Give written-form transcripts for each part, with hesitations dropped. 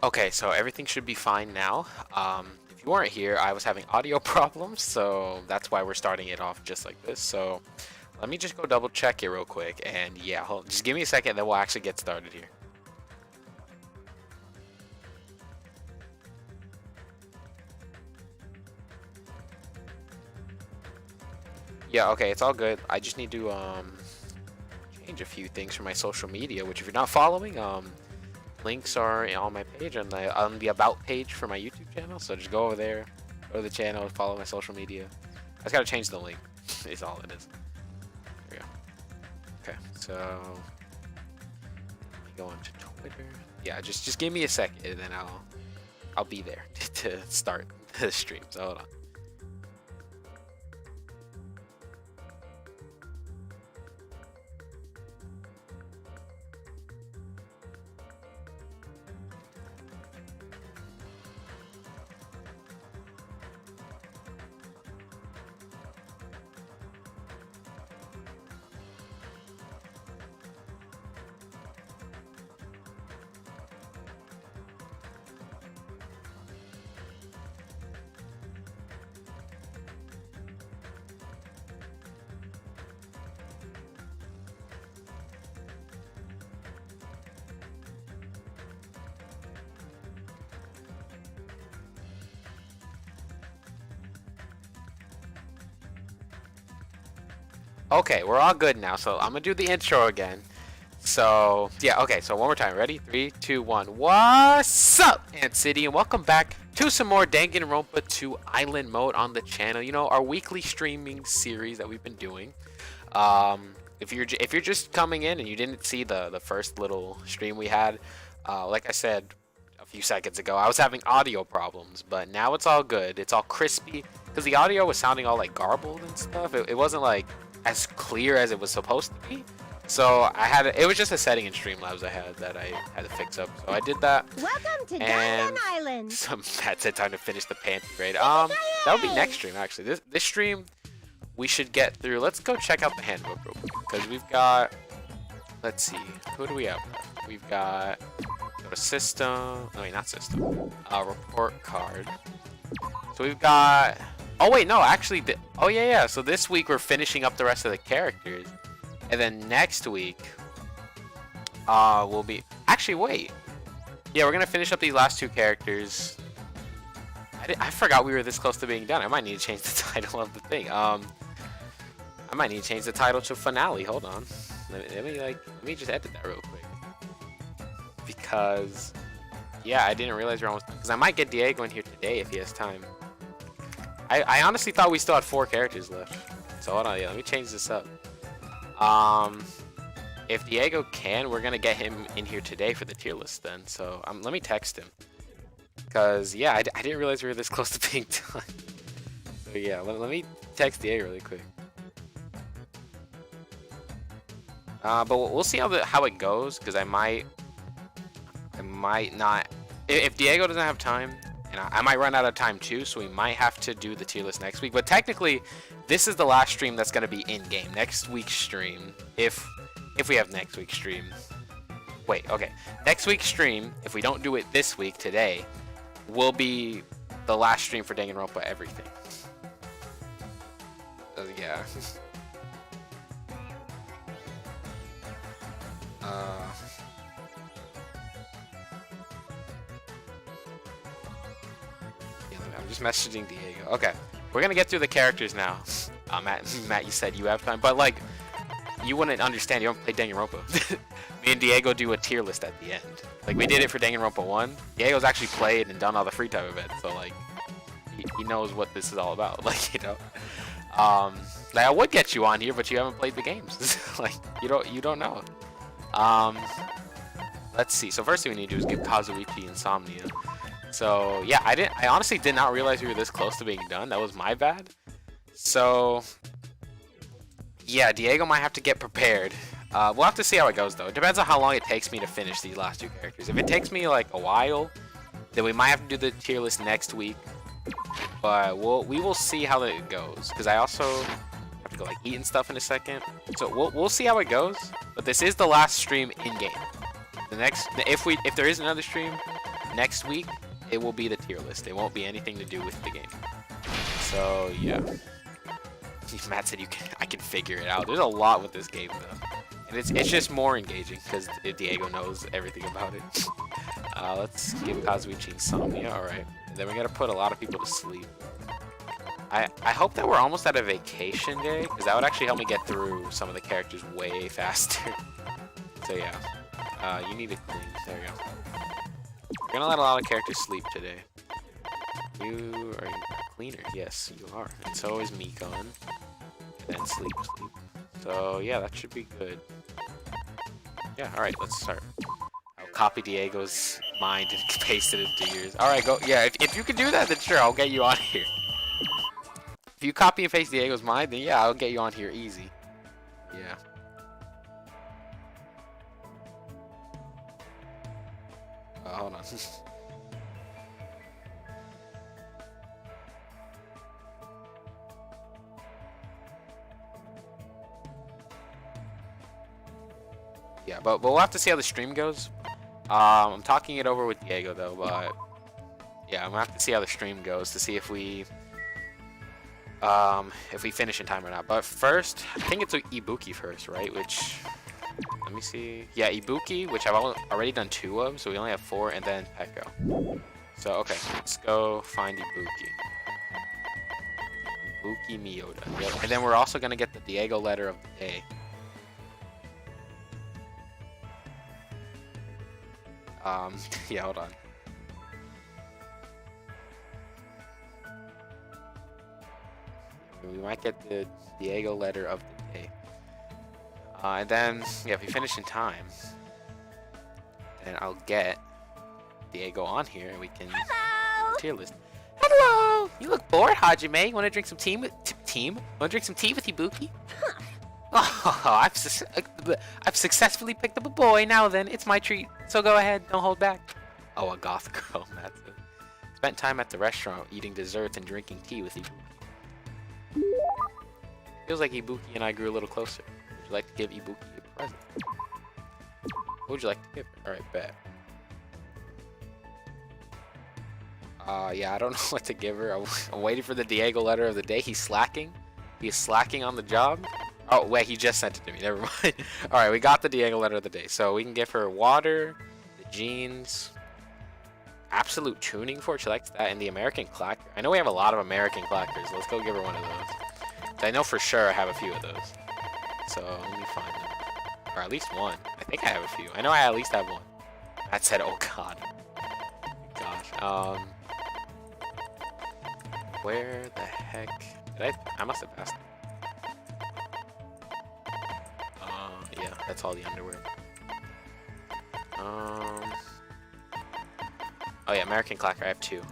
Okay, so everything should be fine now. If you weren't here, I was having audio problems, so that's why we're starting it off just like this. So let me just go double check it real quick, and yeah, just give me a second, then we'll actually get started here. Yeah, okay, it's all good. I just need to change a few things for my social media, which if you're not following, links are on my page on the about page for my YouTube channel. So just go over there, go to the channel, follow my social media. I just gotta change the link. Is all it is. There we go. Okay, so let me go onto Twitter. Yeah, just give me a second, and then I'll be there to start the stream. So hold on. Okay, we're all good now, so I'm gonna do the intro again. So, yeah, okay, so one more time. Ready? 3, 2, 1. What's up, Ant City, and welcome back to some more Danganronpa 2 Island Mode on the channel. You know, our weekly streaming series that we've been doing. If you're just coming in and you didn't see the first little stream we had, like I said a few seconds ago, I was having audio problems, but now it's all good. It's all crispy, because the audio was sounding all like garbled and stuff. It wasn't like as clear as it was supposed to be. So it was just a setting in Streamlabs I had that I had to fix up. So I did that. Welcome to And Diamond Island. that's it, time to finish the pantry raid. That would be next stream actually. This stream we should get through. Let's go check out the handbook real quick, because we've got, let's see, who do we have? We've got, go to system, I mean not system, report card. So we've got, oh wait, no, actually, oh yeah, so this week we're finishing up the rest of the characters. And then next week, we'll be, actually wait. Yeah, we're gonna finish up these last two characters. I forgot we were this close to being done. I might need to change the title of the thing. I might need to change the title to finale, hold on. Let me just edit that real quick. Because, yeah, I didn't realize we're almost, because I might get Diego in here today if he has time. I honestly thought we still had 4 characters left. So hold on, yeah, let me change this up. If Diego can, we're gonna get him in here today for the tier list then. So let me text him, because yeah, I didn't realize we were this close to being done. So yeah, let me text Diego really quick. But we'll see how it goes, because I might not, if Diego doesn't have time, and I might run out of time too, so we might have to do the tier list next week. But technically, this is the last stream that's going to be in-game. Next week's stream, if we have next week's stream. Wait, okay. Next week's stream, if we don't do it this week, today, will be the last stream for Danganronpa everything. Yeah. I'm just messaging Diego. Okay, we're gonna get through the characters now. Matt, you said you have time, but like, you wouldn't understand. You haven't played Danganronpa. Me and Diego do a tier list at the end. Like, we did it for Danganronpa 1. Diego's actually played and done all the free time events, so like, he knows what this is all about. Like, you know, like I would get you on here, but you haven't played the games. Like, you don't know. Let's see. So first thing we need to do is give Kazuichi insomnia. So yeah, I honestly did not realize we were this close to being done. That was my bad. So yeah, Diego might have to get prepared. We'll have to see how it goes though. It depends on how long it takes me to finish these last 2 characters. If it takes me like a while, then we might have to do the tier list next week. But we will see how it goes, because I also have to go like eat and stuff in a second. So we'll see how it goes. But this is the last stream in game. The next, if there is another stream, next week it will be the tier list. It won't be anything to do with the game. So yeah. Matt said I can figure it out. There's a lot with this game though. And it's just more engaging because Diego knows everything about it. Let's give Kazuichi insomnia, alright. Then we gotta put a lot of people to sleep. I hope that we're almost at a vacation day, because that would actually help me get through some of the characters way faster. So yeah. You need to clean. There you go. We're gonna let a lot of characters sleep today. You are a cleaner. Yes, you are. And so is Mikon. And then sleep. So yeah, that should be good. Yeah, alright, let's start. I'll copy Diego's mind and paste it into yours. Alright, go. Yeah, if you can do that, then sure, I'll get you on here. If you copy and paste Diego's mind, then yeah, I'll get you on here easy. Yeah. Hold on. Yeah, but we'll have to see how the stream goes. I'm talking it over with Diego though, but yeah, I'm gonna have to see how the stream goes to see if we finish in time or not. But first, I think it's Ibuki first, right? Which, let me see. Yeah, Ibuki, which I've already done 2 of, so we only have 4, and then Peko. So okay, let's go find Ibuki. Ibuki Miyoda. Yep. And then we're also gonna get the Diego letter of the day. Yeah, hold on. We might get the Diego letter of the day. And then, yeah, if we finish in time, then I'll get Diego on here and we can tier list. Hello! You look bored, Hajime. You want to drink some tea with Want to drink some tea with Ibuki? Oh, I've successfully picked up a boy. Now then, it's my treat. So go ahead, don't hold back. Oh, a goth girl. That's it. Spent time at the restaurant eating desserts and drinking tea with Ibuki. Feels like Ibuki and I grew a little closer. Would you like to give Ibuki a present? What would you like to give her? Alright, bet. Yeah, I don't know what to give her. I'm waiting for the Diego letter of the day. He's slacking. He's slacking on the job. Oh, wait, he just sent it to me. Never mind. Alright, we got the Diego letter of the day. So we can give her water, the jeans, absolute tuning fork. She likes that, and the American clacker. I know we have a lot of American clackers. Let's go give her one of those. I know for sure I have a few of those. So let me find them. Or at least one. I think I have a few. I know I at least have one. That said, oh god. Gosh. Where the heck? I must have passed it. Yeah, that's all the underwear. Oh yeah, American clacker. I have 2.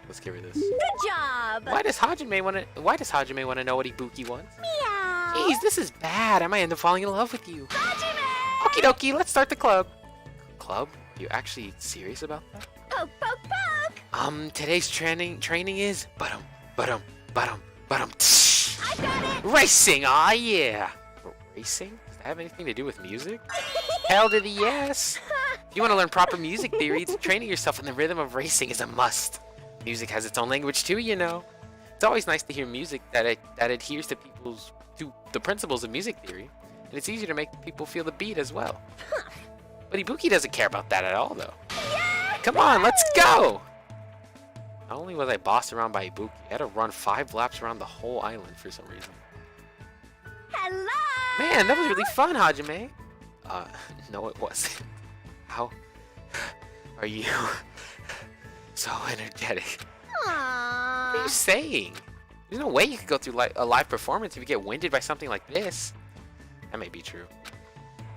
Let's give her this. Good job. Why does Hajime want to know what Ibuki wants? Meow. Jeez, this is bad. I might end up falling in love with you. Hajime. Okie dokie, let's start the club. Club? Are you actually serious about that? Poke, poke, poke. Today's training is ba-dum. I got it. Racing. Ah, yeah. Racing? Does that have anything to do with music? Hell to the yes. If you want to learn proper music theory, training yourself in the rhythm of racing is a must. Music has its own language too, you know. It's always nice to hear music that adheres to the principles of music theory, and it's easier to make people feel the beat as well. But Ibuki doesn't care about that at all, though. Yeah. Come on, let's go! Not only was I bossed around by Ibuki, I had to run 5 laps around the whole island for some reason. Hello. Man, that was really fun, Hajime. No it wasn't. How are you so energetic? What are you Aww. saying? There's no way you could go through a live performance if you get winded by something like this. That may be true.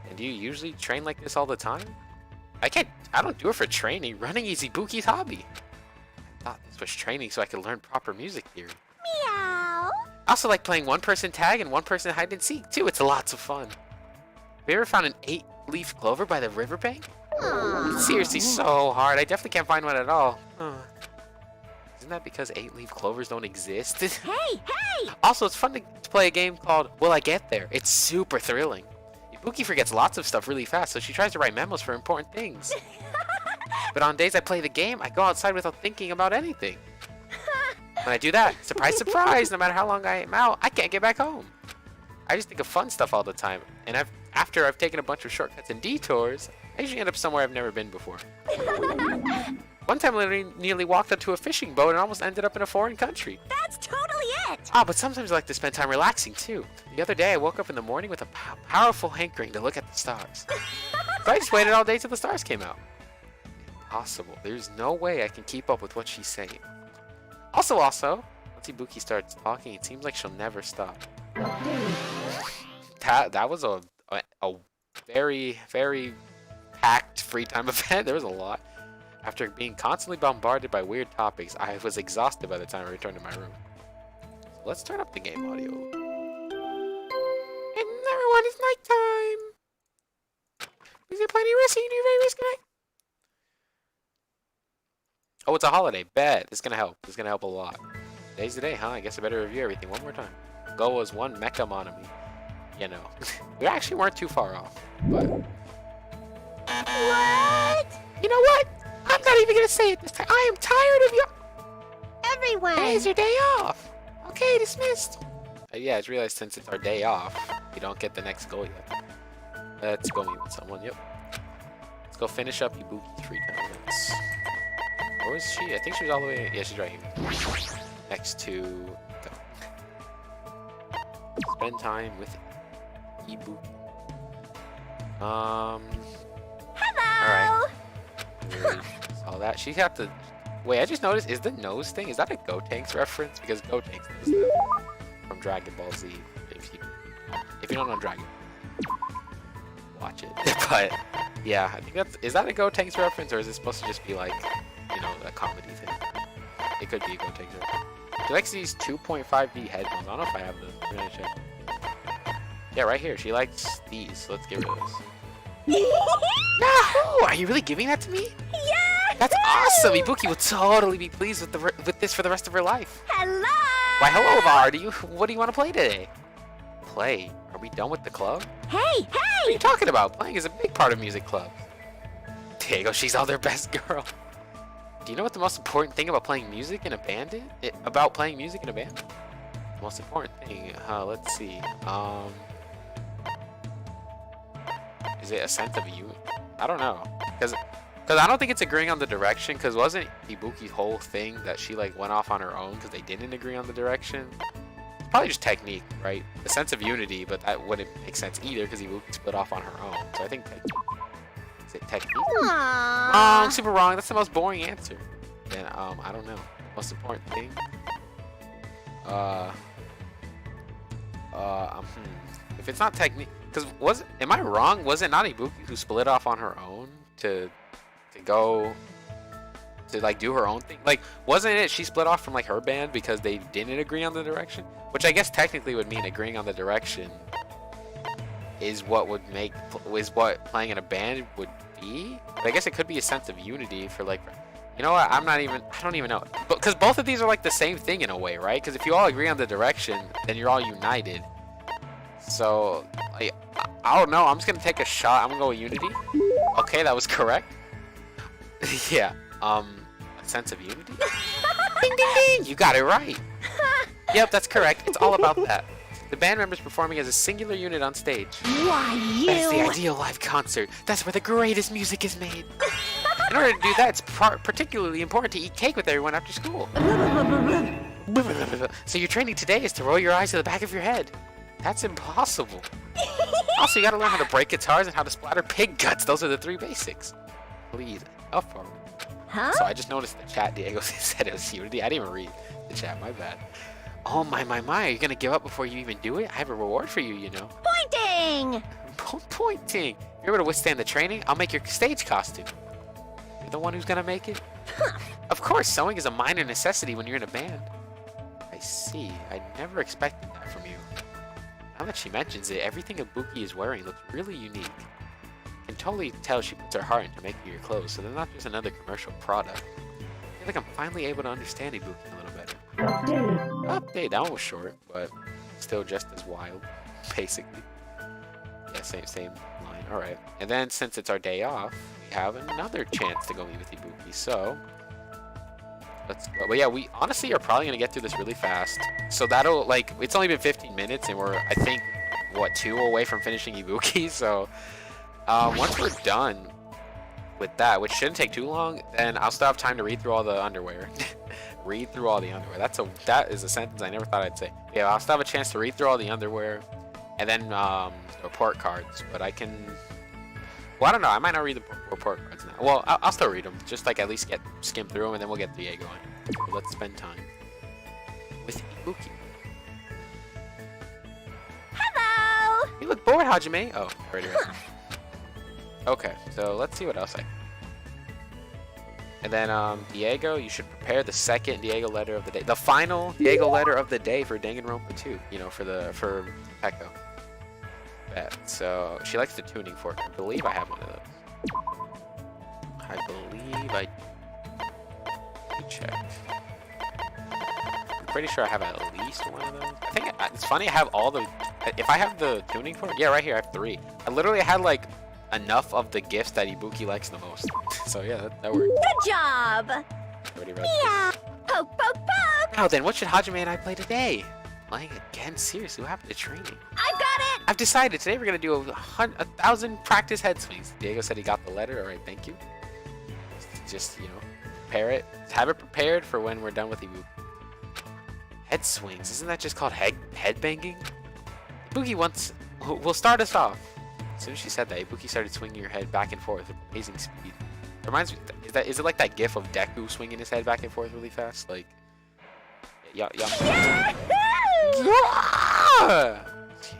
And do you usually train like this all the time? I don't do it for training. Running is Ibuki's hobby. I thought this was training so I could learn proper music theory. Meow. I also like playing 1-person tag and 1-person hide and seek too. It's lots of fun. Have you ever found an 8-leaf clover by the riverbank? Aww. It's seriously so hard. I definitely can't find one at all. Isn't that because 8-leaf clovers don't exist? Hey, hey. Also, it's fun to play a game called Will I Get There? It's super thrilling. Ibuki forgets lots of stuff really fast, so she tries to write memos for important things. But on days I play the game, I go outside without thinking about anything. When I do that, surprise, surprise, no matter how long I am out, I can't get back home. I just think of fun stuff all the time, and after I've taken a bunch of shortcuts and detours, I usually end up somewhere I've never been before. One time I literally nearly walked onto a fishing boat and almost ended up in a foreign country. That's totally it. But sometimes I like to spend time relaxing too. The other day I woke up in the morning with a powerful hankering to look at the stars. So I just waited all day till the stars came out. Impossible. There's no way I can keep up with what she's saying. Also, once Ibuki starts talking, it seems like she'll never stop. That was a very, very packed free time event. There was a lot. After being constantly bombarded by weird topics, I was exhausted by the time I returned to my room. So let's turn up the game audio. And everyone, it's nighttime. Is there plenty of rest? You do very rest tonight? Oh, it's a holiday. Bet. It's gonna help. It's gonna help a lot. Today's the day, huh? I guess I better review everything one more time. Go was one mecha monami. You know. We actually weren't too far off, but... What? You know what? I'm not even gonna say it this time. I am tired of you. Everyone. Today's your day off. Okay, dismissed. Yeah, I just realized since it's our day off, we don't get the next goal yet. Let's go meet with someone. Yep. Let's go finish up Ibuki's free time events. Where is she? I think she was all the way. Yeah, she's right here. Next to. Spend time with Ibuki. Hello. Alright. Saw that. She got the. Wait, I just noticed. Is the nose thing? Is that a Gotenks reference? Because Gotenks is from Dragon Ball Z. If you don't know Dragon, watch it. But yeah, I think that's. Is that a Gotenks reference, or is it supposed to just be like, you know, a comedy thing? It could be a Gotenks reference. She likes these 2.5D headphones. I don't know if I have those. I'm gonna check. Yeah, right here. She likes these. Let's get rid of this. No! Are you really giving that to me? Yeah. That's awesome! Ibuki will totally be pleased with this for the rest of her life. Hello. Why, hello, Var. What do you want to play today? Play? Are we done with the club? Hey, What are you talking about? Playing is a big part of music clubs. Diego, she's all their best girl. Do you know what the most important thing about playing music in a band is? About playing music in a band? The most important thing, let's see. Is it a sense of you? I don't know. Because I don't think it's agreeing on the direction, because wasn't Ibuki's whole thing that she like went off on her own because they didn't agree on the direction? It's probably just technique, right? The sense of unity, but that wouldn't make sense either because Ibuki split off on her own. So I think technique. Is it technique? Aww. Wrong, super wrong. That's the most boring answer. Then I don't know. Most important thing. If it's not technique, because am I wrong? Was it not Ibuki who split off on her own to go to like do her own thing? Like, wasn't it she split off from like her band because they didn't agree on the direction? Which I guess technically would mean agreeing on the direction is what playing in a band would be. But I guess it could be a sense of unity for like, you know what? I don't even know. Because both of these are like the same thing in a way, right? Because if you all agree on the direction, then you're all united. So, like, I don't know. I'm just gonna take a shot. I'm gonna go with unity. Okay, that was correct. Yeah. A sense of unity. Ding, ding, ding! You got it right. Yep, that's correct. It's all about that. The band members performing as a singular unit on stage. Why you? That's the ideal live concert. That's where the greatest music is made. In order to do that, it's particularly important to eat cake with everyone after school. So your training today is to roll your eyes to the back of your head. That's impossible. Also, you gotta learn how to break guitars and how to splatter pig guts. Those are the 3 basics. Please, help for me. Huh? So I just noticed the chat, Diego said it was unity. I didn't even read the chat, my bad. Oh my, are you gonna give up before you even do it? I have a reward for you, you know. Pointing. Pointing. If you're able to withstand the training, I'll make your stage costume. You're the one who's gonna make it? Of course, sewing is a minor necessity when you're in a band. I see. I never expected that from you. Now that she mentions it, everything Ibuki is wearing looks really unique. You can totally tell she puts her heart into making your clothes, so they're not just another commercial product. I feel like I'm finally able to understand Ibuki a little better. Update. That one was short, but still just as wild, basically. Yeah, same line. Alright. And then since it's our day off, we have another chance to go meet with Ibuki. So let's go. But yeah, we honestly are probably gonna get through this really fast. So that'll like it's only been 15 minutes, and we're I think what 2 away from finishing Ibuki. So once we're done with that, which shouldn't take too long, then I'll still have time to read through all the underwear. Read through all the underwear. That is a sentence I never thought I'd say. Yeah, I'll still have a chance to read through all the underwear, and then report cards. But I can. Well, I don't know. I might not read the report cards now. Well, I'll still read them. Just like at least skim through them, and then we'll get Diego on. So let's spend time with Ibuki. Hello. You look bored, Hajime. Oh, already read. Okay, so let's see what else I. And then Diego, you should prepare the second Diego letter of the day, the final Diego letter of the day for Danganronpa 2. You know, for Peko. Bet. So she likes the tuning fork. I believe I have one of those. I believe I. Let me check. I'm pretty sure I have at least one of those. I think it's funny. I have all the. If I have the tuning fork, yeah, right here I have 3. I literally had like enough of the gifts that Ibuki likes the most. So yeah, that worked. Good job. Already read Yeah. Poke, poke, poke. Now then, what should Hajime and I play today? Playing again? Seriously, what happened to training? I've got it. I've decided today we're gonna do 1,000 practice head swings. Diego said he got the letter. All right, thank you. Just you know, prepare it. Have it prepared for when we're done with Ibuki. Head swings. Isn't that just called head banging? Ibuki wants. Will start us off. As soon as she said that, Ibuki started swinging her head back and forth with amazing speed. It reminds me. Is it like that gif of Deku swinging his head back and forth really fast? Like, yeah.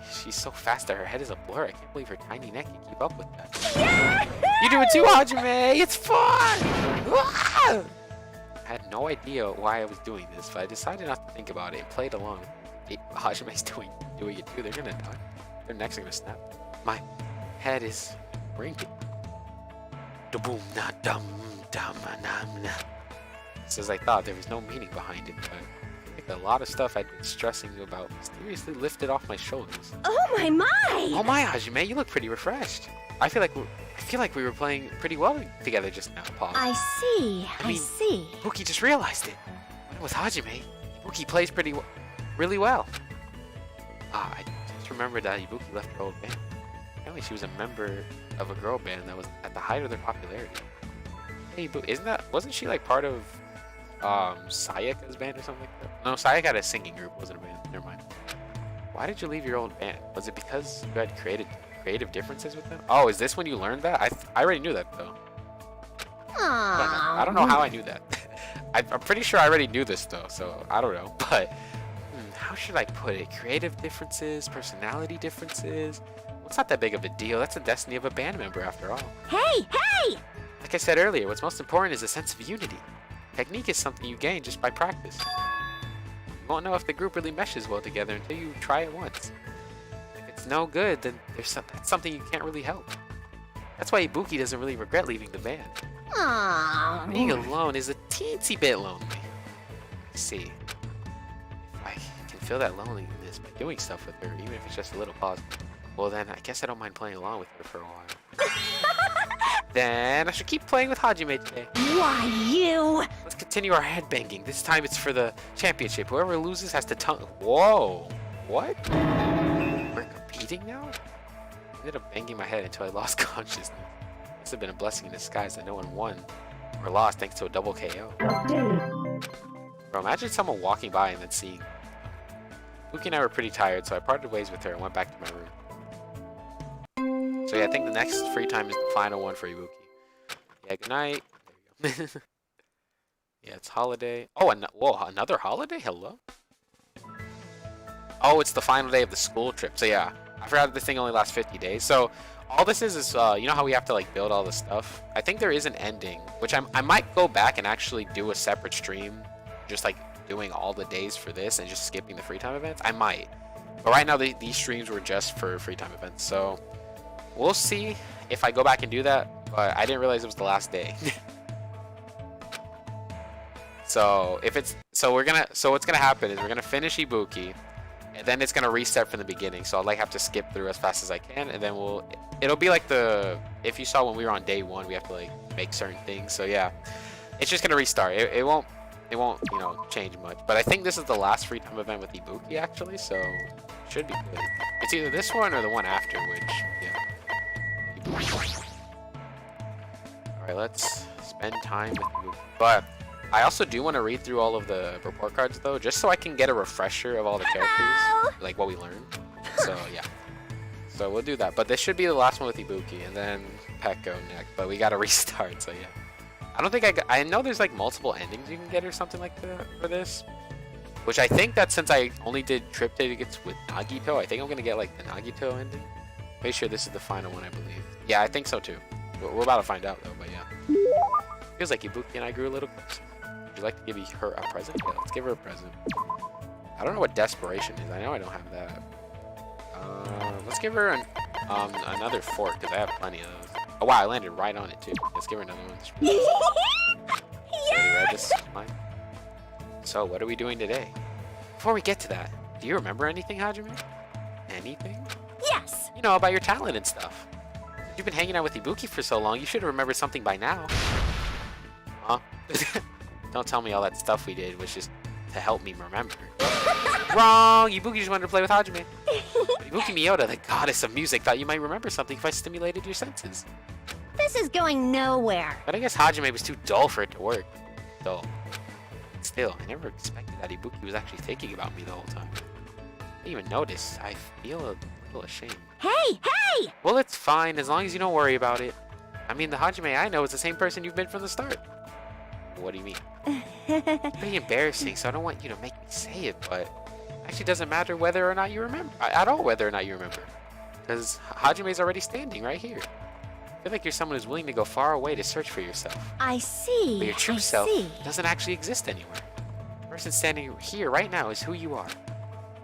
She's so fast that her head is a blur. I can't believe her tiny neck can keep up with that. You do it too, Hajime! It's fun! I had no idea why I was doing this, but I decided not to think about it and played along. Hajime's doing it too. They're gonna die. Their necks are gonna snap. My head is ringing. Da-boom, na dum dum nam na. Just as I thought, there was no meaning behind it, but I think a lot of stuff I'd been stressing about mysteriously lifted off my shoulders. Oh my. Oh my, Hajime, you look pretty refreshed. I feel like we were playing pretty well together just now, Paul. I see. I see. Ibuki just realized it. With Hajime, Ibuki plays really well. I just remembered that Ibuki left her old band. Apparently she was a member of a girl band that was at the height of their popularity. Hey, wasn't she like part of Sayaka's band or something like that? No, Sayaka had a singing group, wasn't a band. Never mind. Why did you leave your old band? Was it because you had creative differences with them? Oh, is this when you learned that? I already knew that though. I don't know how I knew that. I'm pretty sure I already knew this though, so I don't know. But how should I put it? Creative differences, personality differences. Well, it's not that big of a deal. That's the destiny of a band member after all. Hey! Like I said earlier, what's most important is a sense of unity. Technique is something you gain just by practice. You won't know if the group really meshes well together until you try it once. If it's no good, then that's something you can't really help. That's why Ibuki doesn't really regret leaving the band. Being alone is a teensy bit lonely. Let's see. If I can feel that loneliness by doing stuff with her, even if it's just a little pause, well then I guess I don't mind playing along with her for a while. Then I should keep playing with Hajime today. Why you? Let's continue our headbanging. This time it's for the championship. Whoever loses has to Whoa! What? We're competing now? I ended up banging my head until I lost consciousness. This has been a blessing in disguise that no one won or lost thanks to a double KO. Bro, imagine someone walking by and then seeing. Ibuki and I were pretty tired, so I parted ways with her and went back to my room. So yeah, I think the next free time is the final one for Ibuki. Yeah, good night. There you go. Yeah, it's holiday. Oh, whoa, another holiday? Hello? Oh, it's the final day of the school trip. So yeah, I forgot this thing only lasts 50 days. So all this is you know how we have to like build all this stuff? I think there is an ending, which I might go back and actually do a separate stream, just like doing all the days for this and just skipping the free time events. I might. But right now, these streams were just for free time events. So we'll see if I go back and do that, but I didn't realize it was the last day. So what's gonna happen is we're gonna finish Ibuki, and then it's gonna reset from the beginning. So I'll like have to skip through as fast as I can, and then it'll be like if you saw when we were on day 1, we have to like make certain things. So yeah, it's just gonna restart. It won't change much. But I think this is the last free time event with Ibuki actually, so should be good. It's either this one or the one after, which yeah. All right, let's spend time with Ibuki. But I also do want to read through all of the report cards though, just so I can get a refresher of all the characters, like what we learned. So yeah, so we'll do that. But this should be the last one with Ibuki, and then Peko next. But we gotta restart. So yeah, I don't think I know there's like multiple endings you can get or something like that for this, which I think that since I only did trip tickets with Nagito, I think I'm gonna get like the Nagito ending. Make sure this is the final one, I believe. Yeah, I think so too. We're about to find out though, but yeah. Feels like Ibuki and I grew a little closer. Would you like to give her a present? Yeah, let's give her a present. I don't know what desperation is. I know I don't have that. Let's give her another fork, because I have plenty of those. Oh wow, I landed right on it too. Let's give her another one. This is mine. So what are we doing today? Before we get to that, do you remember anything, Hajime? Anything? Yes. You know, about your talent and stuff. You've been hanging out with Ibuki for so long, you should have remembered something by now. Huh? Don't tell me all that stuff we did was just to help me remember. Wrong! Ibuki just wanted to play with Hajime. Ibuki Miyota, the goddess of music, thought you might remember something if I stimulated your senses. This is going nowhere. But I guess Hajime was too dull for it to work. Dull. Still, I never expected that Ibuki was actually thinking about me the whole time. I didn't even notice. I feel a little ashamed. Hey! Well, it's fine, as long as you don't worry about it. I mean, the Hajime I know is the same person you've been from the start. What do you mean? It's pretty embarrassing, so I don't want you to make me say it, but it actually doesn't matter whether or not you remember. At all whether or not you remember. Because Hajime's already standing right here. I feel like you're someone who's willing to go far away to search for yourself. I see. But your true self doesn't actually exist anywhere. The person standing here right now is who you are.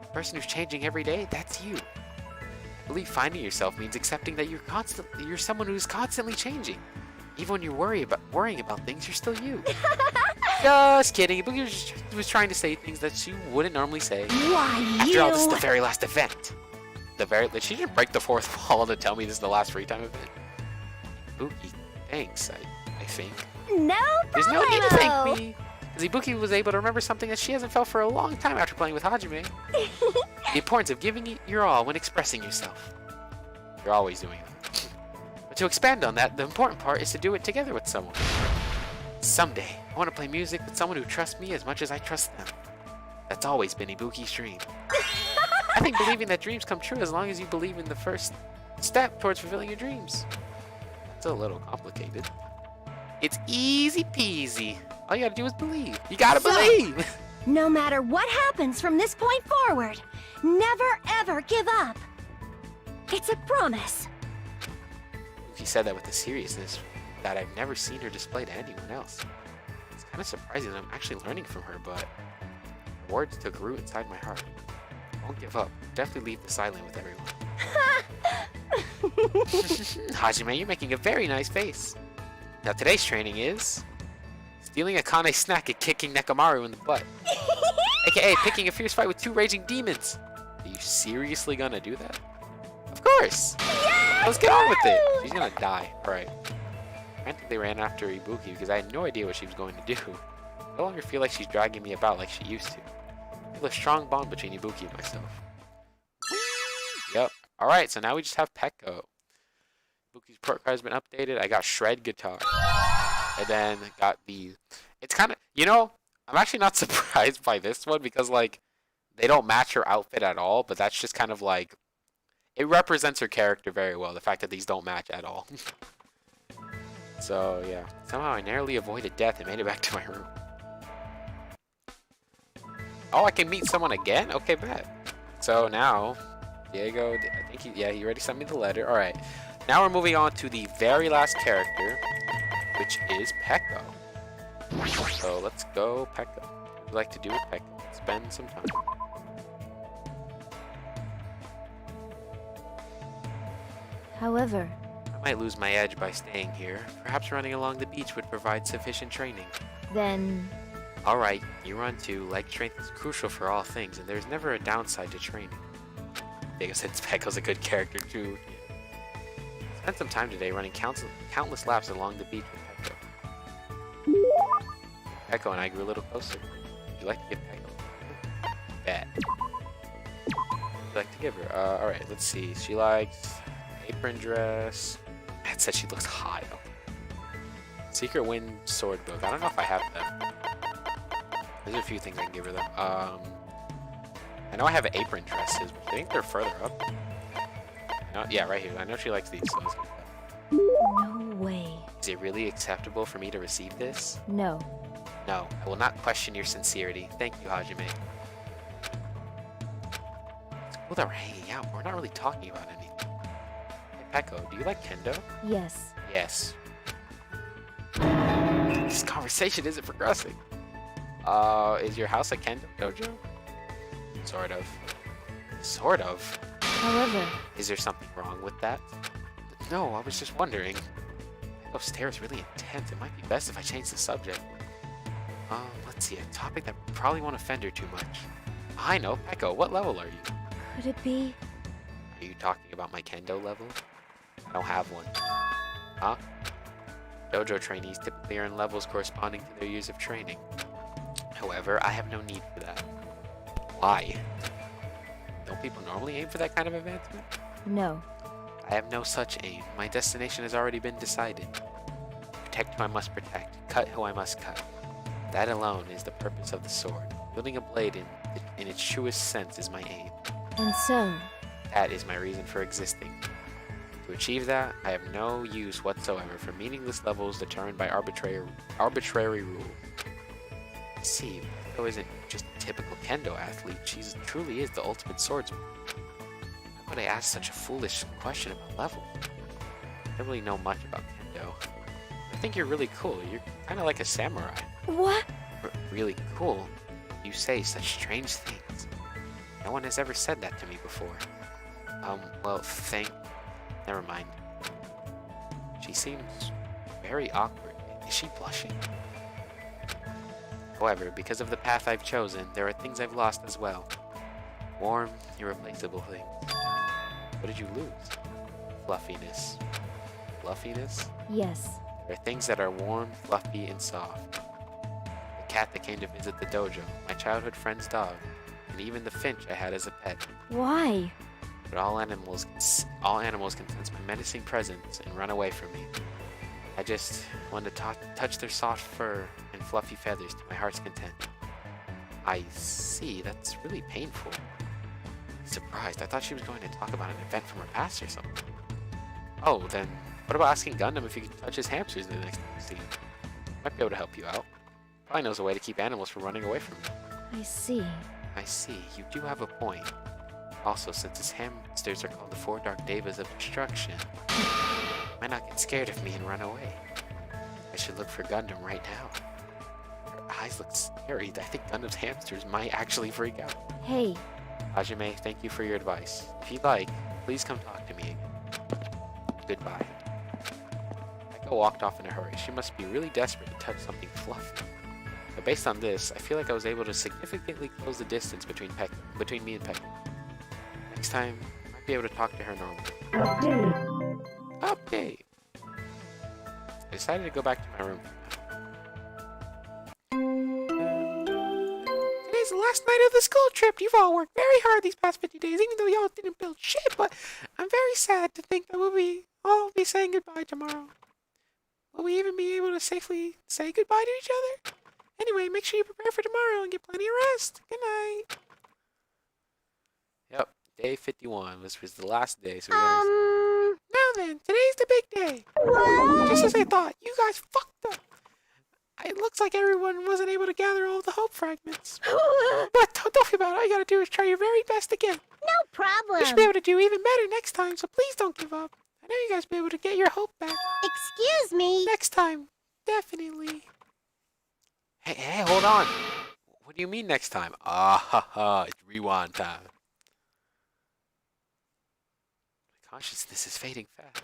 The person who's changing every day, that's you. I believe finding yourself means accepting that you're someone who's constantly changing. Even when you're worrying about things, you're still you. Just kidding. Ibuki was trying to say things that she wouldn't normally say. Why, After all, this is the very last event. She didn't break the fourth wall to tell me this is the last free time event. Ibuki, thanks, I think. No There's no problemo. need to thank me. Because Ibuki was able to remember something that she hasn't felt for a long time after playing with Hajime. The importance of giving it your all when expressing yourself. You're always doing that. But to expand on that, the important part is to do it together with someone. Someday, I want to play music with someone who trusts me as much as I trust them. That's always been Ibuki's dream. I think believing that dreams come true as long as you believe in the first step towards fulfilling your dreams. It's a little complicated. It's easy peasy. All you gotta do is believe. You gotta believe! No matter what happens from this point forward, never ever give up. It's a promise. She said that with a seriousness that I've never seen her display to anyone else. It's kind of surprising that I'm actually learning from her, but her words took root inside my heart. I won't give up. Definitely leave this island with everyone. Hajime, you're making a very nice face. Now today's training is stealing a Kane snack and kicking Nekomaru in the butt. AKA picking a fierce fight with 2 raging demons. Are you seriously gonna do that? Of course! Let's get on with it! She's gonna die. Alright. I think they ran after Ibuki because I had no idea what she was going to do. I no longer feel like she's dragging me about like she used to. I feel a strong bond between Ibuki and myself. Yep. Alright, so now we just have Peko. Ibuki's report card has been updated. I got Shred Guitar. And then got the... It's kind of... You know, I'm actually not surprised by this one because, like, they don't match her outfit at all, but that's just kind of like... It represents her character very well, the fact that these don't match at all. So, yeah. Somehow I narrowly avoided death and made it back to my room. Oh, I can meet someone again? Okay, bet. So now, Diego, I think he already sent me the letter. Alright. Now we're moving on to the very last character, which is Peko. So let's go, Peko. What would you like to do with Peko? Spend some time. However, I might lose my edge by staying here. Perhaps running along the beach would provide sufficient training. then Alright, you run too. Leg strength is crucial for all things, and there's never a downside to training. Diego said Pecco's a good character too. Spent some time today running countless laps along the beach with Pecco. Pecco and I grew a little closer. Would you like to give Pecco? Bet. Would you like to give her? Alright, let's see. She likes apron dress. Matt said she looks hot. Secret Wind Sword Book. I don't know if I have them. There's a few things I can give her though. I know I have apron dresses, but I think they're further up. No, yeah, right here. I know she likes these, so let's get that. No way. Is it really acceptable for me to receive this? No. No, I will not question your sincerity. Thank you, Hajime. It's cool that we're hanging out, but we're not really talking about anything. Hey, Pecco, do you like kendo? Yes. Yes. This conversation isn't progressing. Is your house a kendo dojo? Sort of. Sort of? However, Is there something wrong with that? No, I was just wondering. Pecco's stare is really intense. It might be best if I change the subject. Let's see, a topic that probably won't offend her too much. I know, Pecco, what level are you? could it be? Are you talking about my kendo level? I don't have one. Huh? Dojo trainees typically earn levels corresponding to their years of training. However, I have no need for that. Why? Don't people normally aim for that kind of advancement? No. I have no such aim. My destination has already been decided. Protect who I must protect. Cut who I must cut. That alone is the purpose of the sword. Wielding a blade in its truest sense is my aim. And so, That is my reason for existing. To achieve that, I have no use whatsoever for meaningless levels determined by arbitrary rule. See, Pecco isn't just a typical kendo athlete, she truly is the ultimate swordsman. How could I ask such a foolish question about level? I don't really know much about kendo. I think you're really cool, you're kind of like a samurai. what? Really cool? You say such strange things. No one has ever said that to me before. Well, never mind. She seems very awkward. Is she blushing? However, because of the path I've chosen, there are things I've lost as well. Warm, irreplaceable things. What did you lose? Fluffiness. Fluffiness? Yes. There are things that are warm, fluffy, and soft. The cat that came to visit the dojo, my childhood friend's dog, and even the finch I had as a pet. Why? But all animals can sense my menacing presence and run away from me. I just wanted to touch their soft fur and fluffy feathers to my heart's content. I see, that's really painful. Surprised, I thought she was going to talk about an event from her past or something. Oh, then what about asking Gundam if you could touch his hamsters the next time you see him? Might be able to help you out. Probably knows a way to keep animals from running away from you. I see. I see, you do have a point. Also, since his hamsters are called the Four Dark Devas of Destruction, might not get scared of me and run away. I should look for Gundam right now. Her eyes look scary. I think Gundam's hamsters might actually freak out. Hey, Hajime, thank you for your advice. If you'd like, please come talk to me again. Goodbye. Echo walked off in a hurry. She must be really desperate to touch something fluffy. But based on this, I feel like I was able to significantly close the distance between me and Pecco. Next time, I might be able to talk to her normally. Update! I decided to go back to my room. Today's the last night of the school trip. You've all worked very hard these past 50 days, even though y'all didn't build shit, but I'm very sad to think that we'll all be saying goodbye tomorrow. Will we even be able to safely say goodbye to each other? Anyway, make sure you prepare for tomorrow and get plenty of rest. Good night. Yep, day 51 was the last day, so we're gonna... Now then, today's the big day. what? Just as I thought, you guys fucked up. It looks like everyone wasn't able to gather all the hope fragments. But don't feel about it. All you gotta do is try your very best again. No problem. You should be able to do even better next time, so please don't give up. I know you guys will be able to get your hope back. Excuse me. Next time. Definitely. Hey, hold on. What do you mean next time? Ah, ha, ha. It's rewind time. My consciousness is fading fast.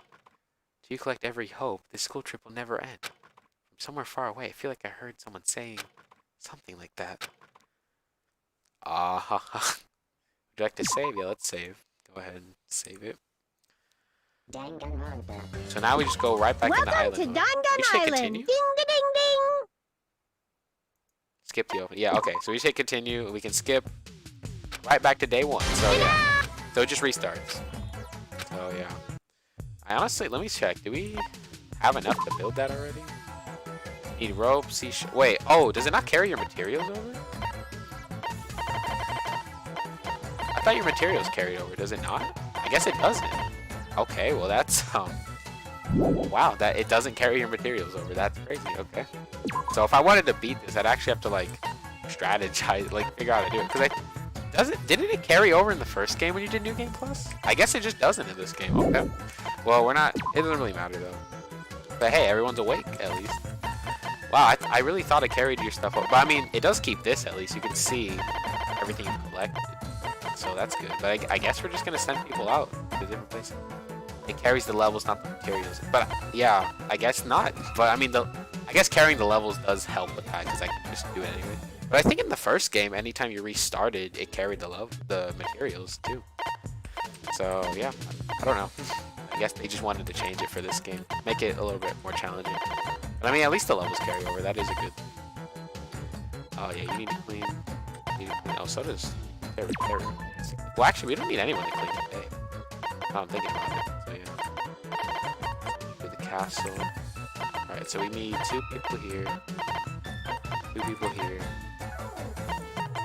Till you collect every hope, this school trip will never end. From somewhere far away, I feel like I heard someone saying, Something like that. Ah, would you like to save? Yeah, let's save. Go ahead and save it. Danganronpa. So now we just go right back in the Welcome island to mode. Dangan We say Island. continue. Ding, ding, ding. Skip the open. Yeah, okay. So we say continue. We can skip right back to day one. So yeah. So it just restarts. So yeah. I honestly, let me check. Do we have enough to build that already? Need rope, wait, oh, does it not carry your materials over? I thought your materials carried over. Does it not? I guess it doesn't. Okay, well that's wow, that it doesn't carry your materials over. That's crazy. Okay. So if I wanted to beat this, I'd actually have to like strategize, like figure out how to do it. Because didn't it carry over in the first game when you did New Game Plus? I guess it just doesn't in this game. Okay. Well, we're not. It doesn't really matter though. But hey, everyone's awake at least. Wow, I really thought it carried your stuff over. But I mean, it does keep this at least. You can see everything you collected. So that's good. But I guess we're just gonna send people out to different places. It carries the levels, not the materials. But yeah, I guess not. But I mean, I guess carrying the levels does help with that because I can just do it anyway. But I think in the first game, anytime you restarted, it carried the materials too. So yeah, I don't know. I guess they just wanted to change it for this game, make it a little bit more challenging. But I mean, at least the levels carry over. That is a good. Oh yeah, you need to clean. Oh, so does Terry. Well, actually, we don't need anyone to clean today. Oh, I'm thinking about it. So yeah. Do the castle. All right, so we need 2 people here. 2 people here.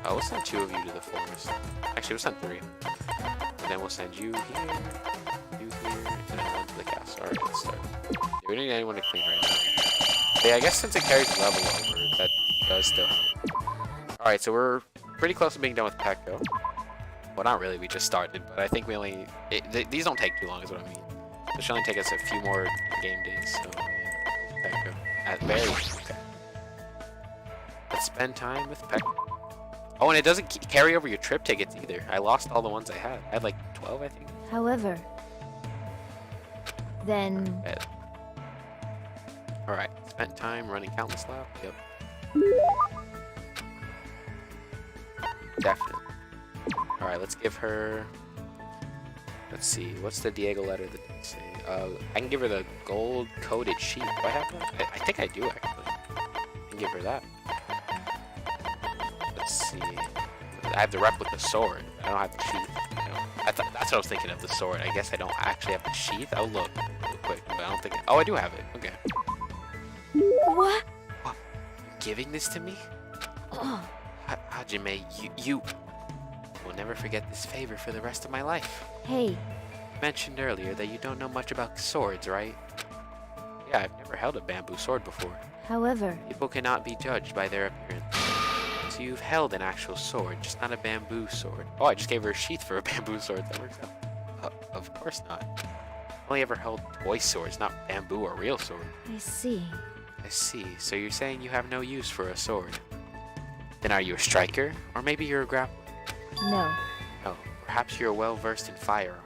Oh, we'll send 2 of you to the forest. Actually, we'll send 3. And then we'll send you here, you here, and then 1 to the castle. Alright, let's start. Yeah, we don't need anyone to clean right now. But yeah, I guess since it carries level over, that does still help. Alright, so we're pretty close to being done with Pecco. Well, not really, we just started, but I think we only... these don't take too long, is what I mean. It should only take us a few more game days, so yeah. Pecco. At very... Okay. Let's spend time with Pecco. Oh, and it doesn't carry over your trip tickets either. I lost all the ones I had. I had like 12, I think. However, then... Alright, spent time running countless laps. Yep. Definitely. Alright, let's give her... Let's see, what's the Diego letter that they say? I can give her the gold-coated sheet. Do I have that? I think I do, actually. I can give her that. Let's see. I have the replica sword. I don't have the sheath. You know, that's what I was thinking of, the sword. I guess I don't actually have the sheath. I'll look real quick, but I don't think... Oh, I do have it. Okay. What? What? You're giving this to me? Oh. Hajime, you will never forget this favor for the rest of my life. Hey. You mentioned earlier that you don't know much about swords, right? Yeah, I've never held a bamboo sword before. However, People cannot be judged by their appearance. So you've held an actual sword, just not a bamboo sword. Oh, I just gave her a sheath for a bamboo sword. That works out. Of course not. I've only ever held toy swords, not bamboo or real sword. I see. I see. So you're saying you have no use for a sword. Then are you a striker? Or maybe you're a grappler? No. No. Perhaps you're well versed in firearms.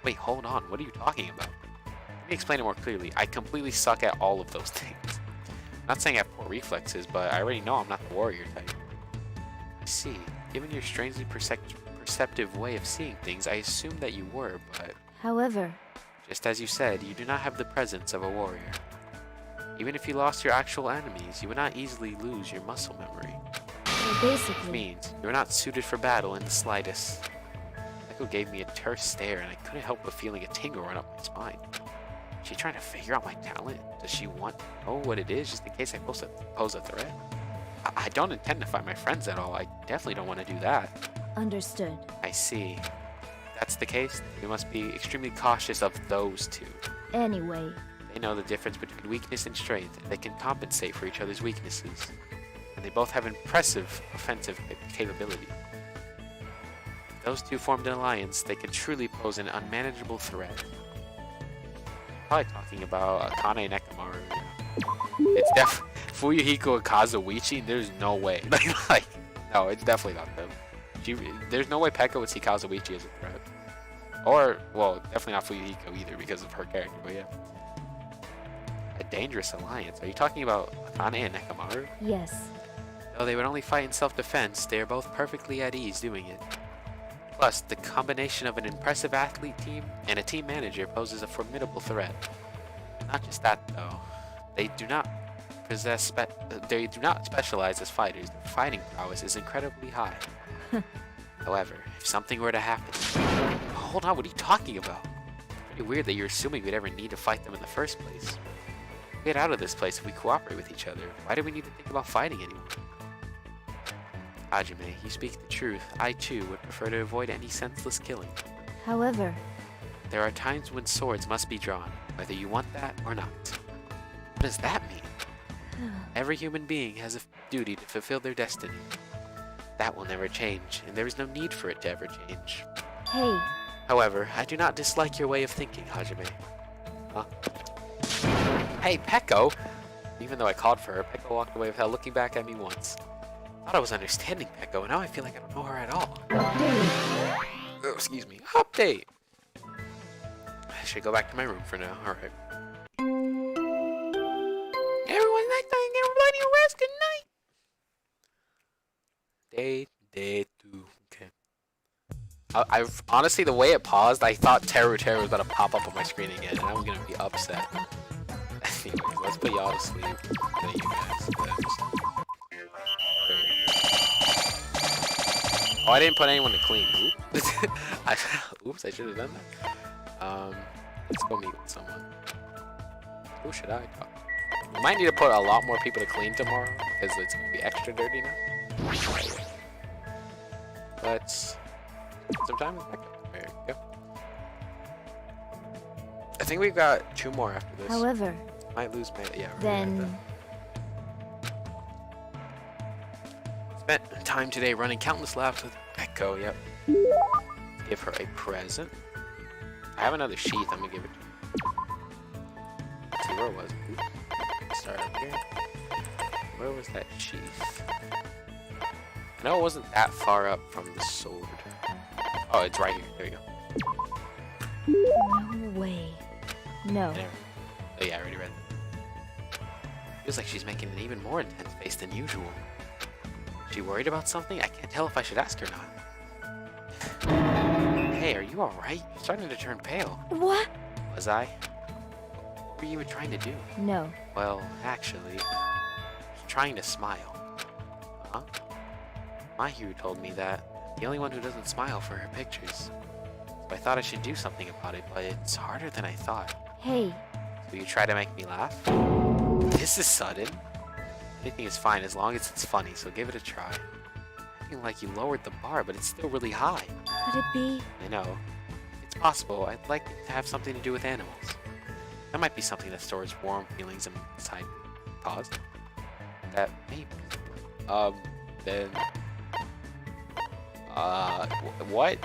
Wait, hold on. What are you talking about? Let me explain it more clearly. I completely suck at all of those things. I'm not saying I have poor reflexes, but I already know I'm not the warrior type. I see. Given your strangely perceptive way of seeing things, I assumed that you were, but... However, Just as you said, you do not have the presence of a warrior. Even if you lost your actual enemies, you would not easily lose your muscle memory. so Which basically, means you are not suited for battle in the slightest. Echo gave me a terse stare, and I couldn't help but feeling a tingle run up my spine. Is she trying to figure out my talent? Does she want to know what it is, just in case I pose a threat? I don't intend to fight my friends at all. I definitely don't want to do that. understood. I see. If that's the case, we must be extremely cautious of those two. Anyway, They know the difference between weakness and strength, and they can compensate for each other's weaknesses. And they both have impressive offensive capability. If those two formed an alliance, they could truly pose an unmanageable threat. Probably talking about Akane and Nekomaru. It's definitely Fuyuhiko and Kazuichi. There's no way. No, it's definitely not them. There's no way Pekka would see Kazuichi as a threat. Or, well, definitely not Fuyuhiko either because of her character, but yeah. A dangerous alliance. Are you talking about Akane and Nekomaru? yes. Though they would only fight in self-defense, they are both perfectly at ease doing it. Plus, the combination of an impressive athlete team and a team manager poses a formidable threat. Not just that, though. They do not specialize as fighters. Their fighting prowess is incredibly high. However, if something were to happen... Hold on, what are you talking about? Pretty weird that you're assuming we'd ever need to fight them in the first place. We'll get out of this place if we cooperate with each other. Why do we need to think about fighting anymore? Hajime, you speak the truth. I, too, would prefer to avoid any senseless killing. However, there are times when swords must be drawn, whether you want that or not. What does that mean? Every human being has a duty to fulfill their destiny. That will never change, and there is no need for it to ever change. Hey. However, I do not dislike your way of thinking, Hajime. Huh? Hey, Peko! Even though I called for her, Peko walked away without looking back at me once. I thought I was understanding Peko, and now I feel like I don't know her at all. Oh, excuse me. Update! I should go back to my room for now. Alright. Everyone's nice time, get a bloody rest. Good night! Day 2. Okay. I honestly, the way it paused, I thought Teru was about to pop up on my screen again, and I was gonna be upset. Anyways, let's put y'all to sleep. Then you guys. Oh, I didn't put anyone to clean. Oops, I should have done that. Let's go meet with someone. Who should I talk to? We might need to put a lot more people to clean tomorrow, because it's gonna be extra dirty now. Let's spend some time with Becca. There we go. I think we've got 2 more after this. However, might lose my then spent time today running countless laps with Echo. Yep. Give her a present. I have another sheath. I'm gonna give it to her. Let's see, where was it? Oops. Start up here. Where was that sheath? I know it wasn't that far up from the sword. Oh, it's right here. There we go. No way. No. There. Oh yeah, I already read that. Feels like she's making an even more intense face than usual. Is she worried about something? I can't tell if I should ask or not. Hey, are you alright? You're starting to turn pale. What? Was I? What were you trying to do? No. Well, actually, I was trying to smile. Huh? Mahiru told me that I'm the only one who doesn't smile for her pictures. So I thought I should do something about it, but it's harder than I thought. Hey. So you try to make me laugh? This is sudden. Anything is fine as long as it's funny, so give it a try. I feel like you lowered the bar, but it's still really high. Could it be? I know. It's possible. I'd like it to have something to do with animals. That might be something that stores warm feelings inside. Pause. That maybe. Then. What?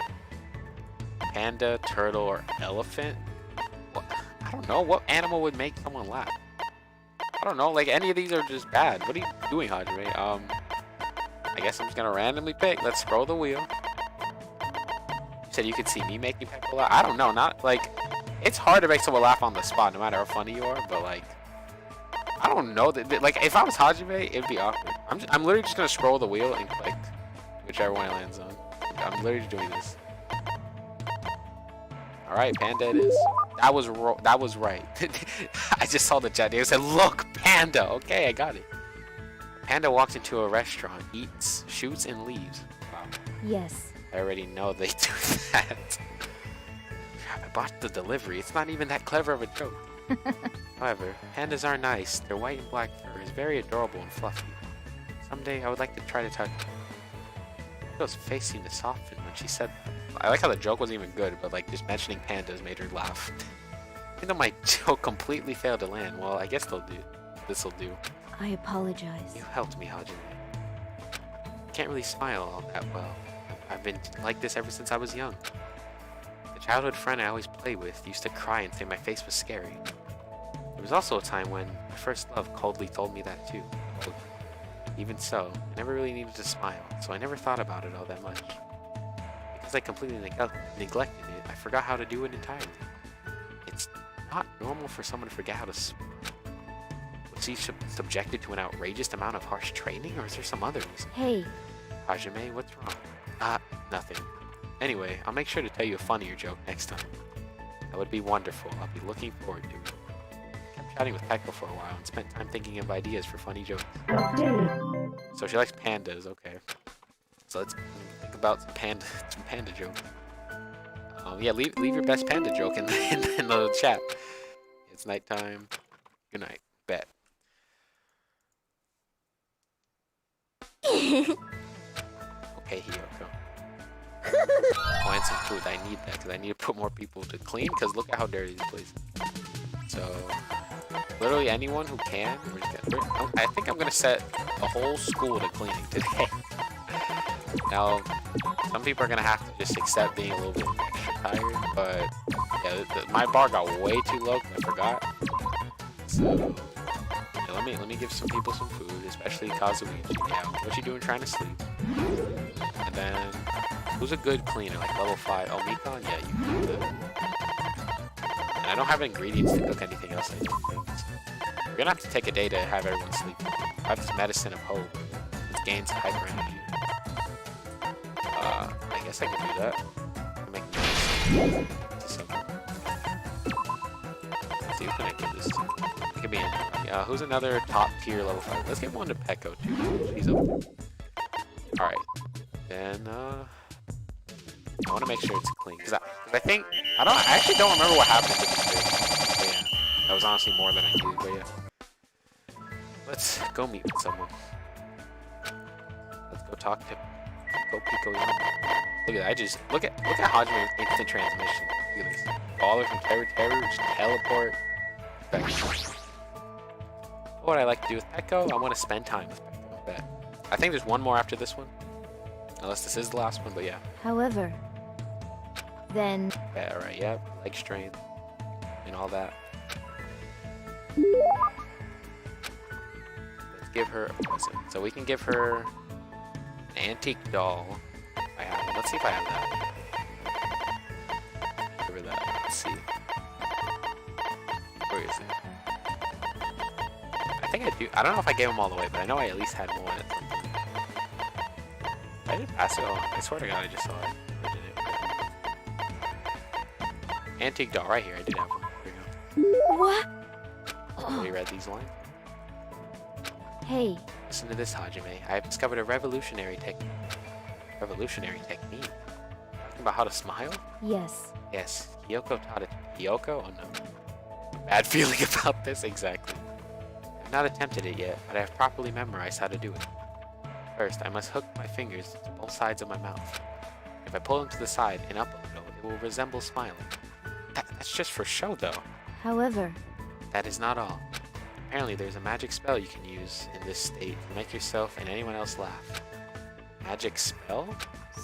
Panda, turtle, or elephant? What? I don't know. What animal would make someone laugh? I don't know. Like, any of these are just bad. What are you doing, Hajime? I guess I'm just gonna randomly pick. Let's scroll the wheel. You said you could see me making people laugh? I don't know. Not, like, it's hard to make someone laugh on the spot, no matter how funny you are, but, like, I don't know. Like, if I was Hajime, it'd be awkward. I'm literally just gonna scroll the wheel and click whichever one it lands on. I'm literally doing this. Alright, Panda it is. That was right. I just saw the chat. They said, look, Panda. Okay, I got it. Panda walks into a restaurant, eats, shoots, and leaves. Wow. Yes. I already know they do that. I bought the delivery. It's not even that clever of a joke. However, pandas are nice. Their white and black fur is very adorable and fluffy. Someday I would like to try to touch them. Rito's face seemed to soften when she said that. I like how the joke wasn't even good, but like just mentioning pandas made her laugh. Even though my joke completely failed to land, well, I guess this'll do. I apologize. You helped me, Hajime. I can't really smile all that well. I've been like this ever since I was young. The childhood friend I always played with used to cry and say my face was scary. There was also a time when my first love coldly told me that too. Even so, I never really needed to smile, so I never thought about it all that much. Because I completely neglected it, I forgot how to do it entirely. It's not normal for someone to forget how to smile. With Was he subjected to an outrageous amount of harsh training, or is there some other reason? Hey, Hajime, what's wrong? Nothing. Anyway, I'll make sure to tell you a funnier joke next time. That would be wonderful. I'll be looking forward to it. I kept chatting with Peko for a while and spent time thinking of ideas for funny jokes. So she likes pandas, okay. So let's think about some panda jokes. Yeah, leave your best panda joke in the chat. It's nighttime. Good night. Bet. Okay, Hiyoko. Oh, and some food. I need that because I need to put more people to clean because look at how dirty this place is. So, literally anyone who can. I think I'm going to set a whole school to cleaning today. Now, some people are going to have to just accept being a little bit extra tired, but yeah, my bar got way too low because I forgot. So, yeah, let me give some people some food, especially Kazuichi. Yeah, what you doing trying to sleep? And then, who's a good cleaner, like level 5? Oh, Mikon? Yeah, you can do that. And I don't have ingredients to cook anything else, I don't think. So we're gonna have to take a day to have everyone sleep. I have this medicine of hope. It gains hyper energy. I guess I can do that. Make medicine. Let's see, who can I give this to? It could be anybody. Who's another top tier level 5? Let's give one to Peko too. She's open. Alright. Then, I want to make sure it's clean. Because I think, I actually don't remember what happened with this thing. But yeah, that was honestly more than I needed, but yeah. Let's go meet with someone. Let's go talk to Pico. Look at that, look at Hajime's instant transmission. Look at this. Baller from Terror, just teleport. What I like to do with Peko, I want to spend time with Peko. Bet. I think there's one more after this one. Unless this is the last one, but yeah. however, then... Yeah, alright, yep. Leg strain. And all that. Let's give her a present. So we can give her an antique doll. I have one. Let's see if I have that. Give her that. Let's see. Where is it? I think I do. I don't know if I gave them all the way, but I know I at least had one at some point. I did pass it on. I swear to God, I just saw it. I did it. Antique doll, right here. I did have one. Here we go. What? Have you read these lines? Hey, Listen to this, Hajime. I have discovered a revolutionary technique. Revolutionary technique? Talking about how to smile? yes. Yes. Hiyoko taught it. Hiyoko? Oh no. Bad feeling about this, exactly. I've not attempted it yet, but I have properly memorized how to do it. First, I must hook my fingers to both sides of my mouth. If I pull them to the side and up a little, it will resemble smiling. That's just for show, though. However, That is not all. Apparently, there's a magic spell you can use in this state to make yourself and anyone else laugh. Magic spell?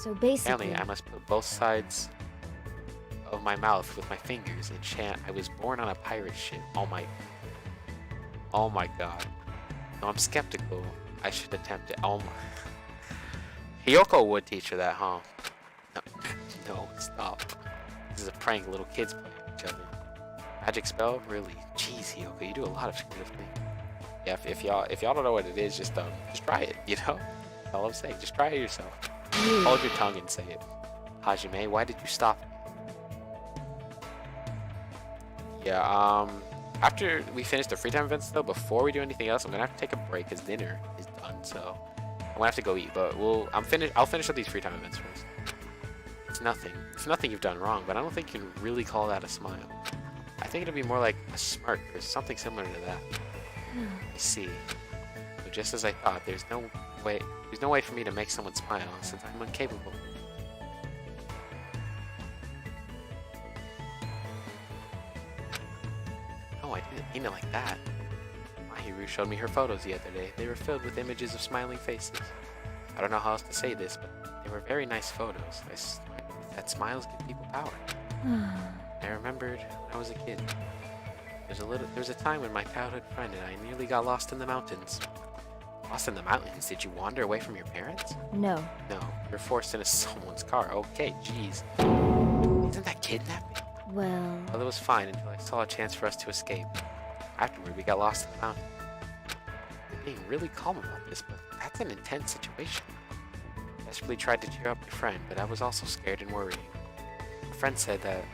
so basically... Apparently, I must put both sides of my mouth with my fingers and chant, I was born on a pirate ship. Oh my god. No, I'm skeptical. I should attempt it. Oh my. Hiyoko would teach her that, huh? No, stop. This is a prank little kids play with each other. Magic spell? Really? Jeez, Hiyoko, you do a lot of creative things. Yeah, if y'all don't know what it is, just try it, you know? That's all I'm saying. Just try it yourself. Hold your tongue and say it. Hajime, why did you stop me? Yeah, after we finish the free time events though, before we do anything else, I'm gonna have to take a break because dinner is done, so I'm gonna have to go eat, but I'll finish up these free time events first. It's nothing you've done wrong, but I don't think you can really call that a smile. I think it'll be more like a smirk or something similar to that. I see. But just as I thought, there's no way for me to make someone smile since I'm incapable. No, I didn't mean it like that. Mahiru showed me her photos the other day. They were filled with images of smiling faces. I don't know how else to say this, but they were very nice photos. I swear that smiles give people power. I remembered when I was a kid. There was a time when my childhood friend and I nearly got lost in the mountains. Lost in the mountains? Did you wander away from your parents? No. No, you were forced into someone's car. Okay, jeez. Isn't that kidnapping? Well, Well, it was fine until I saw a chance for us to escape. Afterward, we got lost in the mountain. being really calm about this, but that's an intense situation. I desperately tried to cheer up my friend, but I was also scared and worried. My friend said that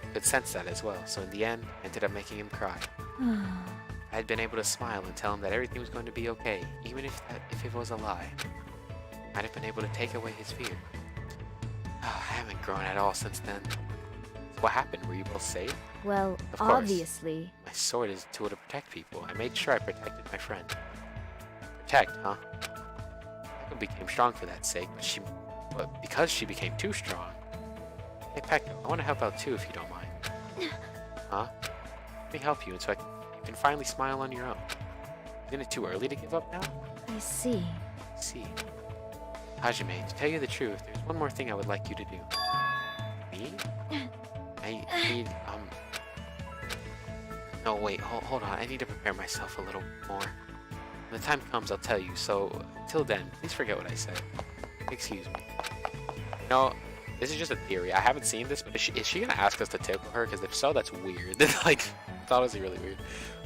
I could sense that as well, so in the end, I ended up making him cry. I had been able to smile and tell him that everything was going to be okay, even if it was a lie. I might have been able to take away his fear. I haven't grown at all since then. So what happened? Were you both safe? Well, Of course. obviously. My sword is a tool to protect people. I made sure I protected my friend. Protect, huh? Pekko became strong for that sake, but because she became too strong. Hey Pekko, I want to help out too if you don't mind. Huh? Let me help you so you can finally smile on your own. Isn't it too early to give up now? I see. See. Hajime, to tell you the truth, there's one more thing I would like you to do. Me? I need, No, wait, hold on. I need to prepare myself a little more. When the time comes, I'll tell you. So, till then, please forget what I said. Excuse me. No, this is just a theory. I haven't seen this, but is she gonna ask us to tickle her? Because if so, that's weird. Like, it's honestly really weird.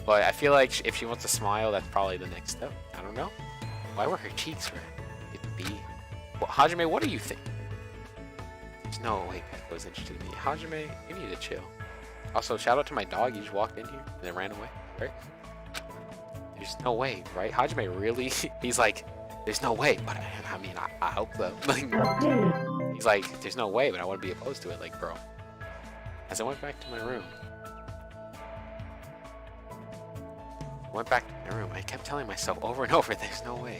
But I feel like if she wants to smile, that's probably the next step. I don't know. Why were her cheeks red? It be. Well, Hajime, what do you think? There's no way Pekko is interested in me. Hajime, you need to chill. Also, shout out to my dog. He just walked in here and then ran away, right? There's no way, right? Hajime really, he's like, there's no way, but I mean, I hope so. Like, he's like, there's no way, but I wouldn't be opposed to it. Like, bro. As I went back to my room, I kept telling myself over and over, there's no way.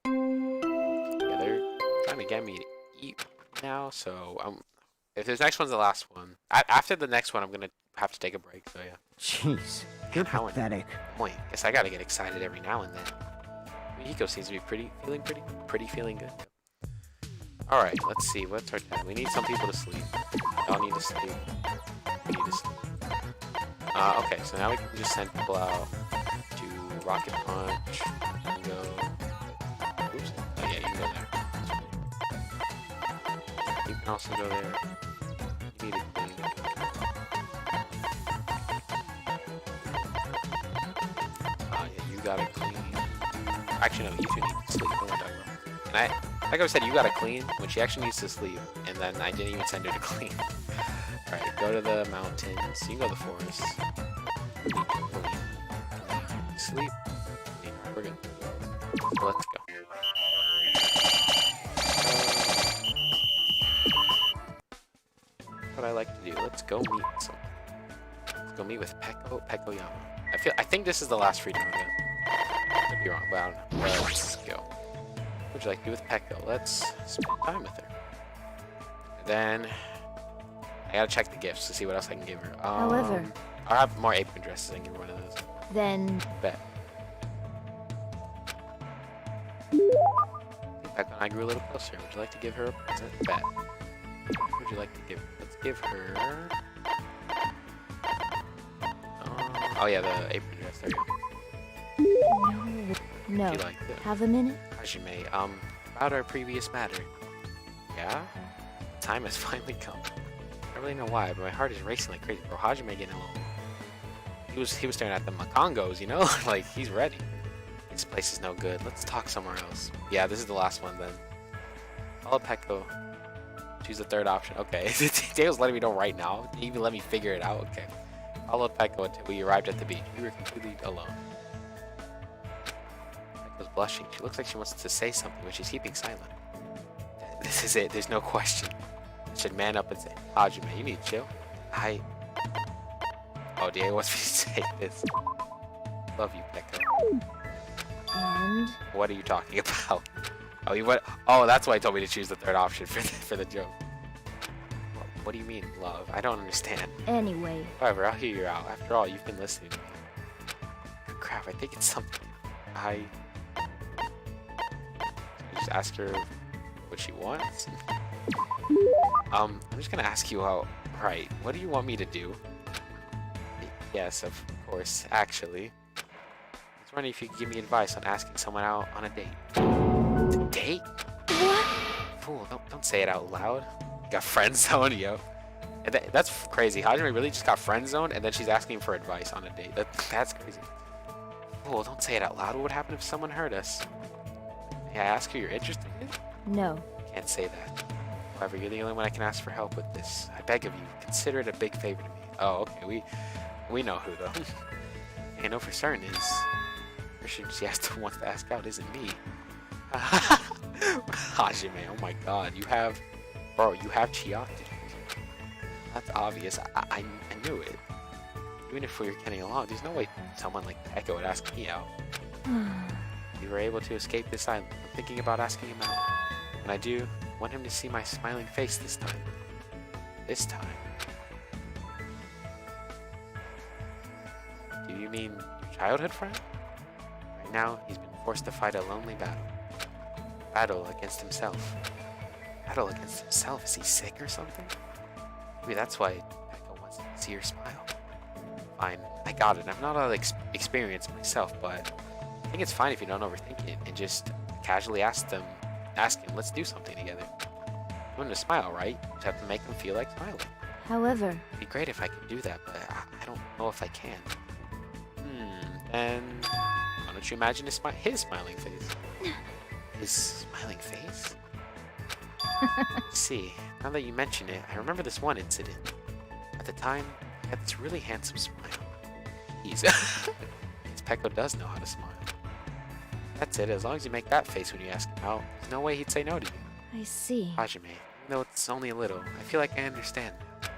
Yeah, they're trying to get me to eat now, so if this next one's the last one, after the next one, I'm gonna have to take a break. So yeah. Jeez, you're pathetic. Point. Guess I gotta get excited every now and then. Hiko seems to be feeling good. All right, let's see. What's our time? We need some people to sleep. Y'all need to sleep. We need to sleep. Okay, so now we can just send people out to Rocket Punch. You can go. Oops. Oh yeah, you can go there. You can also go there. You need to clean. Yeah, you gotta clean. Actually, no, you two need to sleep. What am I talking about? And like I said, you gotta clean when she actually needs to sleep, and then I didn't even send her to clean. Alright, go to the mountains. You can go to the forest. You need to clean. Sleep. Alright, we're good. So let's go. What I like to do. Let's go meet someone. Let's go meet with Pekko-yama. I think this is the last freedom event. I could be wrong, but I don't know. Let's go. What would you like to do with Pekko? Let's spend time with her. And then I gotta check the gifts to see what else I can give her. However, I'll have more apron dresses. I can give her one of those. then Bet. Pekko and I grew a little closer. Would you like to give her a present? Bet. What would you like to give her? Let's give her. Oh yeah, the apron dress. There you go. no. You liked it. Have a minute? Hajime, about our previous matter. Yeah? Time has finally come. I don't really know why, but my heart is racing like crazy. Bro, Hajime getting a little... He was staring at the Makongos, you know? Like, he's ready. This place is no good. Let's talk somewhere else. Yeah, this is the last one then. Follow Pekko. Choose the third option. Okay. Dale's letting me know right now. He even let me figure it out. Okay. Follow Pekko until we arrived at the beach. We were completely alone. Pekko's blushing. She looks like she wants to say something, but she's keeping silent. This is it. There's no question. I should man up and say, Hajime, you need to chill. Oh, Diego wants me to say this. Love you, Pekko. And What are you talking about? Oh, you went. Oh, that's why he told me to choose the third option for the joke. What do you mean, love? I don't understand. anyway, However, I'll hear you out. After all, you've been listening to me. Crap, I think it's something. Just ask her what she wants. I'm just gonna ask you out. Right, what do you want me to do? Yes, of course, actually. I was wondering if you could give me advice on asking someone out on a date. A date? what? Fool, don't say it out loud. Got friend zoned, yo. And that's crazy. Hajime really just got friend zoned, and then she's asking for advice on a date. That's crazy. Oh, don't say it out loud. What would happen if someone hurt us? May I ask who you're interested in? No. Can't say that. However, you're the only one I can ask for help with this. I beg of you, consider it a big favor to me. Oh, okay, we know who though. I know for certain is Christian Siesta wants to ask out isn't me. Hajime, oh my god, you have Chiaki. That's obvious. I knew it. Even if we were getting along, there's no way someone like Pekka would ask me out. We were able to escape this island. I'm thinking about asking him out. When I do, I want him to see my smiling face this time. This time. Do you mean your childhood friend? Right now, he's been forced to fight a lonely battle. Battle against himself. Battle against himself? Is he sick or something? Maybe that's why Pekka wants to see her smile. Fine, I got it. I'm not all experienced myself, but I think it's fine if you don't overthink it and just casually ask him, let's do something together. You want him to smile, right? You just have to make him feel like smiling. However, It'd be great if I could do that, but I don't know if I can. Then why don't you imagine his smiling face? His smiling face? See, now that you mention it, I remember this one incident. At the time, he had this really handsome smile. Pekko does know how to smile. That's it, as long as you make that face when you ask him out, there's no way he'd say no to you. I see. Hajime, even though it's only a little, I feel like I understand now.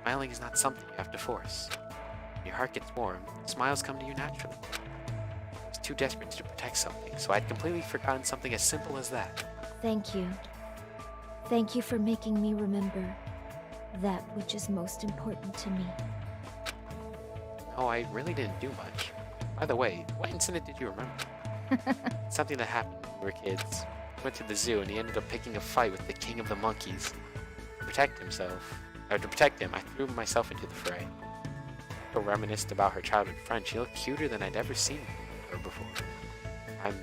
Smiling is not something you have to force. When your heart gets warm, smiles come to you naturally. I was too desperate to protect something, so I'd completely forgotten something as simple as that. Thank you. Thank you for making me remember that which is most important to me. No, I really didn't do much. By the way, what incident did you remember? Something that happened when we were kids. We went to the zoo and he ended up picking a fight with the king of the monkeys. To protect him, I threw myself into the fray. I reminisced about her childhood friend. She looked cuter than I'd ever seen her before. I'm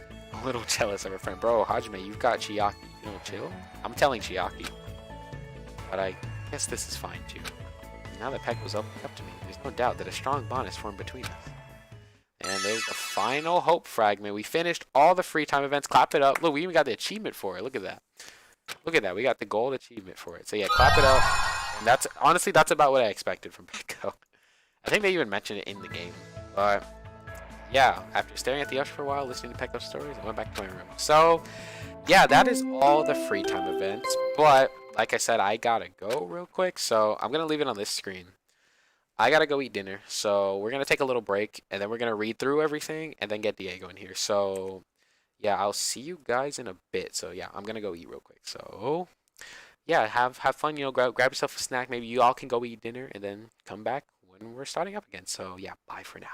a little jealous of her friend. Bro, Hajime, you've got Chiaki. You don't chill? I'm telling Chiaki. But I guess this is fine too. Now that Peck was opening up to me, there's no doubt that a strong bond is formed between us. And there's the final hope fragment. We finished all the free time events. Clap it up. Look, we even got the achievement for it. Look at that. Look at that. We got the gold achievement for it. So yeah, clap it up. And that's honestly, that's about what I expected from Pekko. I think they even mentioned it in the game. But yeah, after staring at the usher for a while, listening to Pekko's stories, I went back to my room. So yeah, that is all the free time events. But like I said, I gotta go real quick. So I'm gonna leave it on this screen. I gotta go eat dinner, so we're gonna take a little break, and then we're gonna read through everything, and then get Diego in here. So, yeah, I'll see you guys in a bit. So yeah, I'm gonna go eat real quick. So, yeah, have fun. You know, grab yourself a snack. Maybe you all can go eat dinner, and then come back when we're starting up again. So yeah, bye for now.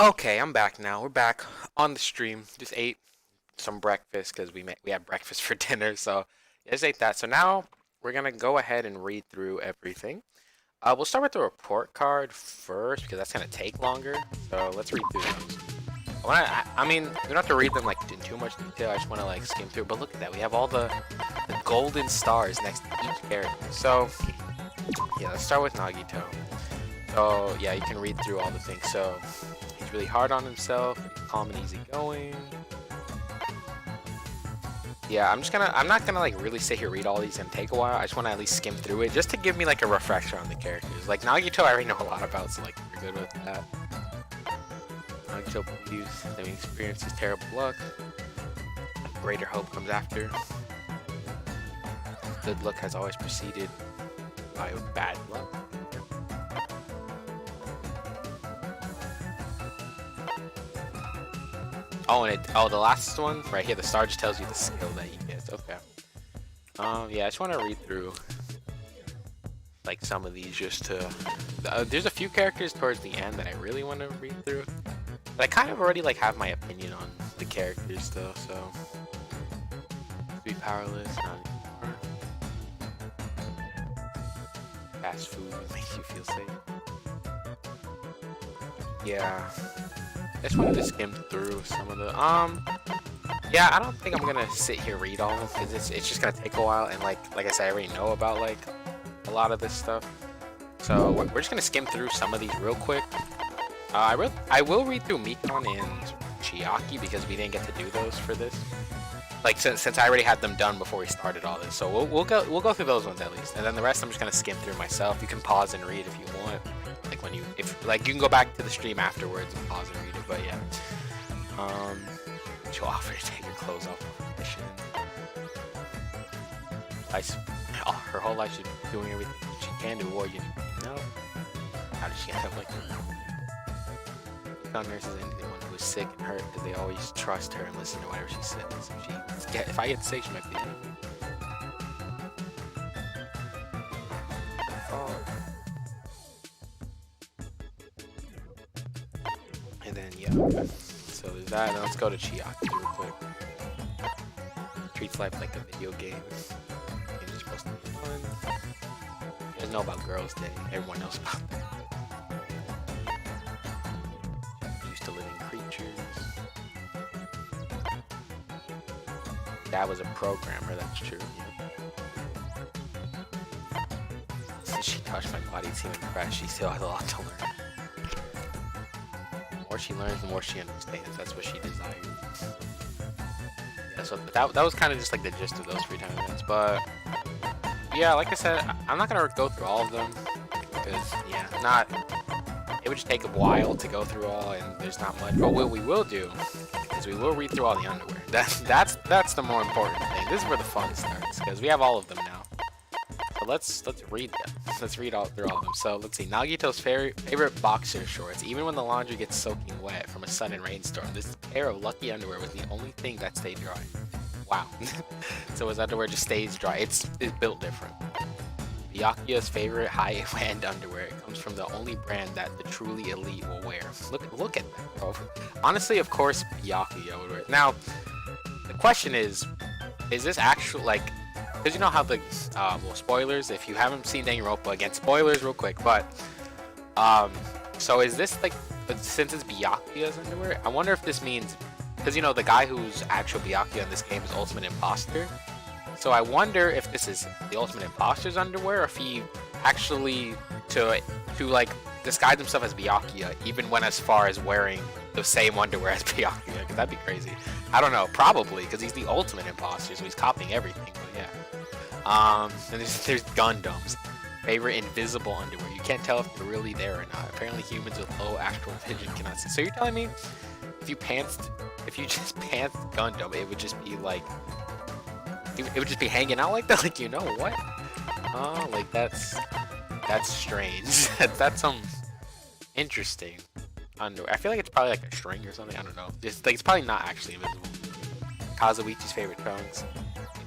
Okay, I'm back now. We're back on the stream. Just ate some breakfast because we had breakfast for dinner. So just ate that. So now we're gonna go ahead and read through everything. We'll start with the report card first because that's gonna take longer. So let's read through those. I mean, we don't have to read them like in too much detail. I just want to like skim through. But look at that, we have all the golden stars next to each character. So yeah, let's start with Nagito. So yeah, you can read through all the things. So he's really hard on himself. He's calm and easygoing. Yeah, I'm not gonna like really sit here read all these and take a while. I just want to at least skim through it just to give me like a refresher on the characters. Like Nagito, I already know a lot about, so like we're good with that. Nagito believes that he experiences terrible luck. Greater hope comes after. Good luck has always preceded by bad luck. Oh, and the last one right here, the star just tells you the skill that he gets. Okay. Yeah, I just want to read through like some of these just to. There's a few characters towards the end that I really want to read through, but I kind of already like have my opinion on the characters though. So, be powerless, not anymore. Fast food makes you feel safe. Yeah. I just wanted to skim through some of the yeah, I don't think I'm gonna sit here read all of them because it's just gonna take a while, and like I said, I already know about like a lot of this stuff, so we're just gonna skim through some of these real quick. I will read through Mikon and Chiaki because we didn't get to do those for this, like since I already had them done before we started all this, so we'll go through those ones at least, and then the rest I'm just gonna skim through myself. You can pause and read if you want. If like you can go back to the stream afterwards and pause and read it, but yeah. She'll offer to take your clothes off of mission. Her whole life she's doing everything she can to avoid you. No. How did she end up like that? Found nurses and anyone who is sick and hurt because they always trust her and listen to whatever she says. If I get sick, she might be the enemy. And then yeah, okay. So there's that, and let's go to Chiaki real quick. Treats life like a video game. Games are supposed to be fun. You guys know about Girls' Day. Everyone knows about that. She's used to living creatures. Dad was a programmer, that's true. Yeah. Since she touched my body, it seemed impressed. She still has a lot to learn. The more she learns, the more she understands. That's what she desires. Yeah, so that was kind of just like the gist of those free time events. But yeah, like I said, I'm not gonna go through all of them because yeah, it would just take a while to go through all, and there's not much. But what we will do is we will read through all the underwear. That's the more important thing. This is where the fun starts because we have all of them now. So let's read them. Let's read through all of them. So let's see. Nagito's favorite boxer shorts. Even when the laundry gets soaking wet from a sudden rainstorm, this pair of lucky underwear was the only thing that stayed dry. Wow. So his underwear just stays dry. It's built different. Byakuya's favorite high-end underwear. It comes from the only brand that the truly elite will wear. Look at that, bro. Honestly, of course, Byakuya would wear it. Now, the question is this actual like? Because you know how the well, spoilers. If you haven't seen Danganronpa, again, spoilers real quick. But so is this like, since it's Byakuya's underwear? I wonder if this means, because you know the guy who's actual Byakuya in this game is Ultimate Imposter. So I wonder if this is the Ultimate Imposter's underwear, or if he actually to like disguise himself as Byakuya, even went as far as wearing the same underwear as Byakuya. Because that'd be crazy. I don't know, probably because he's the Ultimate Imposter, so he's copying everything. But yeah. And there's Gundam's favorite invisible underwear. You can't tell if they're really there or not. Apparently humans with low astral vision cannot see. So you're telling me if you just pants Gundam, it would just be like, it would just be hanging out like that? Like, you know what? Oh, like that's strange. That's some interesting underwear. I feel like it's probably like a string or something. I don't know. It's probably not actually invisible. Kazuichi's favorite trunks.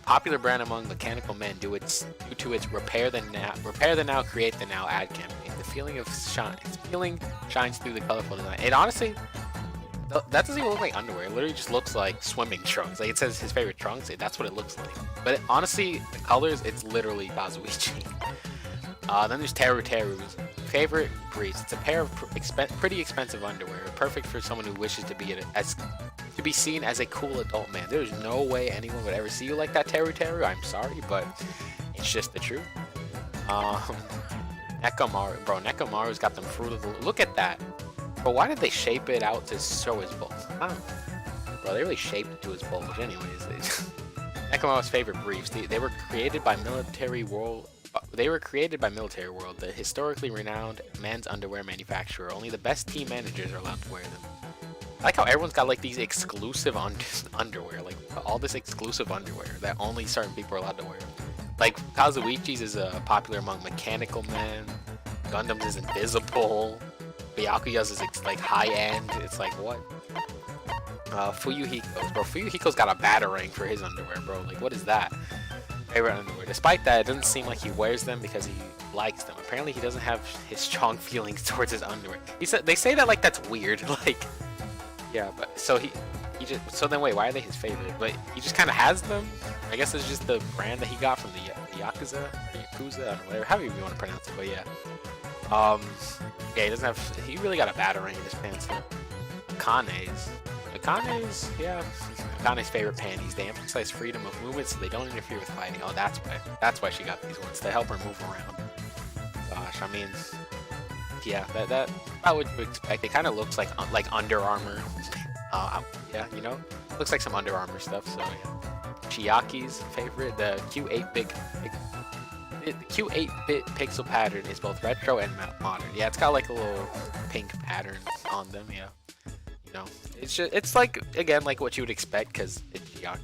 Popular brand among mechanical men due to its repair the now, create the now ad campaign. The feeling shines through the colorful design. And honestly, that doesn't even look like underwear. It literally just looks like swimming trunks. Like it says his favorite trunks. That's what it looks like. But honestly, the colors, it's literally Kazuichi. Then there's Teru's favorite briefs. It's a pair of pretty expensive underwear, perfect for someone who wishes to be seen as a cool adult man. There's no way anyone would ever see you like that, Teru. I'm sorry, but it's just the truth. Nekomaru, bro. Nekomaru's got them fruit of the. Look at that. But why did they shape it out to show his bulge? Bro, they really shaped it to his bulge. Anyways, Nekomaru's favorite briefs. They were created by Military World. They were created by Military World, the historically renowned men's underwear manufacturer. Only the best team managers are allowed to wear them. I like how everyone's got like these exclusive underwear, like all this exclusive underwear that only certain people are allowed to wear. Like Kazuichi's is popular among mechanical men. Gundam's is invisible. Byakuya's is like high end. It's like what? Fuyuhiko's, bro. Fuyuhiko's got a batarang for his underwear, bro. Like what is that? Favorite underwear. Despite that, it doesn't seem like he wears them because he likes them. Apparently, he doesn't have his strong feelings towards his underwear. They say that like that's weird. Like, yeah, but so so then wait, why are they his favorite? But he just kind of has them. I guess it's just the brand that he got from the Yakuza, or Yakuza, I don't know, whatever, however you want to pronounce it. But yeah, yeah, he doesn't have. He really got a batarang in his pants. Akane's, yeah. Akane's favorite panties. They emphasize freedom of movement so they don't interfere with fighting. Oh, that's why. That's why she got these ones, to help her move around. Gosh, I mean, yeah, that about what you expect. It kind of looks like Under Armour. Yeah, you know, looks like some Under Armour stuff. So yeah. Chiaki's favorite, the Q8-bit pixel pattern is both retro and modern. Yeah, it's got like a little pink pattern on them. Yeah. You know, it's like, again, like what you would expect because it's Chiaki.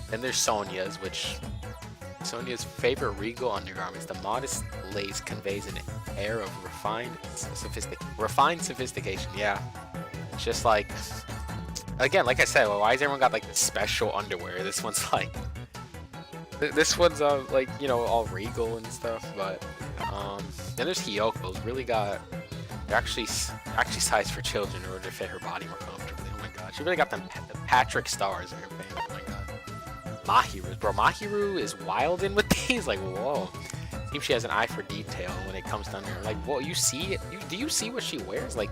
Then there's Sonya's Sonya's favorite regal undergarments. The modest lace conveys an air of refined sophistication. Yeah, it's just like, again, like I said, well, why has everyone got like the special underwear? This one's like, like, you know, all regal and stuff. But then there's Hyoko's. Really got. They're actually sized for children in order to fit her body more comfortably. Oh my god, she really got the Patrick stars in her pants. Oh my god. Mahiru's, bro. Mahiru is wild in with these. Like, whoa. Seems she has an eye for detail when it comes to underwear. Like, whoa, you see it? Do you see what she wears? Like,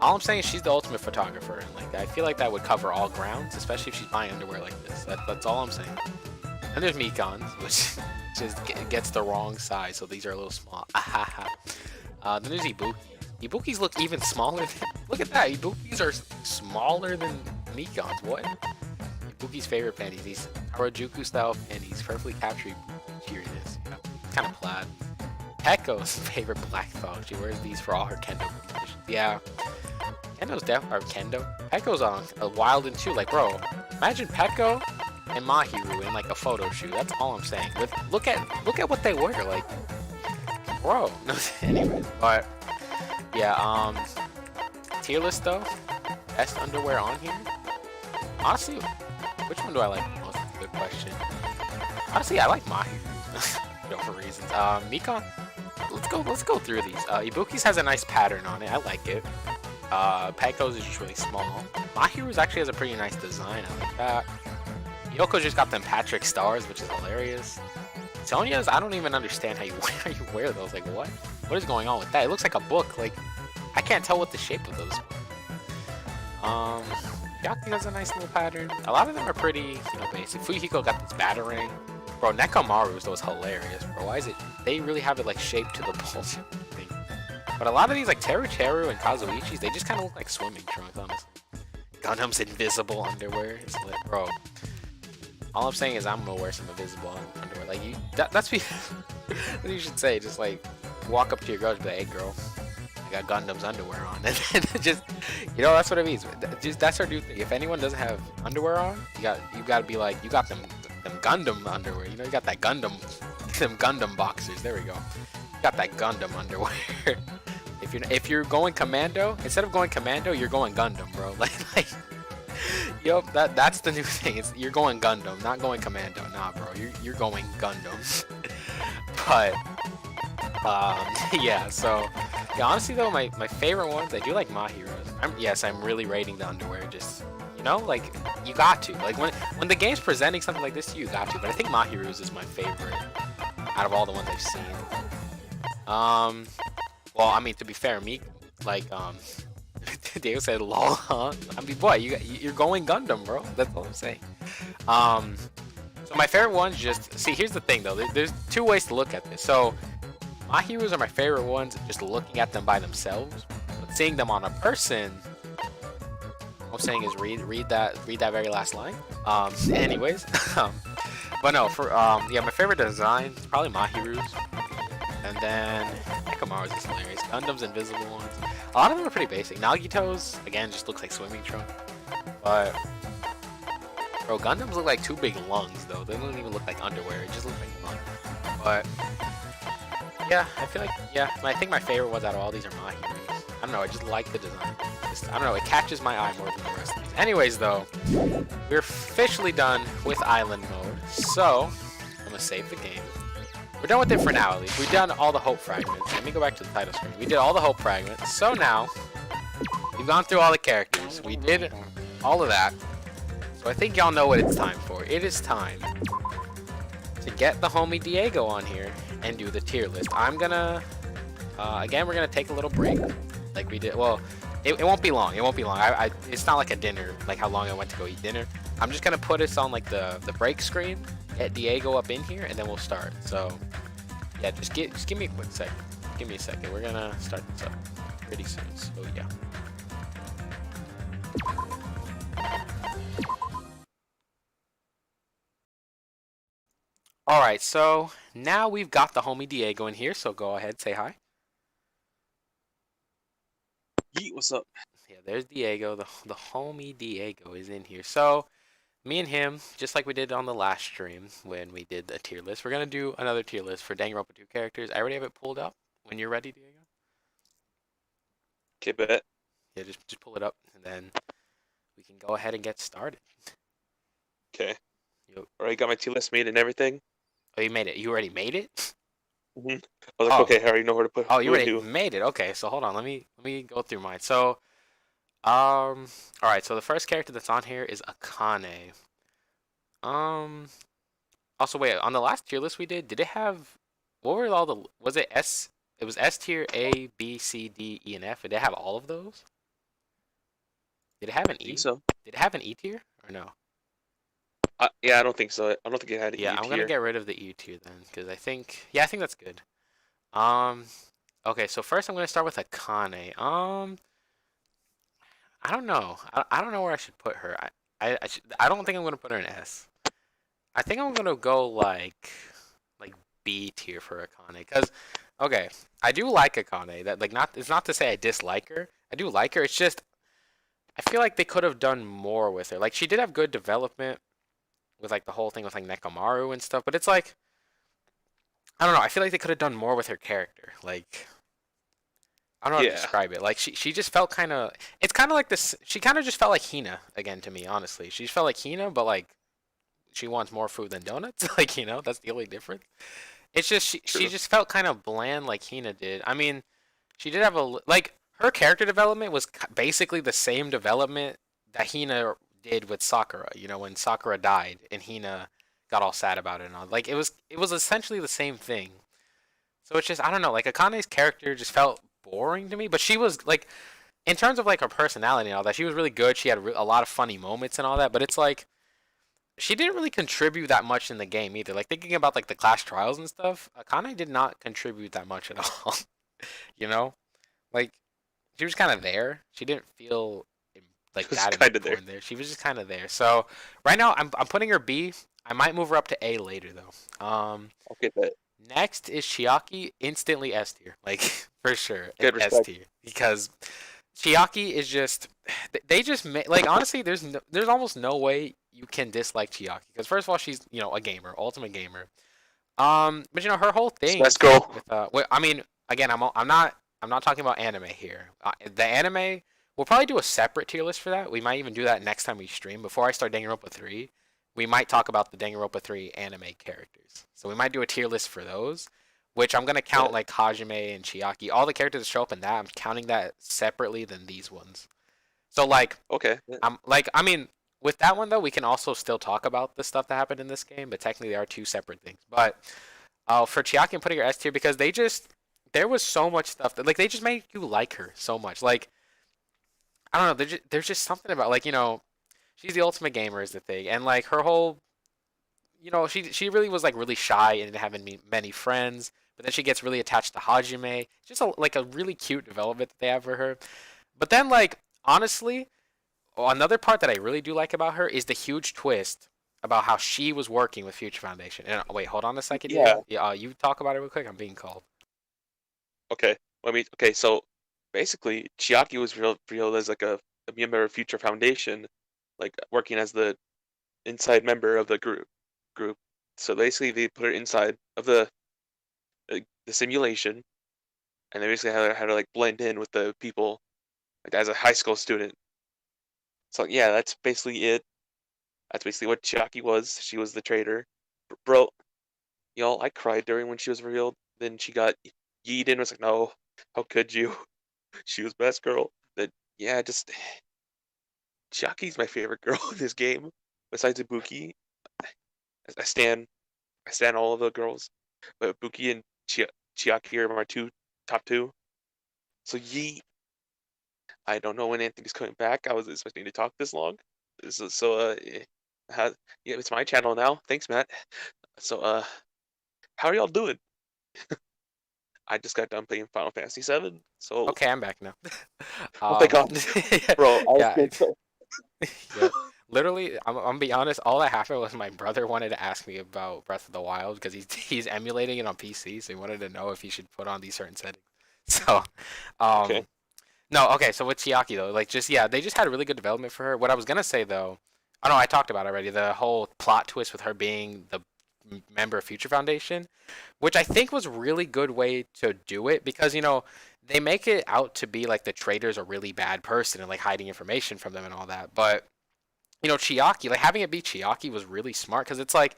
all I'm saying is she's the ultimate photographer, and like I feel like that would cover all grounds, especially if she's buying underwear like this. That's all I'm saying. And there's Mikan's, which just gets the wrong size, so these are a little small. Then there's Ibuki. Ibuki's look even smaller than... Look at that. Ibuki's are smaller than Mikan's. What? Ibuki's favorite panties. These Harajuku style panties perfectly capture Ibuki's cheeriness. Yeah, kind of plaid. Pekko's favorite black thong. She wears these for all her kendo competitions. Yeah. Kendo's kendo. Pekko's on a wild and too. Like, bro, imagine Pekko and Mahiru in like a photo shoot. That's all I'm saying. Look at what they wear. Like, bro. No, anyway, but yeah, tier list though. Best underwear on here. Honestly, which one do I like most? Good question. Honestly, I like Mahiru. You know, for reasons. Mikan. Let's go through these. Ibuki's has a nice pattern on it. I like it. Pekko's is just really small. Mahiru's actually has a pretty nice design. I like that. Yoko's just got them Patrick stars, which is hilarious. Sonya's, I don't even understand how you wear those. Like, what? What is going on with that? It looks like a book. Like, I can't tell what the shape of those are. Yaki has a nice little pattern. A lot of them are pretty, you know, basic. Fuyuhiko got this batarang. Bro, Nekomaru's though is hilarious, bro. Why is it? They really have it like shaped to the bulge thing. But a lot of these, like Teru and Kazuichi's, they just kind of look like swimming trunks, honestly. Gundam's invisible underwear. It's lit, bro. All I'm saying is I'm gonna wear some invisible underwear. Like, that's what you should say. Just like walk up to your girl and be like, "Hey, girl, I got Gundam's underwear on," and then just, you know, that's what it means. Just that's our new thing. If anyone doesn't have underwear on, you got to be like, you got them Gundam underwear. You know, you got that Gundam, them Gundam boxers. There we go. You got that Gundam underwear. If you're going commando, instead of going commando, you're going Gundam, bro. Like. Yup, that's the new thing. You're going Gundam, not going commando. Nah, bro, you're going Gundam. But yeah, so Yeah, honestly though, my favorite ones, I do like Mahiros. Yes, I'm really rating the underwear. Just like you got to. Like when the game's presenting something like this to you, you got to. But I think Mahiros is my favorite out of all the ones I've seen. Well, I mean to be fair, me like Diego said, "Lol, huh?" I mean, boy, you're going Gundam, bro. That's all I'm saying. So my favorite ones, just see. Here's the thing though. There's two ways to look at this. So my heroes are my favorite ones, just looking at them by themselves. But seeing them on a person, all I'm saying is read that very last line. Anyways, but no, for yeah, my favorite design is probably Mahiru's, and then Nekamaru's is hilarious. Gundam's invisible ones. A lot of them are pretty basic. Nagito's again just looks like swimming trunk, but bro, Gundams look like two big lungs though. They don't even look like underwear. It just looks like lungs. But yeah, I feel like I think my favorite ones out of all these are Mahiru's. I don't know. I just like the design. I don't know. It catches my eye more than the rest of these. Anyways, though, we're officially done with island mode. So I'm gonna save the game. We're done with it for now, at least. We've done all the hope fragments. Let me go back to the title screen. We did all the hope fragments. So now we've gone through all the characters. We did all of that. So I think y'all know what it's time for. It is time to get the homie Diego on here and do the tier list. I'm gonna again, we're gonna take a little break like we did. Well, it won't be long. It won't be long. It's not like a dinner, like how long I went to go eat dinner. I'm just gonna put us on like the break screen, get Diego up in here, and then we'll start. So yeah, just give me a quick second. Give me a second. We're gonna start this up pretty soon. So yeah. Alright, so now we've got the homie Diego in here, so go ahead, say hi. Yeet, what's up? Yeah, there's Diego, the homie Diego is in here. So, me and him, just like we did on the last stream when we did a tier list, we're going to do another tier list for Danganronpa 2 characters. I already have it pulled up. When you're ready, Diego. Okay, bet. Yeah, just pull it up, and then we can go ahead and get started. Okay. Yo. Already got my tier list made and everything. Oh, you made it. You already made it? I was like, okay, I already know where to put. Oh, you already made it. Okay, so hold on. Let me go through mine. So, all right. So the first character that's on here is Akane. Also, wait. On the last tier list we did it have what were all the? Was it S? It was S tier A, B, C, D, E, and F. Did it have all of those? Did it have an E? I think so. Did it have an E tier or no? Yeah, I don't think so. I don't think it had an E tier. Yeah, I'm gonna get rid of the E tier then, because I think that's good. Okay, so first I'm gonna start with Akane. I don't know. I don't know where I should put her. I don't think I'm gonna put her in S. I think I'm gonna go like B tier for Akane, cause okay, I do like Akane. That it's not to say I dislike her. I do like her. It's just I feel like they could have done more with her. Like she did have good development with like the whole thing with like Nekamaru and stuff, but it's like I don't know. I feel like they could have done more with her character. Like I don't know how to describe it. Like she just felt kind of. It's kind of like this. She kind of just felt like Hina again to me. Honestly, she just felt like Hina, but like she wants more food than donuts. Like that's the only difference. It's just she just felt kind of bland like Hina did. I mean, she did have like her character development was basically the same development that Hina did with Sakura. When Sakura died and Hina got all sad about it and all. Like it was essentially the same thing. So it's just I don't know. Like Akane's character just felt boring to me, but she was like, in terms of like her personality and all that, she was really good. She had a lot of funny moments and all that. But it's like she didn't really contribute that much in the game either. Like thinking about like the Clash Trials and stuff, Akane did not contribute that much at all. Like she was kind of there. She didn't feel like that important there. She was just kind of there. So right now I'm putting her B. I might move her up to A later though. Okay, bet. Next is Chiaki, instantly S tier, like for sure, S tier, because Chiaki is just they just like honestly, there's almost no way you can dislike Chiaki because first of all she's a gamer, ultimate gamer, but her whole thing. Let's go. With, I mean, again, I'm not talking about anime here. The anime we'll probably do a separate tier list for that. We might even do that next time we stream before I start Danganronpa 3. We might talk about the Danganronpa 3 anime characters. So we might do a tier list for those. which I'm gonna count Yeah. like Hajime and Chiaki. All the characters that show up in that, I'm counting that separately than these ones. So like, Okay. Yeah. I mean, with that one though, we can also still talk about the stuff that happened in this game, but technically they are two separate things. But for Chiaki, I'm putting her S tier because there was so much stuff that like they just made you like her so much. Like I don't know, there's just something about like she's the ultimate gamer is the thing, and like her whole she really was like really shy and didn't have many friends, but then she gets really attached to Hajime. It's just like a really cute development that they have for her. But then like honestly, another part that I really do like about her is the huge twist about how she was working with Future Foundation. And wait, hold on a second, Yeah. Diego. Yeah, you talk about it real quick. I'm being called. Okay. Okay. So basically, Chiaki was revealed as like a member of Future Foundation, like working as the inside member of the group. So basically, they put her inside of the simulation, and they basically had her like blend in with the people, like as a high school student. So yeah, that's basically it. That's basically what Chiaki was. She was the traitor. Bro, y'all, I cried during when she was revealed. Then she got yeeted and was like, no, how could you? She was best girl. Then yeah, just Chiaki's my favorite girl in this game. Besides Ibuki, I stand I stand all of the girls, but Ibuki and Chiaki are my top two. So yee, I don't know when Anthony's coming back. I was expecting to talk this long. Yeah, it's my channel now. Thanks, Matt. So how are y'all doing? I just got done playing Final Fantasy VII. So Okay, I'm back now. oh my god, bro, I was Yeah, getting so yep. Literally, I'm gonna be honest. All that happened was my brother wanted to ask me about Breath of the Wild because he's emulating it on PC, so he wanted to know if he should put on these certain settings. So, okay. um, no, okay. So with Chiaki though, like just yeah, they just had a really good development for her. What I was gonna say though, I know I talked about it already. The whole plot twist with her being the member of Future Foundation, which I think was a really good way to do it because they make it out to be like the traitor's a really bad person and like hiding information from them and all that, but Chiaki, like having it be Chiaki was really smart because it's like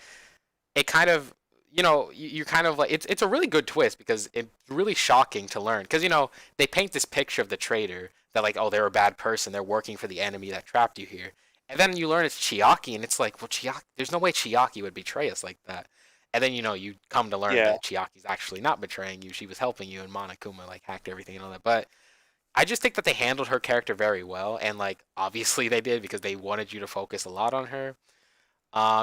it kind of you're kind of like it's a really good twist because it's really shocking to learn because they paint this picture of the traitor that like oh they're a bad person, they're working for the enemy that trapped you here, and then you learn it's Chiaki and it's like well Chiaki, there's no way Chiaki would betray us like that, and then you come to learn Yeah. that Chiaki's actually not betraying you, she was helping you, and Monokuma like hacked everything and all that, but I just think that they handled her character very well, and like obviously they did because they wanted you to focus a lot on her.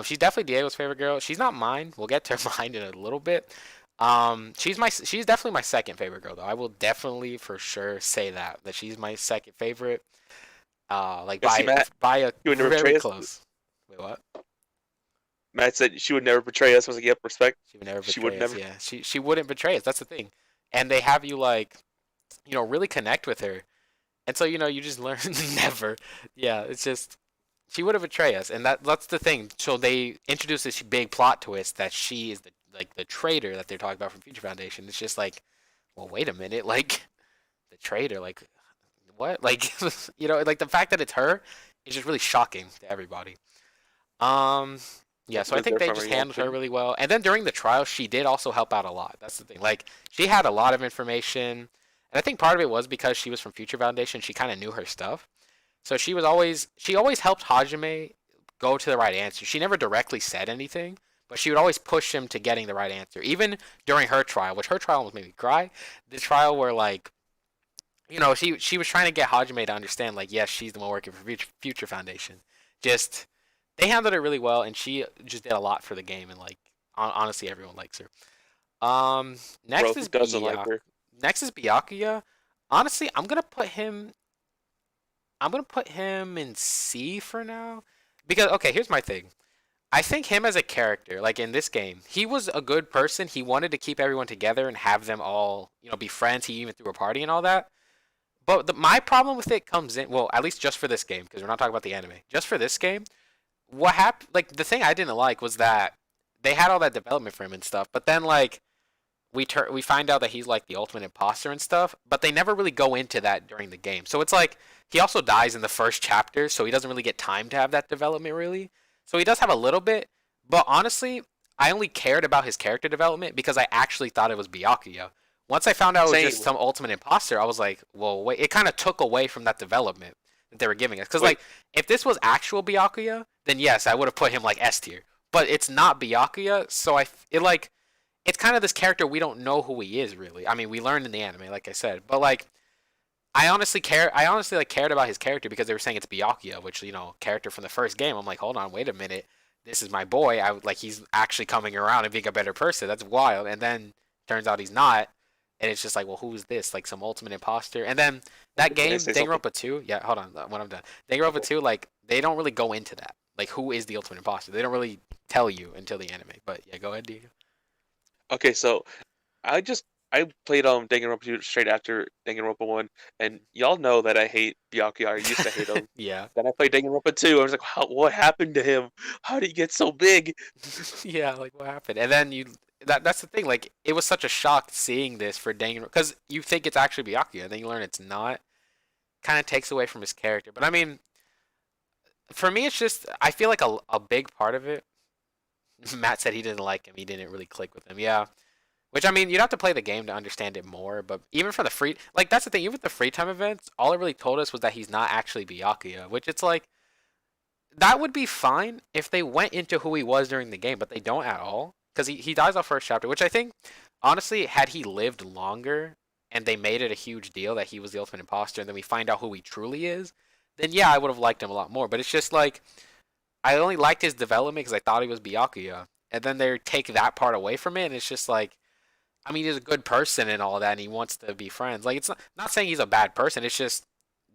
She's definitely Diego's favorite girl. She's not mine. We'll get to mine in a little bit. She's definitely my second favorite girl though. I will definitely for sure say that she's my second favorite. Like Yeah, see, Matt, by a you would never very betray us. close. Wait, what? Matt said she would never betray us. I was like, yep, respect. She would never She betray would us. never. Yeah, she wouldn't betray us. That's the thing, and they have you like really connect with her, and so you just learn never. Yeah, it's just she would have betrayed us, and that's the thing. So they introduce this big plot twist that she is the traitor that they're talking about from Future Foundation. It's just like, well, wait a minute, like the traitor, like what, like like the fact that it's her is just really shocking to everybody. Um, yeah, so I Lived think there they from just a young handled her kid. really well, and then during the trial, she did also help out a lot. That's the thing. Like she had a lot of information, and I think part of it was because she was from Future Foundation. She kind of knew her stuff. So she always helped Hajime go to the right answer. She never directly said anything, but she would always push him to getting the right answer. Even during her trial, which her trial almost made me cry. The trial where like she was trying to get Hajime to understand like yes, she's the one working for Future Foundation. Just they handled it really well, and she just did a lot for the game, and like honestly, everyone likes her. Um, Bro, next who is doesn't like Byakuya. her? Next is Byakuya. Honestly, I'm gonna put him in C for now, because okay, here's my thing. I think him as a character, like in this game, he was a good person. He wanted to keep everyone together and have them all, be friends. He even threw a party and all that. But my problem with it comes in, well, at least just for this game, because we're not talking about the anime. Just for this game, what happened? Like the thing I didn't like was that they had all that development for him and stuff, but then like we find out that he's like the ultimate imposter and stuff, but they never really go into that during the game. So it's like he also dies in the first chapter, so he doesn't really get time to have that development really. So he does have a little bit, but honestly, I only cared about his character development because I actually thought it was Byakuya. Once I found out it was Same. just some ultimate imposter, I was like, well, wait. It kind of took away from that development that they were giving us. Because, Wait. like, if this was actual Byakuya, then yes, I would have put him, like, S tier. But it's not Byakuya, so it's kind of this character we don't know who he is, really. I mean, we learned in the anime, like I said. But, like, I honestly, like, cared about his character because they were saying it's Byakuya, which, character from the first game. I'm like, hold on, wait a minute. This is my boy. He's actually coming around and being a better person. That's wild. And then turns out he's not. And it's just like, well, who's this? Like some ultimate imposter. And then that Can I game, say something? Danganronpa 2. Yeah, hold on. When I'm done, Danganronpa 2, like they don't really go into that. Like who is the ultimate imposter? They don't really tell you until the anime. But yeah, go ahead, Diego. Okay, so I played Danganronpa 2 straight after Danganronpa 1, and y'all know that I hate Byakuya. I used to hate him. Yeah. Then I played Danganronpa 2. I was like, what happened to him? How did he get so big? Yeah, like what happened? And then that's the thing. Like it was such a shock seeing this for Danganronpa because you think it's actually Byakuya, and then you learn it's not. Kind of takes away from his character. But I mean, for me, it's just I feel like a big part of it. Matt said he didn't like him. He didn't really click with him. Yeah. Which I mean, you'd have to play the game to understand it more. But even for the free, like that's the thing. Even with the free time events, all it really told us was that he's not actually Byakuya. Which it's like that would be fine if they went into who he was during the game, but they don't at all. Because he dies off first chapter, which I think honestly, had he lived longer and they made it a huge deal that he was the ultimate imposter, and then we find out who he truly is, then yeah, I would have liked him a lot more. But it's just like I only liked his development because I thought he was Byakuya, and then they take that part away from it, and it's just like, I mean, he's a good person and all that, and he wants to be friends. Like, it's not saying he's a bad person. It's just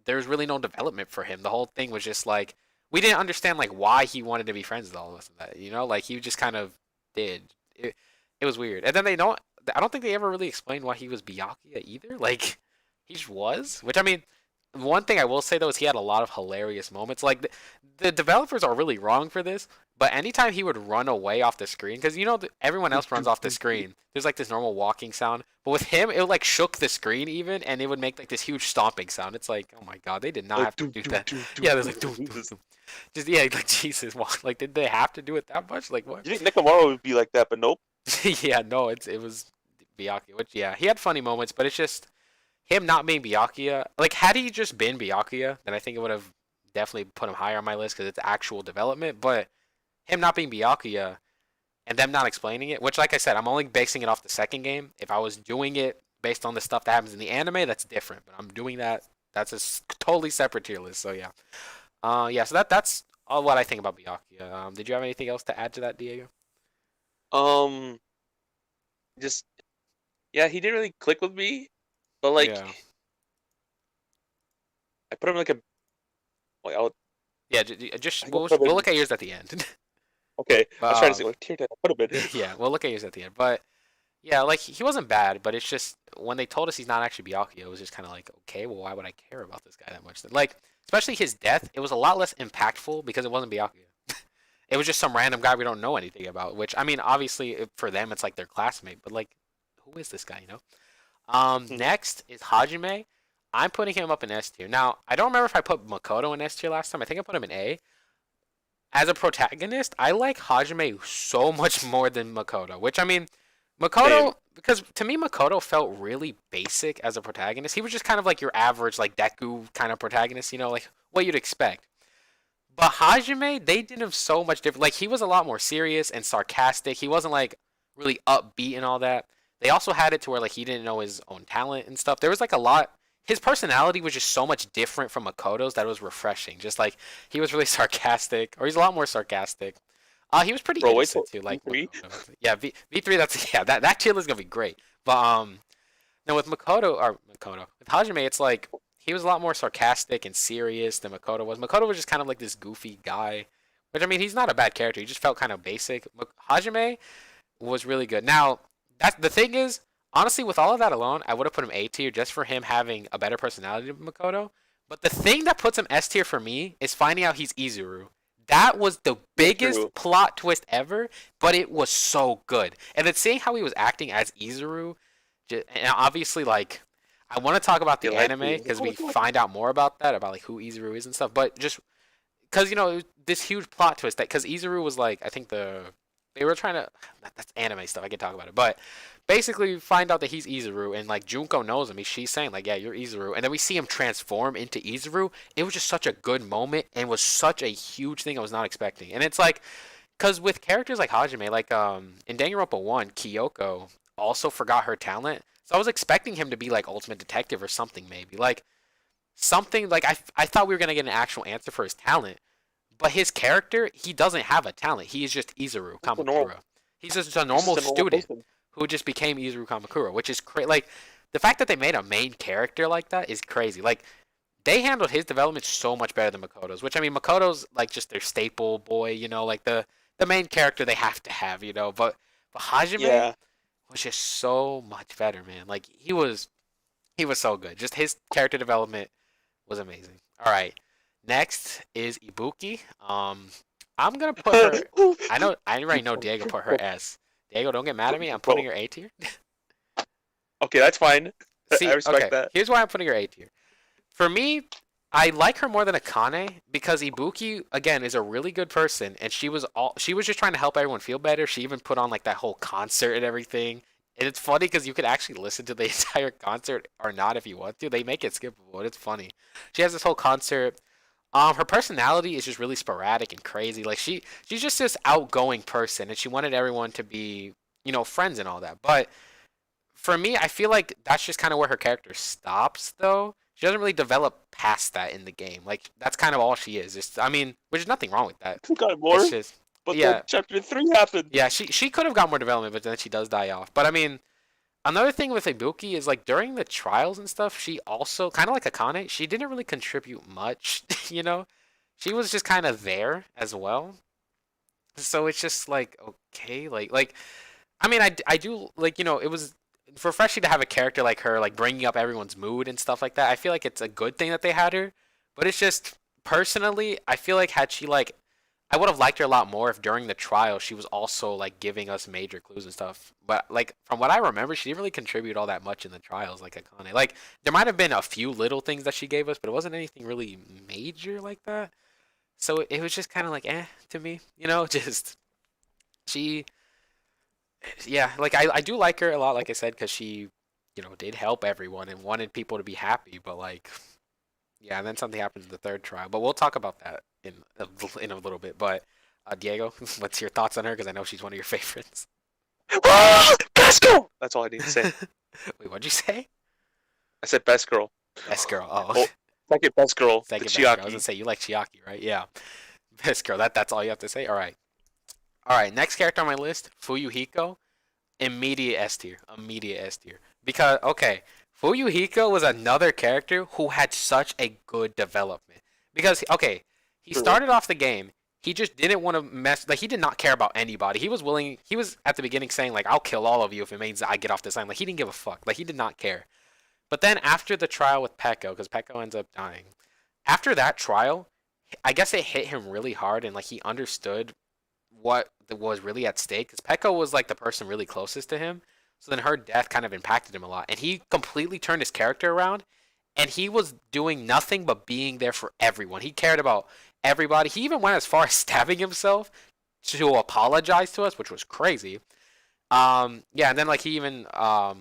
there's really no development for him. The whole thing was just like we didn't understand like why he wanted to be friends with all of us. And that like he just kind of did. It was weird. And then they don't. I don't think they ever really explained why he was Byakuya either. Like he just was. Which I mean, one thing I will say though is he had a lot of hilarious moments. Like the developers are really wrong for this, but anytime he would run away off the screen, because everyone else runs off the screen, there's like this normal walking sound, but with him it like shook the screen even, and it would make like this huge stomping sound. It's like, oh my god, they did not have to do that. Yeah, there's like just yeah, like Jesus, like did they have to do it that much? Like what? You think Nekomaru would be like that, but nope. Yeah, no, it was Byakuya, which yeah, he had funny moments, but it's just him not being Byakuya. Like had he just been Byakuya, then I think it would have definitely put him higher on my list because it's actual development. But him not being Byakuya and them not explaining it, which like I said, I'm only basing it off the second game. If I was doing it based on the stuff that happens in the anime, that's different. But I'm doing that. That's a totally separate tier list. So yeah, yeah. So that's all what I think about Byakuya. Did you have anything else to add to that, Diego? Um, just yeah, he didn't really click with me, but like Yeah. I put him like a. Wait, Yeah, just I we'll put him in- look at yours at the end. okay. I was trying to say Um, what tier did I put him in? Yeah, we'll look at yours at the end. But yeah, like he wasn't bad, but it's just when they told us he's not actually Byakuya, it was just kind of like, okay, well, why would I care about this guy that much? Like, especially his death, it was a lot less impactful because it wasn't Byakuya. It was just some random guy we don't know anything about. Which I mean, obviously for them it's like their classmate, but like, who is this guy? Next is Hajime. I'm putting him up in S tier. Now, I don't remember if I put Makoto in S tier last time. I think I put him in A. As a protagonist, I like Hajime so much more than Makoto. Which I mean, Makoto, because to me Makoto felt really basic as a protagonist. He was just kind of like your average like Deku kind of protagonist, like what you'd expect. But Hajime, they did him so much different. Like he was a lot more serious and sarcastic. He wasn't like really upbeat and all that. They also had it to where like he didn't know his own talent and stuff. There was like a lot. His personality was just so much different from Makoto's that it was refreshing. Just like he was really sarcastic, or he's a lot more sarcastic. He was pretty Bro, wait innocent till too, like V3. Makoto. Yeah, V3. That's yeah. That tier is gonna be great. But now with with Hajime, it's like he was a lot more sarcastic and serious than Makoto was. Makoto was just kind of like this goofy guy, which I mean, he's not a bad character. He just felt kind of basic. Hajime was really good. Now, the thing is, honestly, with all of that alone, I would have put him A tier just for him having a better personality than Makoto. But the thing that puts him S tier for me is finding out he's Izuru. That was the biggest True. plot twist ever, but it was so good. And then seeing how he was acting as Izuru, and obviously, like, I want to talk about the You like anime Izuru? because we find out more about that, about like who Izuru is and stuff. But just because this huge plot twist that because Izuru was like, I think they were trying to. That's anime stuff. I can talk about it, but basically, we find out that he's Izuru, and like Junko knows him. She's saying like, "Yeah, you're Izuru," and then we see him transform into Izuru. It was just such a good moment, and was such a huge thing I was not expecting. And it's like, cause with characters like Hajime, like in Danganronpa 1, Kyoko also forgot her talent, so I was expecting him to be like Ultimate Detective or something, maybe like something like I thought we were gonna get an actual answer for his talent, but his character, he doesn't have a talent. He is just Izuru Kamakura. He's just a He's normal just a normal student person. who just became Izuru Kamakura, which is crazy. Like the fact that they made a main character like that is crazy. Like they handled his development so much better than Makoto's. Which I mean, Makoto's like just their staple boy, like the main character they have to have, But Hajime Yeah. was just so much better, man. Like he was so good. Just his character development was amazing. All right, next is Ibuki. I'm gonna put her. I already know Diego put her S. Diego, don't get mad at me. I'm putting her A tier. Okay, that's fine. See, I respect okay. that. Here's why I'm putting her A tier. For me, I like her more than Akane because Ibuki again is a really good person, and she was just trying to help everyone feel better. She even put on like that whole concert and everything. And it's funny because you could actually listen to the entire concert or not if you want to. They make it skippable, and it's funny. She has this whole concert. Her personality is just really sporadic and crazy. Like she's just this outgoing person, and she wanted everyone to be, friends and all that. But for me, I feel like that's just kind of where her character stops, though. She doesn't really develop past that in the game. Like that's kind of all she is. I mean, which is nothing wrong with that. Got more, It's just, but yeah, then chapter 3 happened. yeah. She could have got more development, but then she does die off. But I mean, another thing with Ibuki is like during the trials and stuff, she also kind of like Akane. She didn't really contribute much. She was just kind of there as well. So it's just like okay, like I mean, I do like it was refreshing to have a character like her, like bringing up everyone's mood and stuff like that. I feel like it's a good thing that they had her, but it's just personally, I feel like had she like, I would have liked her a lot more if during the trial she was also like giving us major clues and stuff. But like from what I remember, she didn't really contribute all that much in the trials, like Akane. Like there might have been a few little things that she gave us, but it wasn't anything really major like that. So it was just kind of like to me, just she yeah, like I do like her a lot, like I said, because she, did help everyone and wanted people to be happy. But like, yeah, and then something happens in the third trial. But we'll talk about that in a little bit. But Diego, what's your thoughts on her? Because I know she's one of your favorites. Best girl! That's all I need to say. Wait, what'd you say? I said best girl. Best girl. Oh, Oh, second best girl. second the best girl. I was Chiaki. gonna say you like Chiaki, right? Yeah, best girl. That's all you have to say. All right. All right. Next character on my list, Fuyuhiko. Immediate S tier. Immediate S tier. Because okay, Fuyuhiko was another character who had such a good development. Because okay, he True. started off the game. He just didn't want to mess. Like he did not care about anybody. He was willing. He was at the beginning saying like, "I'll kill all of you if it means I get off this island." Like he didn't give a fuck. Like he did not care. But then after the trial with Peko, because Peko ends up dying. After that trial, I guess it hit him really hard, and like he understood what was really at stake. Because Peko was like the person really closest to him. So then her death kind of impacted him a lot, and he completely turned his character around. And he was doing nothing but being there for everyone. He cared about everybody. He even went as far as stabbing himself to apologize to us, which was crazy. Yeah, and then like he even got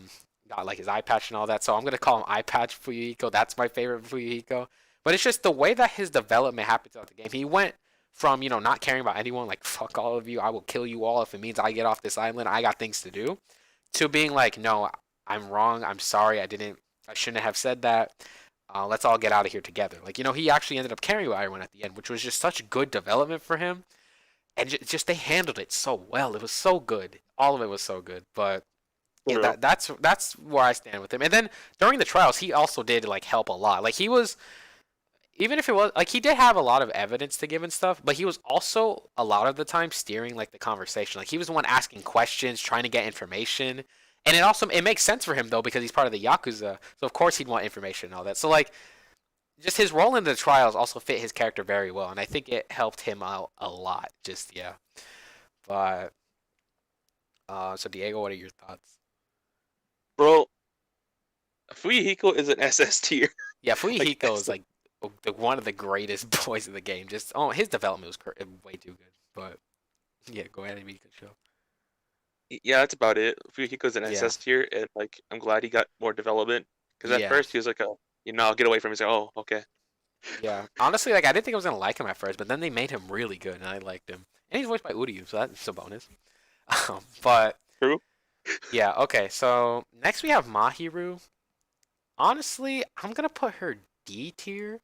like his eye patch and all that. So I'm gonna call him Eye Patch Fuyuhiko. That's my favorite Fuyuhiko. But it's just the way that his development happened throughout the game. He went from not caring about anyone, like fuck all of you, I will kill you all if it means I get off this island. I got things to do. To being like, no, I'm wrong. I'm sorry. I shouldn't have said that. Let's all get out of here together. Like he actually ended up caring about everyone at the end, which was just such good development for him. And just they handled it so well. It was so good. All of it was so good. But yeah, that's where I stand with him. And then during the trials, he also did like help a lot. Like he was, even if it was like he did have a lot of evidence to give and stuff, but he was also a lot of the time steering like the conversation. Like he was the one asking questions, trying to get information. And it makes sense for him though because he's part of the Yakuza. So of course he'd want information and all that. So like just his role in the trials also fit his character very well, and I think it helped him out a lot. Just yeah. But so Diego, what are your thoughts? Bro, Fuyuhiko is an SS tier. Yeah, Fuyuhiko is like one of the greatest boys in the game. Just his development was way too good. But Yeah, go ahead and make a show. Yeah, that's about it. Fuyuhiko's an Yeah. SS tier, and like I'm glad he got more development. Because at Yeah. first he was like I'll get away from him. He's like, oh, okay. Yeah. Honestly, like I didn't think I was gonna like him at first, but then they made him really good, and I liked him. And he's voiced by Uryu, so that's a bonus. But True. yeah, okay. So next we have Mahiru. Honestly, I'm gonna put her D tier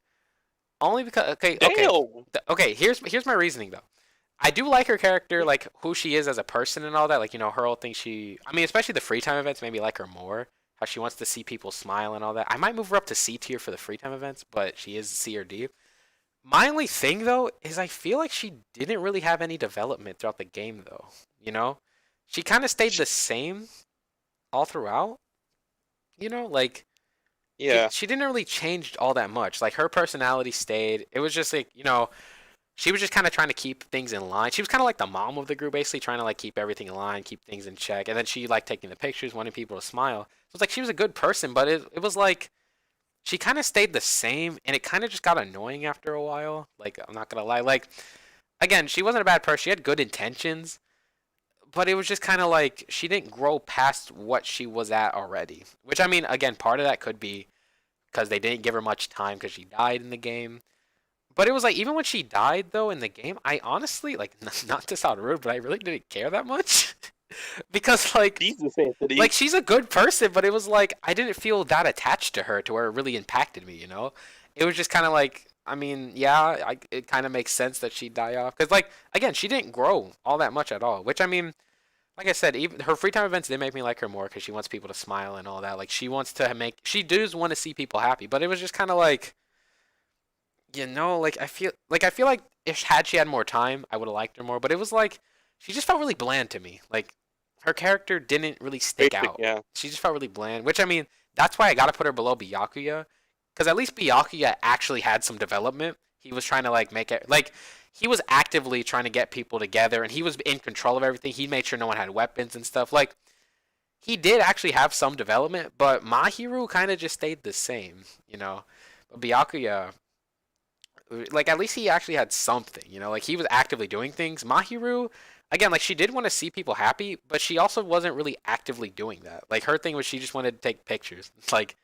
only because Damn. okay. Here's my reasoning though. I do like her character, like who she is as a person and all that. Like her whole thing. I mean, especially the free time events made me like her more. How she wants to see people smile and all that. I might move her up to C tier for the free time events, but she is C or D. My only thing though is I feel like she didn't really have any development throughout the game though. You know, she kind of stayed the same all throughout. Like Yeah. she didn't really change all that much. Like her personality stayed. It was just like she was just kind of trying to keep things in line. She was kind of like the mom of the group, basically trying to like keep everything in line, keep things in check. And then she like taking the pictures, wanting people to smile. So it's like she was a good person, but it was like she kind of stayed the same, and it kind of just got annoying after a while. Like I'm not gonna lie, like again, she wasn't a bad person. She had good intentions, but it was just kind of like she didn't grow past what she was at already. Which I mean, again, part of that could be because they didn't give her much time because she died in the game. But it was like even when she died though in the game, I honestly like not to sound rude, but I really didn't care that much because Jesus, Anthony. like she's a good person, but it was like I didn't feel that attached to her to where it really impacted me. It was just kind of like I mean, yeah, it kind of makes sense that she die off because like again, she didn't grow all that much at all. Which I mean, like I said, even her free time events did make me like her more because she wants people to smile and all that. Like she does want to see people happy, but it was just kind of like like I feel like if had she had more time, I would have liked her more. But it was like she just felt really bland to me. Like her character didn't really stick Basic, out. yeah. She just felt really bland. Which I mean, that's why I gotta put her below Byakuya, because at least Byakuya actually had some development. He was trying to like make it like he was actively trying to get people together, and he was in control of everything. He made sure no one had weapons and stuff. Like he did actually have some development, but Mahiru kind of just stayed the same. But Byakuya, like at least he actually had something. Like he was actively doing things. Mahiru, again, like she did want to see people happy, but she also wasn't really actively doing that. Like her thing was she just wanted to take pictures. It's like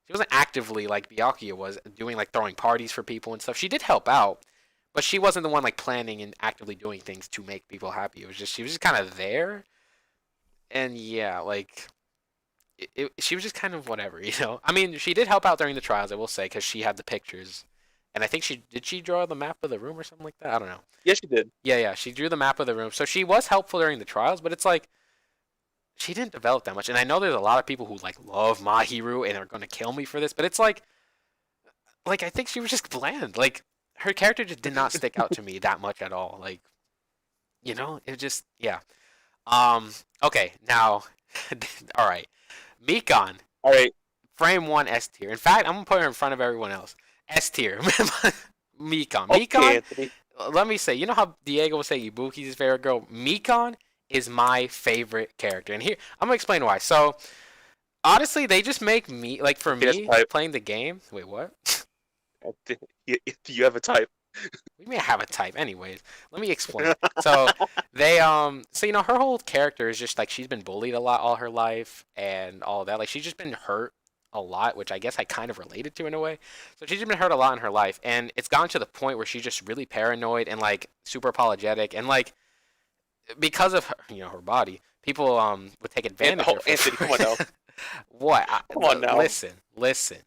she wasn't actively like Byakuya was doing like throwing parties for people and stuff. She did help out, but she wasn't the one like planning and actively doing things to make people happy. It was just she was just kind of there, and yeah, like she was just kind of whatever. I mean, she did help out during the trials, I will say, because she had the pictures, and I think she draw the map of the room or something like that. I don't know. Yeah, she did. Yeah, she drew the map of the room, so she was helpful during the trials, but it's like she didn't develop that much. And I know there's a lot of people who like love Mahiru and are gonna kill me for this, but it's like I think she was just bland. Like her character just did not stick out to me that much at all. Like it just yeah. Okay, now all right. Mikon, All right. frame one S tier. In fact, I'm gonna put her in front of everyone else. S tier. Mikon. Okay, Mikon, Anthony. let me say, you know how Diego will say Ibuki's his favorite girl? Mikon is my favorite character. And here, I'm gonna explain why. So, honestly, they just make me, like for Okay, that's me, type. playing the game. Wait, what? Do you have a type? We may have a type. Anyways, let me explain. So so her whole character is just like she's been bullied a lot all her life and all that. Like she's just been hurt a lot, which I guess I kind of related to in a way. So she's just been hurt a lot in her life, and it's gotten to the point where she's just really paranoid and like super apologetic, and like because of her body, people would take advantage of her. Anthony, come on now. What? Come on now. Listen.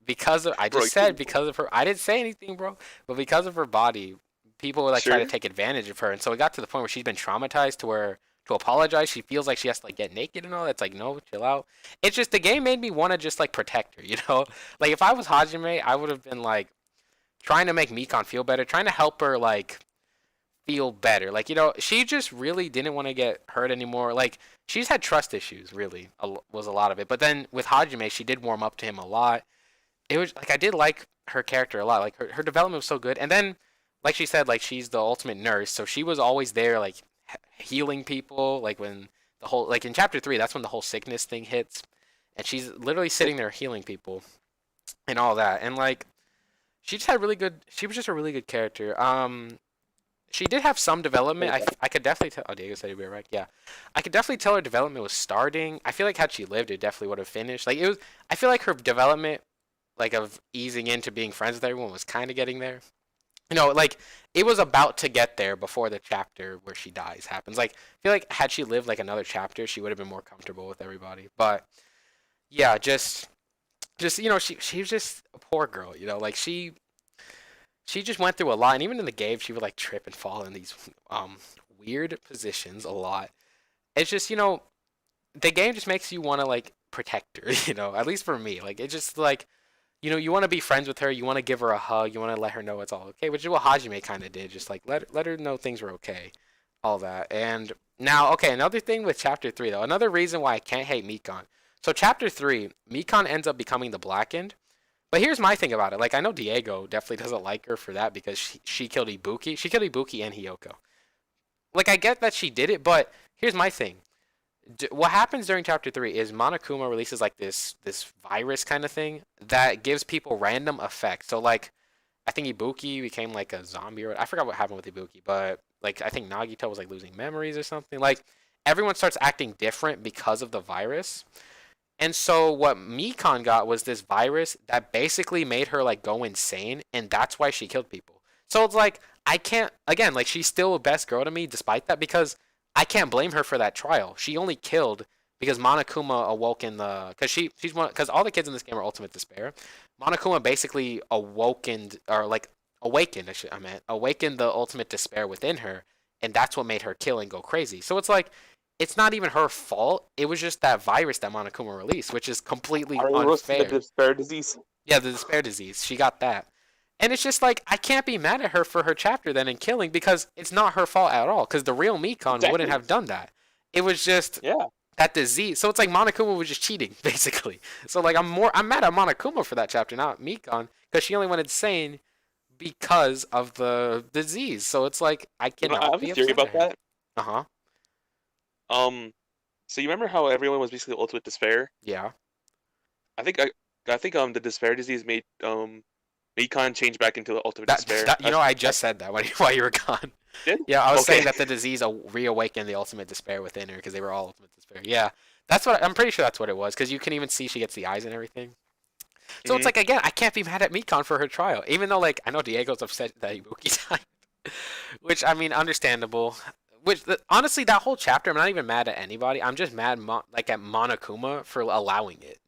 Because of I Bro, just said because of her. I didn't say anything, bro. But because of her body, people would like try to Sure. take advantage of her, and so it got to the point where she's been traumatized to where to apologize, she feels like she has to like get naked and all. That's like no, chill out. It's just the game made me want to just like protect her. Like if I was Hajime, I would have been like trying to make Mikon feel better, trying to help her like feel better. Like she just really didn't want to get hurt anymore. Like she's had trust issues, really, was a lot of it. But then with Hajime, she did warm up to him a lot. It was like I did like her character a lot. Like her development was so good. And then, like she said, like she's the ultimate nurse, so she was always there, like healing people. Like when the whole like in chapter 3, that's when the whole sickness thing hits, and she's literally sitting there healing people and all that. And like she just had really good. She was just a really good character. she did have some development. I could definitely tell. Oh, Diego said he'd be right. Yeah, I could definitely tell her development was starting. I feel like had she lived, it definitely would have finished. Like it was. I feel like her development, like of easing into being friends with everyone, was kind of getting there. Like it was about to get there before the chapter where she dies happens. Like I feel like had she lived like another chapter, she would have been more comfortable with everybody. But yeah, just she was just a poor girl. Like she just went through a lot, and even in the game, she would like trip and fall in these weird positions a lot. It's just the game just makes you want to like protect her. At least for me, like it just like you want to be friends with her, you want to give her a hug, you want to let her know it's all okay, which is what Hajime kind of did, just like let her know things were okay, all that. And now, okay, another thing with chapter 3 though, another reason why I can't hate Mikan. So chapter 3, Mikan ends up becoming the Blackened. But here's my thing about it. Like I know Diego definitely doesn't like her for that because she killed Ibuki. She killed Ibuki and Hiyoko. Like I get that she did it, but here's my thing. What happens during chapter 3 is Monokuma releases like this virus kind of thing that gives people random effects. So like I think Ibuki became like a zombie, or I forgot what happened with Ibuki, but like I think Nagito was like losing memories or something. Like everyone starts acting different because of the virus. And so what Mikan got was this virus that basically made her like go insane, and that's why she killed people. So it's like I can't, again, like she's still a best girl to me despite that, because I can't blame her for that trial. She only killed because Monokuma awoke in the, because she's one, because all the kids in this game are ultimate despair. Monokuma basically awakened, or like awakened, awakened the ultimate despair within her, and that's what made her kill and go crazy. So it's like it's not even her fault. It was just that virus that Monokuma released, which is completely unfair. The despair disease. Yeah, the despair disease. She got that. And it's just like I can't be mad at her for her chapter then in killing, because it's not her fault at all. Because the real Mikan wouldn't have done that. It was just that disease. So it's like Monokuma was just cheating, basically. So like I'm mad at Monokuma for that chapter, not Mikan, because she only went insane because of the disease. So it's like I cannot I have be a theory upset about at her. that. So you remember how everyone was basically ultimate despair? Yeah. I think the despair disease made Mikan change back into the ultimate despair. I just said that while you were gone. Did? Yeah, I was saying that the disease reawakened the ultimate despair within her because they were all ultimate despair. Yeah, that's what I'm pretty sure that's what it was, because you can even see she gets the eyes and everything. So it's like, again, I can't be mad at Mikan for her trial, even though like I know Diego's upset that Ibuki died, which I mean understandable. Honestly, that whole chapter, I'm not even mad at anybody. I'm just mad at Monokuma for allowing it.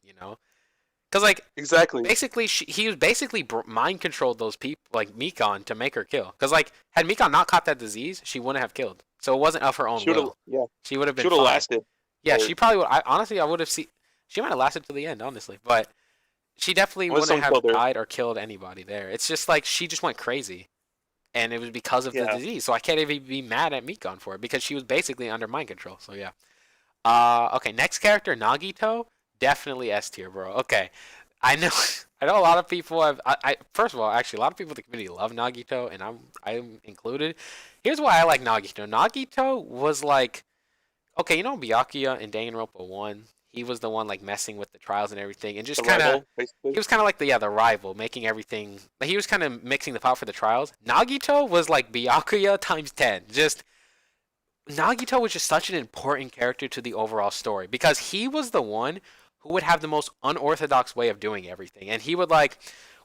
Because like exactly, basically he was basically mind controlled those people like Mikan to make her kill. Because like had Mikan not caught that disease, she wouldn't have killed. So it wasn't of her own will. Yeah, she would have been. Should have lasted. Yeah, she probably would. Honestly, I would have seen. She might have lasted to the end, honestly, but she definitely wouldn't have died or killed anybody there. It's just like she just went crazy, and it was because of the disease. So I can't even be mad at Mikan for it, because she was basically under mind control. So yeah. Okay, next character, Nagito. Definitely S tier, bro. Okay, I know a lot of people have. First of all, actually, a lot of people in the community love Nagito, and I'm included. Here's why I like Nagito. Nagito was like, okay, Byakuya in Danganronpa 1. He was the one like messing with the trials and everything, and just kind of he was kind of like the rival, making everything. He was kind of mixing the pot for the trials. Nagito was like Byakuya times 10. Nagito was just such an important character to the overall story, because he was the one who would have the most unorthodox way of doing everything. And he would like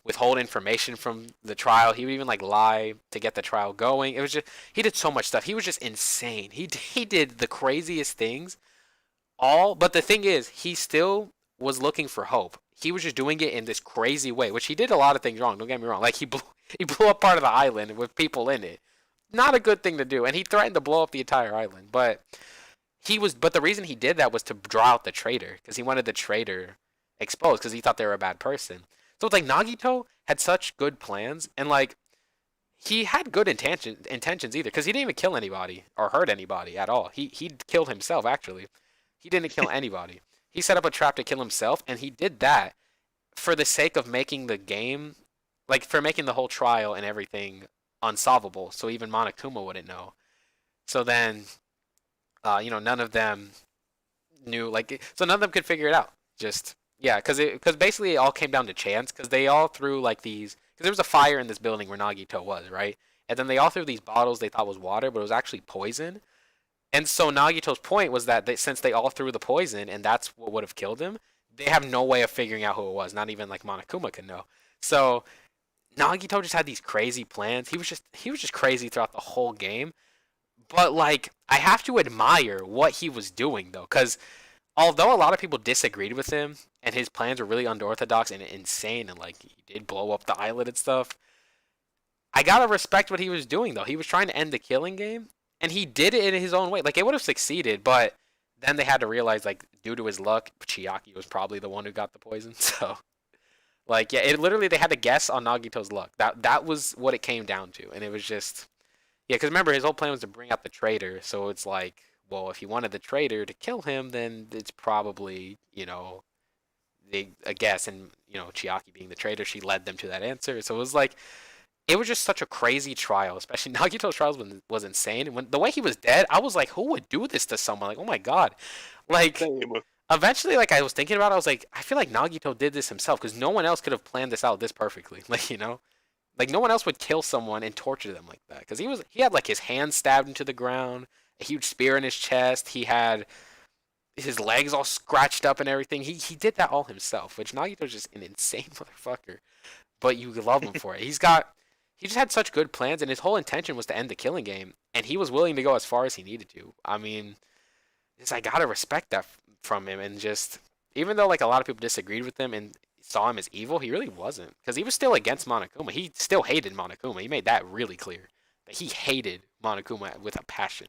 withhold information from the trial. He would even like lie to get the trial going. It was just, he did so much stuff. He was just insane. He did the craziest things but the thing is, he still was looking for hope. He was just doing it in this crazy way, which he did a lot of things wrong. Don't get me wrong. Like he blew up part of the island with people in it. Not a good thing to do. And he threatened to blow up the entire island, but the reason he did that was to draw out the traitor, because he wanted the traitor exposed, because he thought they were a bad person. So it's like Nagito had such good plans, and like he had good intentions either, because he didn't even kill anybody or hurt anybody at all. He killed himself, actually. He didn't kill anybody. He set up a trap to kill himself, and he did that for the sake of making the game, like for making the whole trial and everything unsolvable, so even Monokuma wouldn't know. So then none of them knew, so none of them could figure it out. Just, yeah, because basically it all came down to chance, because they all threw like because there was a fire in this building where Nagito was, right? and then they all threw these bottles they thought was water, but it was actually poison. And so Nagito's point was that since they all threw the poison and that's what would have killed him, they have no way of figuring out who it was. Not even like Monokuma can know. So Nagito just had these crazy plans. He was just crazy throughout the whole game. But like I have to admire what he was doing though, because although a lot of people disagreed with him and his plans were really unorthodox and insane, and like he did blow up the island and stuff, I gotta respect what he was doing though. He was trying to end the killing game, and he did it in his own way. Like it would have succeeded, but then they had to realize, like, due to his luck, Chiaki was probably the one who got the poison. So, like, yeah, it literally they had to guess on Nagito's luck. That was what it came down to, and it was just, yeah, because remember his whole plan was to bring out the traitor. So it's like, well, if he wanted the traitor to kill him, then it's probably, a guess, and Chiaki being the traitor, she led them to that answer. So it was like it was just such a crazy trial, especially Nagito's trials was insane. And when the way he was dead, I was like, who would do this to someone? Like, oh my god. Like Same. eventually, like I was thinking about it, I was like, I feel like Nagito did this himself because no one else could have planned this out this perfectly. Like no one else would kill someone and torture them like that because he had like his hand stabbed into the ground, a huge spear in his chest. He had his legs all scratched up and everything. He did that all himself, which Nagito's just an insane motherfucker. But you love him for it. He just had such good plans, and his whole intention was to end the killing game, and he was willing to go as far as he needed to. I mean, I gotta respect that from him, and just even though like a lot of people disagreed with him and saw him as evil, he really wasn't, because he was still against Monokuma. He still hated Monokuma. He made that really clear. That he hated Monokuma with a passion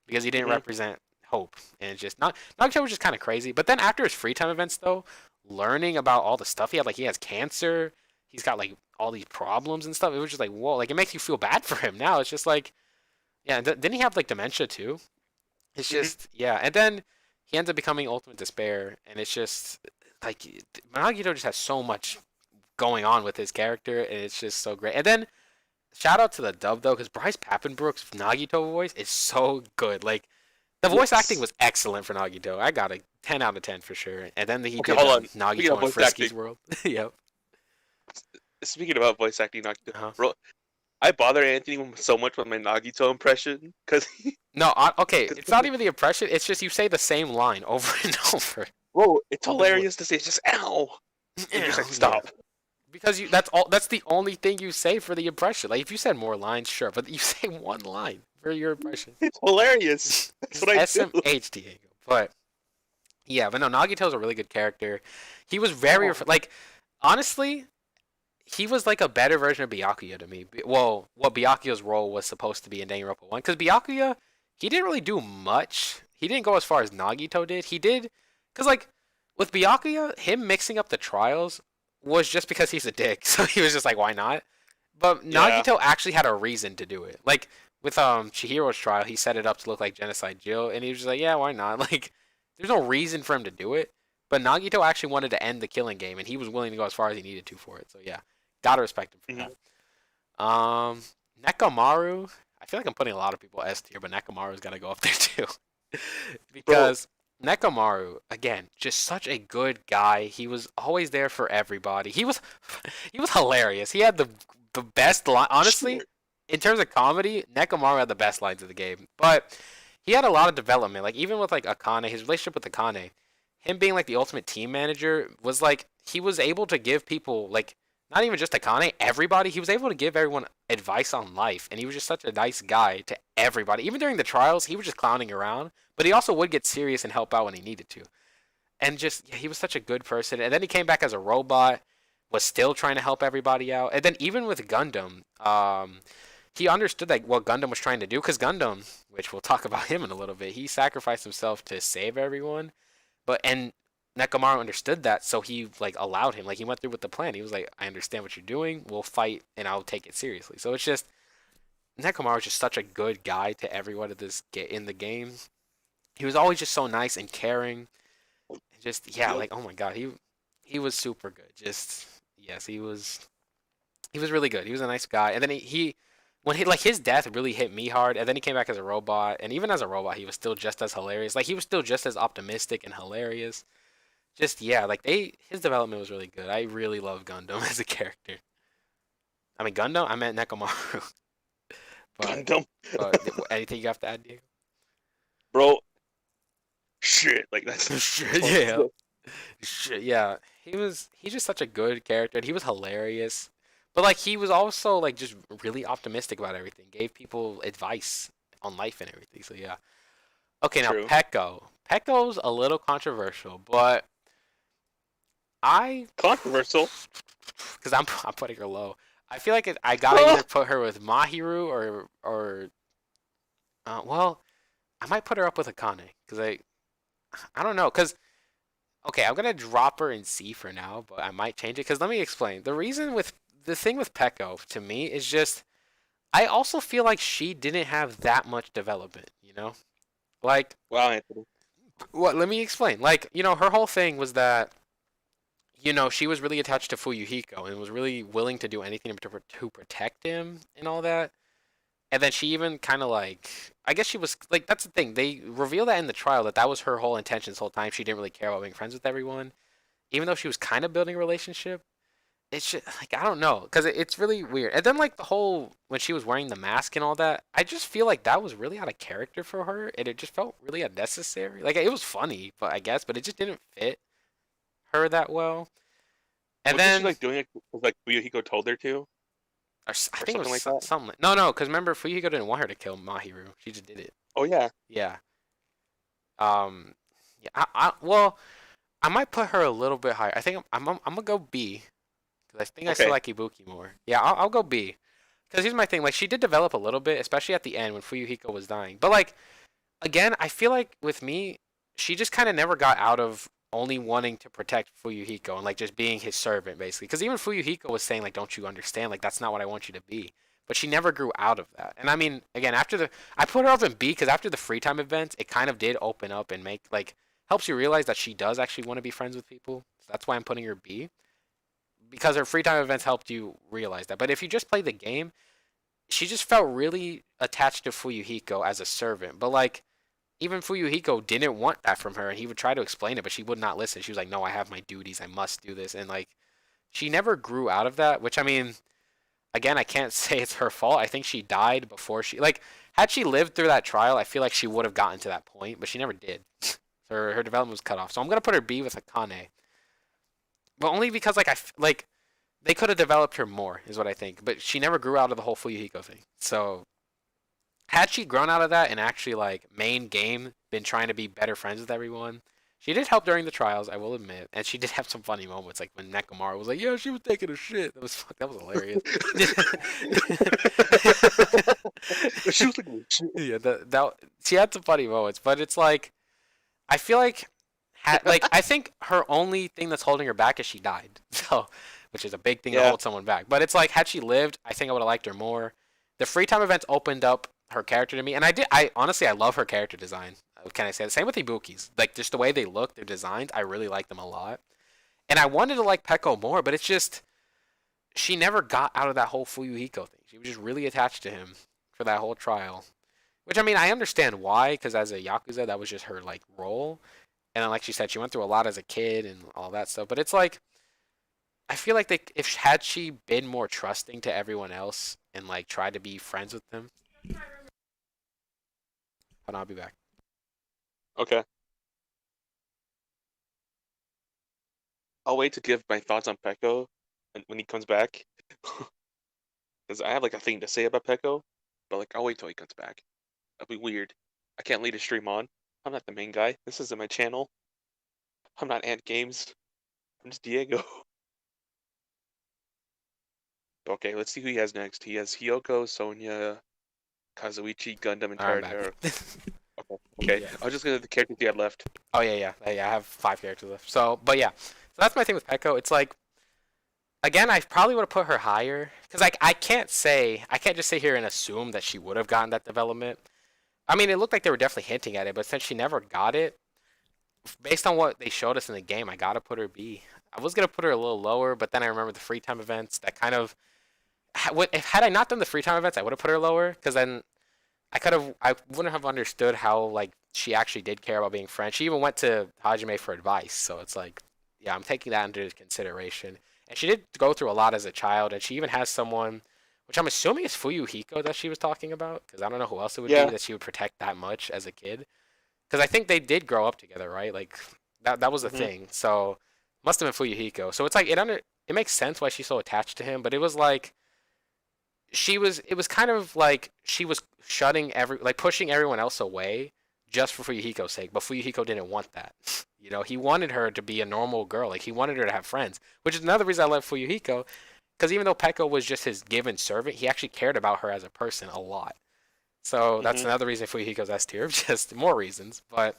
because he didn't represent hope, and it's just not Nagito was just kind of crazy. But then after his free time events, though, learning about all the stuff he had, like he has cancer, he's got like all these problems and stuff. It was just like, whoa, like it makes you feel bad for him now. It's just like, yeah. Didn't he have like dementia too? It's just yeah. And then he ends up becoming Ultimate Despair, and it's just like Nagito just has so much going on with his character, and it's just so great. And then shout out to the dub though, because Bryce Papenbrook's Nagito voice is so good. Like the voice acting was excellent for Nagito. I got a 10 out of 10 for sure. And then he did hold on. Nagito in Frisky's world. Yep. Speaking about voice acting, Uh-huh. bro, I bother Anthony so much with my Nagito impression because No, okay, it's not even the impression. It's just you say the same line over and over. bro, it's hilarious to say. It's just ow. And you're just like, stop. Because that's the only thing you say for the impression. Like if you said more lines, sure, but you say one line for your impression. It's hilarious. That's what I do. SMH, Diego. But yeah, but no, Nagito's a really good character. He was very like honestly, he was like a better version of Byakuya to me. Well, what Byakuya's role was supposed to be in Danganronpa 1, because Byakuya, he didn't really do much. He didn't go as far as Nagito did. He did, because like with Byakuya, him mixing up the trials was just because he's a dick. So he was just like, why not? But Nagito actually had a reason to do it. Like with Chihiro's trial, he set it up to look like Genocide Jill, and he was just like, yeah, why not? Like there's no reason for him to do it. But Nagito actually wanted to end the killing game, and he was willing to go as far as he needed to for it. So yeah. Gotta respect him for that. Nekomaru. I feel like I'm putting a lot of people S tier, but Nekomaru's gotta go up there too. Because Nekomaru, again, just such a good guy. He was always there for everybody. He was hilarious. He had the best line. Honestly, in terms of comedy, Nekomaru had the best lines of the game. But he had a lot of development. Like even with like Akane, his relationship with Akane, him being like the ultimate team manager was like he was able to give people like. Not even just Akane, everybody. He was able to give everyone advice on life, and he was just such a nice guy to everybody. Even during the trials, he was just clowning around, but he also would get serious and help out when he needed to. And just, yeah, he was such a good person. And then he came back as a robot, was still trying to help everybody out. And then even with Gundam, he understood like what Gundam was trying to do, because Gundam, which we'll talk about him in a little bit, he sacrificed himself to save everyone. And Nekomaru understood that, so he like allowed him. Like he went through with the plan. He was like, "I understand what you're doing. We'll fight, and I'll take it seriously." So it's just Nekomaru is just such a good guy to everyone in the game. He was always just so nice and caring. Just yeah, like oh my god, he was super good. Just yes, he was really good. He was a nice guy. And then when his death really hit me hard. And then he came back as a robot, and even as a robot, he was still just as hilarious. Like he was still just as optimistic and hilarious. Just yeah, like his development was really good. I really love Gundam as a character. I mean Gundam, I meant Nekomaru. But Gundam, anything you have to add, Diego? bro. Shit, like that's Shit, yeah. Shit, yeah. He's just such a good character and he was hilarious. But like he was also like just really optimistic about everything. Gave people advice on life and everything. So yeah. Okay, now true. Pecco. Pecco's a little controversial, but I Controversial. because I'm putting her low. I feel like I gotta either put her with Mahiru or well, I might put her up with Akane because I don't know because okay, I'm gonna drop her in C for now, but I might change it because let me explain. The reason with the thing with Pecco to me is just I also feel like she didn't have that much development, you know? Like Wow, Anthony. what let me explain. Like, her whole thing was that she was really attached to Fuyuhiko and was really willing to do anything to protect him and all that. And then she even kind of like, I guess she was like, that's the thing. They reveal that in the trial that was her whole intention this whole time. She didn't really care about being friends with everyone, even though she was kind of building a relationship. It's just like I don't know, because it's really weird. And then like the whole when she was wearing the mask and all that, I just feel like that was really out of character for her, and it just felt really unnecessary. Like it was funny, but I guess, but it just didn't fit her that well. And Wasn't she then like doing it because like Fuyuhiko told her to, I or think it something was like that? something. No, because remember Fuyuhiko didn't want her to kill Mahiru. She just did it. Oh yeah. Yeah. Um. Yeah. Well, I might put her a little bit higher. I think I'm gonna go B because I think I still Okay. like Ibuki more. Yeah, I'll go B. Because here's my thing. Like she did develop a little bit, especially at the end when Fuyuhiko was dying. But like again, I feel like with me, she just kind of never got out of only wanting to protect Fuyuhiko and like just being his servant basically. Because even Fuyuhiko was saying like, "Don't you understand? Like that's not what I want you to be." But she never grew out of that. And I mean, again, I put her up in B because after the free time events, it kind of did open up and make like helps you realize that she does actually want to be friends with people. So that's why I'm putting her B because her free time events helped you realize that. But if you just play the game, she just felt really attached to Fuyuhiko as a servant. But like even Fuyuhiko didn't want that from her, and he would try to explain it, but she would not listen. She was like, "No, I have my duties. I must do this." And like, she never grew out of that. Which I mean, again, I can't say it's her fault. I think she died before she like had she lived through that trial. I feel like she would have gotten to that point, but she never did. Her development was cut off. So I'm gonna put her B with Akane, but only because like they could have developed her more, is what I think. But she never grew out of the whole Fuyuhiko thing. So had she grown out of that and actually like main game been trying to be better friends with everyone, she did help during the trials, I will admit, and she did have some funny moments, like when Nekomaru was like, "Yeah, she was taking a shit." That was hilarious. She was like, "Shit." Yeah, that she had some funny moments, but it's like I feel like I think her only thing that's holding her back is she died, so which is a big thing to Yeah. hold someone back. But it's like had she lived, I think I would have liked her more. The free time events opened up her character to me, and I honestly I love her character design. Can I say the same with Ibuki's? Like just the way they look, their designs, I really like them a lot. And I wanted to like Pecco more, but it's just she never got out of that whole Fuyuhiko thing. She was just really attached to him for that whole trial. Which I mean, I understand why, because as a yakuza, that was just her like role. And then, like she said, she went through a lot as a kid and all that stuff. But it's like I feel like if had she been more trusting to everyone else and like tried to be friends with them. But I'll be back. Okay. I'll wait to give my thoughts on Pecco when he comes back, because I have like a thing to say about Pecco, but like I'll wait till he comes back. That'll be weird. I can't lead a stream on. I'm not the main guy. This isn't my channel. I'm not Ant Games. I'm just Diego. Okay, let's see who he has next. He has Hiyoko, Sonya, Kazuichi, Gundam, and I'm back. Taradero. Okay. Yeah. I was just gonna the characters he had left. Oh yeah. I have 5 characters left. So, but yeah. So that's my thing with Pecco. It's like, again, I probably would have put her higher because like I can't just sit here and assume that she would have gotten that development. I mean, it looked like they were definitely hinting at it, but since she never got it, based on what they showed us in the game, I gotta put her B. I was gonna put her a little lower, but then I remember the free time events that kind of. If had I not done the free time events, I would have put her lower because then I wouldn't have understood how like she actually did care about being French. She even went to Hajime for advice, so it's like, yeah, I'm taking that into consideration. And she did go through a lot as a child, and she even has someone which I'm assuming is Fuyuhiko that she was talking about, because I don't know who else it would be Yeah. that she would protect that much as a kid. Because I think they did grow up together, right? Like that was a Hmm. thing. So must have been Fuyuhiko. So it's like it makes sense why she's so attached to him, but it was like it was kind of like she was pushing everyone else away just for Fuyuhiko's sake, but Fuyuhiko didn't want that. You know, he wanted her to be a normal girl. Like he wanted her to have friends, which is another reason I love Fuyuhiko, because even though Peko was just his given servant, he actually cared about her as a person a lot. So that's Hmm. another reason Fuyuhiko's S tier, just more reasons. But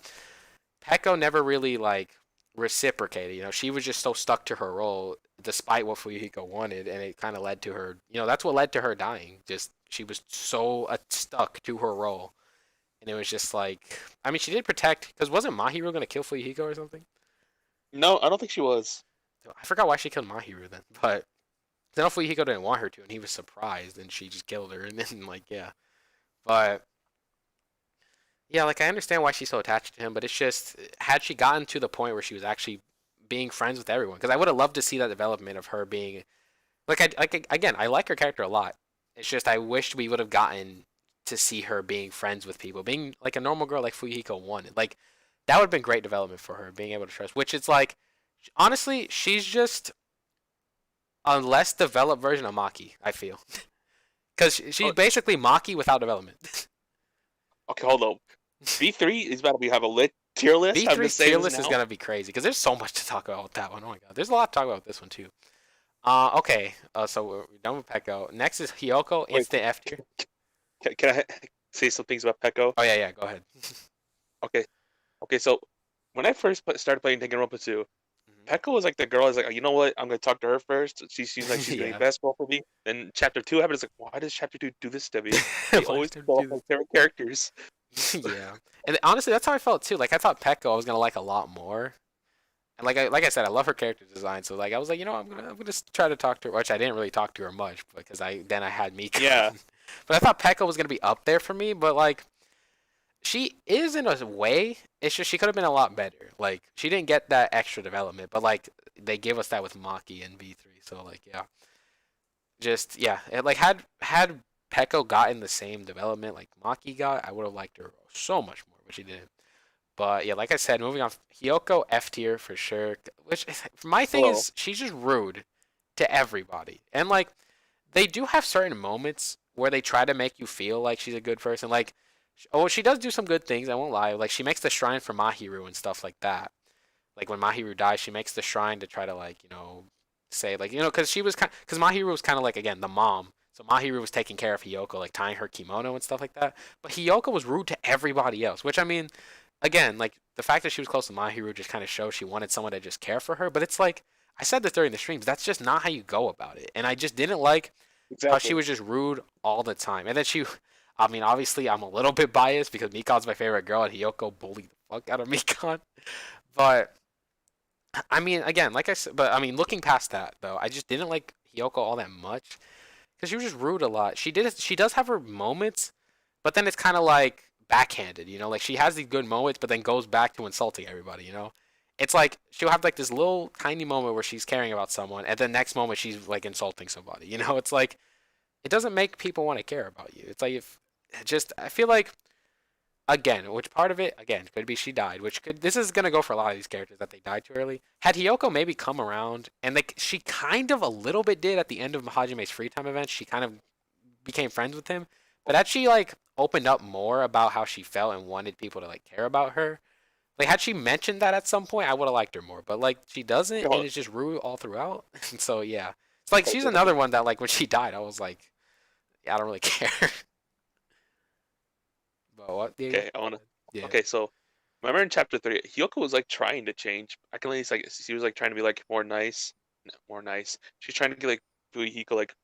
Peko never really like reciprocated. You know, she was just so stuck to her role, despite what Fuyuhiko wanted, and it kind of led to her. You know, that's what led to her dying. Just she was so stuck to her role, and it was just like, I mean, she did protect because wasn't Mahiru gonna kill Fuyuhiko or something? No, I don't think she was. I forgot why she killed Mahiru then, but then Fuyuhiko didn't want her to, and he was surprised, and she just killed her, and then like yeah, but yeah, like I understand why she's so attached to him, but it's just had she gotten to the point where she was actually being friends with everyone, because I would have loved to see that development of her being again, I like her character a lot. It's just I wished we would have gotten to see her being friends with people, being like a normal girl like Fuyuhiko wanted. Like that would have been great development for her, being able to trust. Which it's like, honestly, she's just a less developed version of Maki. I feel because she's Oh, basically Maki without development. okay, hold on. B3 is about to be have a lit tier list. I'm B3's just saying tier this list is now. gonna be crazy because there's so much to talk about with that one. Oh my god, there's a lot to talk about with this one too. Okay. So we're done with Peko. Next is Hyoko, Wait, instant F tier. can I say some things about Peko? Oh yeah, go ahead. Okay, okay. So when I first started playing Danganronpa 2, Peko was like the girl. I was like, you know what? I'm gonna talk to her first. She seems like she's doing Yeah. basketball for me. Then chapter 2 happened. It's like, why does chapter 2 do this to me? They Why always did they fall off do my favorite characters. this? Yeah. And honestly, that's how I felt too. Like I thought Peko I was gonna like a lot more. And like I said, I love her character design. So like I was like, you know, I'm gonna try to talk to her, which I didn't really talk to her much because I had Mika. Yeah, But I thought Peko was gonna be up there for me. But like she is in a way. It's just she could have been a lot better. Like she didn't get that extra development, but like they gave us that with Maki and V3. So like yeah, just yeah, like had Peko gotten the same development like Maki got, I would have liked her so much more, but she didn't. But yeah, like I said, moving on, Hyoko F tier for sure. Which my thing hello. is, she's just rude to everybody, and like they do have certain moments where they try to make you feel like she's a good person. Like, oh, she does do some good things. I won't lie. Like she makes the shrine for Mahiru and stuff like that. Like when Mahiru dies, she makes the shrine to try to like say like because because Mahiru was kind of like again the mom. So Mahiru was taking care of Hiyoko, like tying her kimono and stuff like that. But Hiyoko was rude to everybody else, which I mean, again, like the fact that she was close to Mahiru just kind of shows she wanted someone to just care for her. But it's like I said this during the streams, that's just not how you go about it. And I just didn't like how she Exactly. was just rude all the time. And then I mean, obviously I'm a little bit biased because Mikan's my favorite girl, and Hiyoko bullied the fuck out of Mikan. But I mean, again, like I said, but I mean, looking past that though, I just didn't like Hiyoko all that much because she was just rude a lot. She does have her moments, but then it's kind of like backhanded, like she has these good moments, but then goes back to insulting everybody. It's like she'll have like this little tiny moment where she's caring about someone, and the next moment she's like insulting somebody. It's like it doesn't make people want to care about you. It's like if just I feel like again, which part of it again could be she died, which could this is gonna go for a lot of these characters that they died too early. Had Hiyoko maybe come around and like she kind of a little bit did at the end of Mahajime's free time event, she kind of became friends with him. But had she like opened up more about how she felt and wanted people to like care about her, like had she mentioned that at some point, I would have liked her more. But like she doesn't, Okay, and hold it's just rude all throughout. And so yeah, it's like on. she's another one that like when she died, I was like, yeah, I don't really care. But what? Diego? Okay, I wanna. Yeah. Okay, so remember in chapter 3, Hyoko was like trying to change. I can at least like she was like trying to be like more nice, no, more nice. She's trying to get like Fuyuhiko like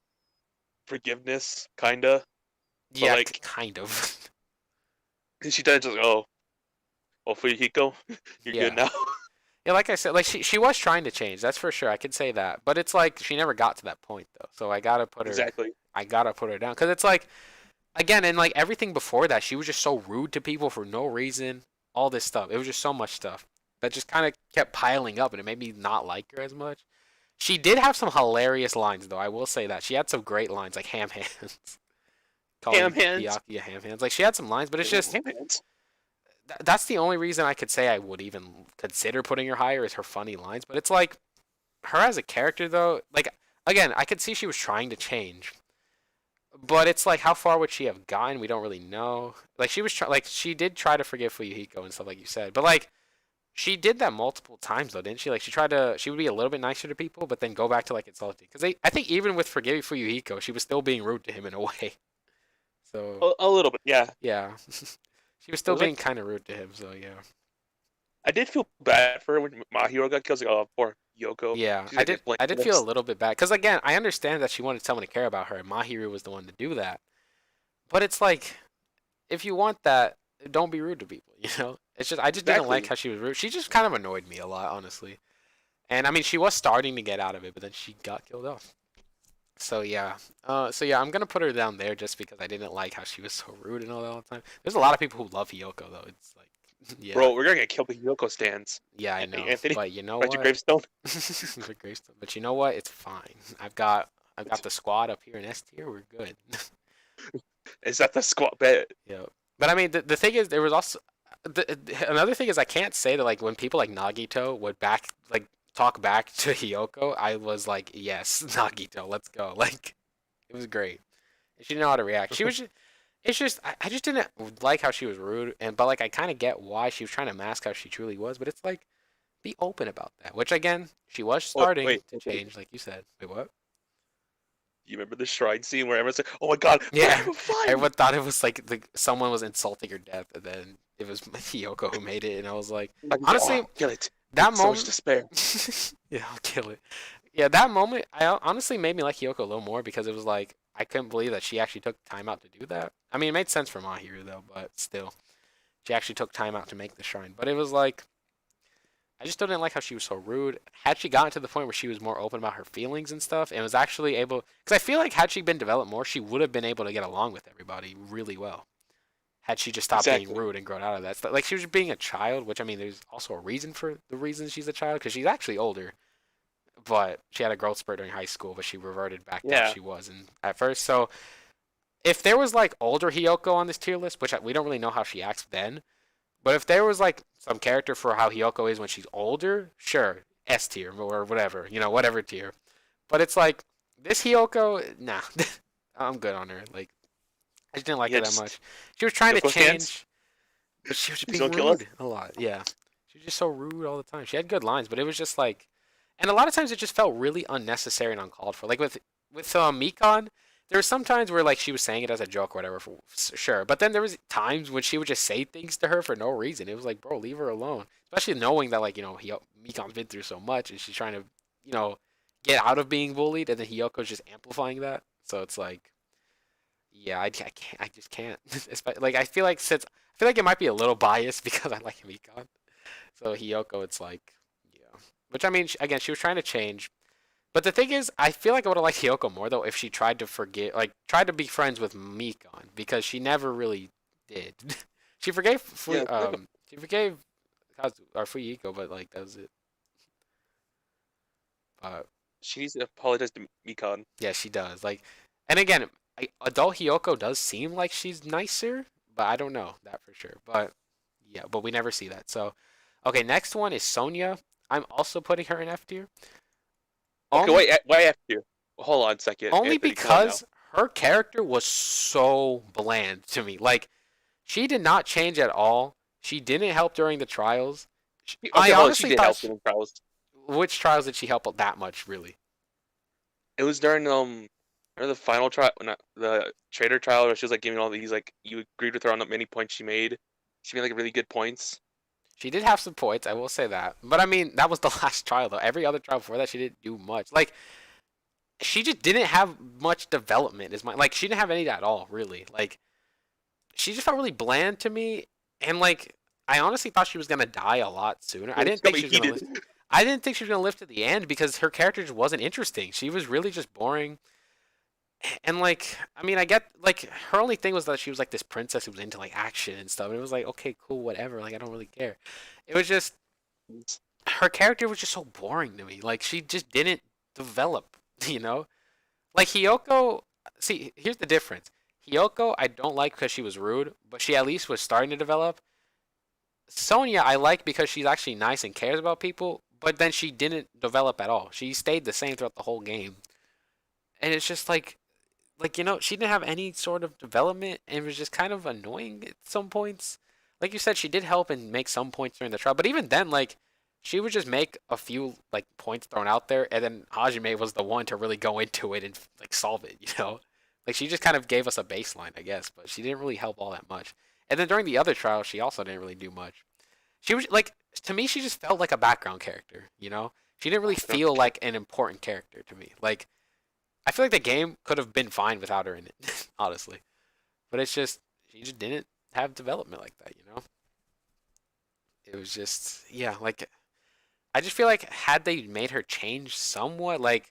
forgiveness, kinda. But Yeah, like kind of. she does just oh Fuyuhiko, you're good Yeah. now. Yeah, like I said, like she was trying to change, that's for sure. I could say that. But it's like she never got to that point though. So Exactly. I gotta put her down. Cause it's like again, and like everything before that, she was just so rude to people for no reason. All this stuff. It was just so much stuff that just kind of kept piling up, and it made me not like her as much. She did have some hilarious lines, though. I will say that she had some great lines, like ham hands, Ham calling hands. Byakuya ham hands. Like she had some lines, but it's just Ham hands. that's the only reason I could say I would even consider putting her higher is her funny lines. But it's like her as a character, though. Like again, I could see she was trying to change, but it's like how far would she have gotten? We don't really know. Like she did try to forgive Fuyuhiko and stuff like you said, but like she did that multiple times though, didn't she? Like she would be a little bit nicer to people, but then go back to like insulting. Because I think even with forgiving Fuyuhiko, she was still being rude to him in a way. So A little bit, yeah. yeah, she was It still was being like kind of rude to him. So yeah. I did feel bad for her when Mahiro got killed. I was like, oh, poor Yoko. Yeah, She's gonna get blamed I for did feel a this. little bit bad because again, I understand that she wanted someone to care about her, and Mahiru was the one to do that. But it's like, if you want that, don't be rude to people. You know, it's just I just didn't like Exactly. how she was rude. She just kind of annoyed me a lot, honestly. And I mean, she was starting to get out of it, but then she got killed off. So yeah, I'm gonna put her down there just because I didn't like how she was so rude and all that all the time. There's a lot of people who love Hiyoko though. It's like, yeah, Bro, we're gonna get killed by Yoko stands. yeah, I know. Anthony, But you know write your what? gravestone. The gravestone. But you know what? It's fine. I've got the squad up here in S tier. We're good. Is that the squat bet? Yeah. But I mean, the thing is, there was also another thing is I can't say that like when people like Nagito would talk back to Hiyoko, I was like, yes, Nagito, let's go. Like, it was great. And she didn't know how to react. She was just, it's just I just didn't like how she was rude, but like I kind of get why she was trying to mask how she truly was. But it's like be open about that. Which again, she was starting to Wait. change, like you said. Wait, what? You remember the shrine scene where everyone's like, "Oh my God, Yeah, fine." everyone thought it was like someone was insulting her death, and then it was Hiyoko who made it, and I was like, honestly, Kill it. that So much moment, despair. yeah, I'll kill it. Yeah, that moment, honestly made me like Hiyoko a little more because it was like I couldn't believe that she actually took time out to do that. I mean, it made sense for Mahiru though, but still, she actually took time out to make the shrine. But it was like I just didn't like how she was so rude. Had she gotten to the point where she was more open about her feelings and stuff, and was actually able, because I feel like had she been developed more, she would have been able to get along with everybody really well. Had she just stopped being Exactly. rude and grown out of that stuff. Like she was just being a child, which I mean, there's also a reason for the reason she's a child, because she's actually older. But she had a growth spurt during high school, but she reverted back to what Yeah. she was at first. So if there was like older Hiyoko on this tier list, which we don't really know how she acts then, but if there was like some character for how Hiyoko is when she's older, sure, S tier or whatever, whatever tier. But it's like this Hiyoko, nah, I'm good on her. Like I just didn't like Yeah, her that just much. She was trying to Yoko stands. change, but she was just Please being don't kill us. rude a lot. Yeah, she was just so rude all the time. She had good lines, but it was just like, and a lot of times it just felt really unnecessary and uncalled for. Like with Mikon, there were some times where like she was saying it as a joke or whatever, for sure. But then there was times when she would just say things to her for no reason. It was like, bro, leave her alone. Especially knowing that like Mikon's been through so much and she's trying to get out of being bullied, and then Hiyoko's just amplifying that. So it's like, yeah, I can't, I just can't. Like I feel like it might be a little biased because I like Mikon. So Hiyoko, it's like, yeah. Which I mean, again, she was trying to change. But the thing is, I feel like I would have liked Hiyoko more though if she tried to forget, like, tried to be friends with Mikon because she never really did. She forgave, Yeah. she forgave Kazu or Fuyiko, but like that was it. But She needs to apologize to Mikon. yeah, she does. Like, and again, adult Hiyoko does seem like she's nicer, but I don't know that for sure. But yeah, but we never see that. So, okay, next one is Sonia. I'm also putting her in F tier. Okay, Only, wait. Why after you? Hold on a second. only Anthony, come on now. because her character was so bland to me. Like, she did not change at all. She didn't help during the trials. Okay, I hold on, honestly she did thought help in trials. which trials did she help that much, really? It was during remember the final trial, not the trader trial, where she was like giving all these like you agreed with her on the many points she made. She made like really good points. She did have some points, I will say that. But I mean, that was the last trial though. Every other trial before that, she didn't do much. Like, she just didn't have much development. Like she didn't have any at all, really. Like, she just felt really bland to me, and like I honestly thought she was gonna die a lot sooner. I didn't think she was gonna live. I didn't think she was gonna live to the end because her character just wasn't interesting. She was really just boring. And like, I mean, I get like her only thing was that she was like this princess who was into like action and stuff. And it was like, okay, cool, whatever. Like, I don't really care. It was just her character was just so boring to me. Like, she just didn't develop, you know? Like Hiyoko, see, here's the difference. Hiyoko, I don't like because she was rude, but she at least was starting to develop. Sonya, I like because she's actually nice and cares about people, but then she didn't develop at all. She stayed the same throughout the whole game. And it's just she didn't have any sort of development and it was just kind of annoying at some points. Like you said, she did help and make some points during the trial, but even then, like, she would just make a few like points thrown out there, and then Hajime was the one to really go into it and like solve it, you know? Like she just kind of gave us a baseline, I guess, but she didn't really help all that much. And then during the other trials, she also didn't really do much. She was like, to me, she just felt like a background character, you know? She didn't really feel like an important character to me. Like, I feel like the game could have been fine without her in it, honestly. But it's just she just didn't have development like that, you know? It was just yeah, like I just feel like had they made her change somewhat, like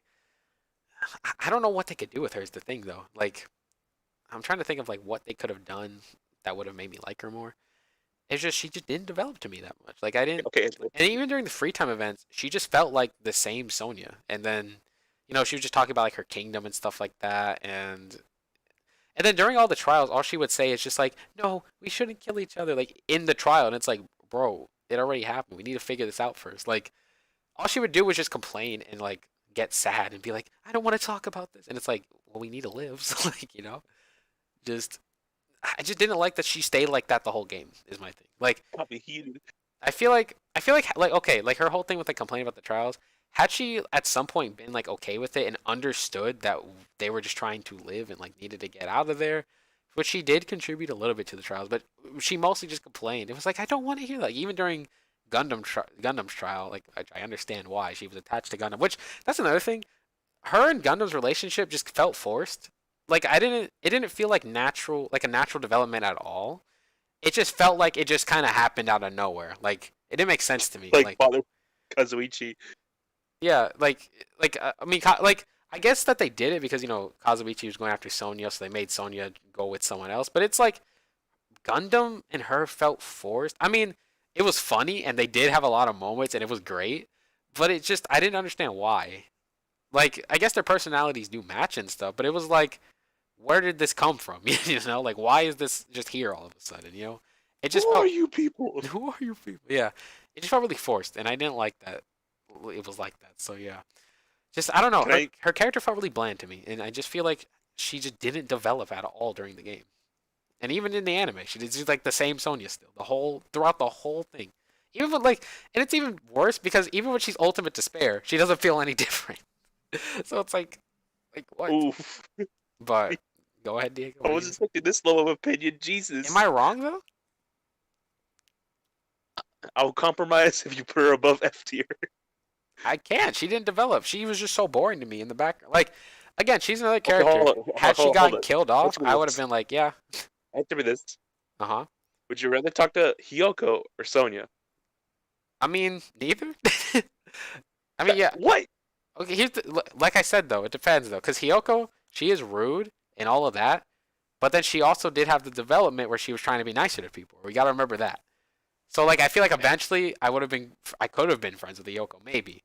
I don't know what they could do with her is the thing though. Like I'm trying to think of like what they could have done that would have made me like her more. It's just she just didn't develop to me that much. Like I didn't Okay. and even during the free time events, she just felt like the same Sonya. And then she was just talking about like her kingdom and stuff like that and then during all the trials, all she would say is just like, "No, we shouldn't kill each other." Like in the trial, and it's like, bro, it already happened. We need to figure this out first. Like all she would do was just complain and like get sad and be like, "I don't want to talk about this." And it's like, well, we need to live. So like, just I just didn't like that she stayed like that the whole game. Is my thing. Like Probably heated. I feel like okay, like her whole thing with like complaining about the trials. Had she at some point been like okay with it and understood that they were just trying to live and like needed to get out of there, which she did contribute a little bit to the trials, but she mostly just complained. It was like I don't want to hear that. Like, even during Gundam's trial, like I understand why she was attached to Gundam, which that's another thing. Her and Gundam's relationship just felt forced. Like it didn't feel like a natural development at all. It just felt like it just kind of happened out of nowhere. Like it didn't make sense to me. Like Father Kazuichi. Yeah, I mean, like I guess that they did it because Kazuichi was going after Sonya, so they made Sonya go with someone else. But it's like Gundam and her felt forced. I mean, it was funny and they did have a lot of moments and it was great, but it just I didn't understand why. Like I guess their personalities do match and stuff, but it was like, where did this come from? Like why is this just here all of a sudden? It just Who felt. are you people? Who are you people? Yeah, it just felt really forced, and I didn't like that. It was like that. So yeah, just I don't know. Her character felt really bland to me, and I just feel like she just didn't develop at all during the game, and even in the anime, she's like the same Sonya still throughout the whole thing. Even when and it's even worse because even when she's Ultimate Despair, she doesn't feel any different. So it's like what? Oof. But go ahead, Diego. I wasn't expecting this low of opinion. Jesus. Am I wrong though? I'll compromise if you put her above F tier. I can't. She didn't develop. She was just so boring to me in the back. Like, again, she's another character. Had she gotten killed off, I would have been like, yeah. Answer me this. Uh-huh. Would you rather talk to Hiyoko or Sonya? I mean, neither. I mean, yeah. What? Okay, like I said, though, it depends, though. Because Hiyoko, she is rude and all of that. But then she also did have the development where she was trying to be nicer to people. We got to remember that. So, like, I feel like eventually I could have been friends with Hiyoko, maybe.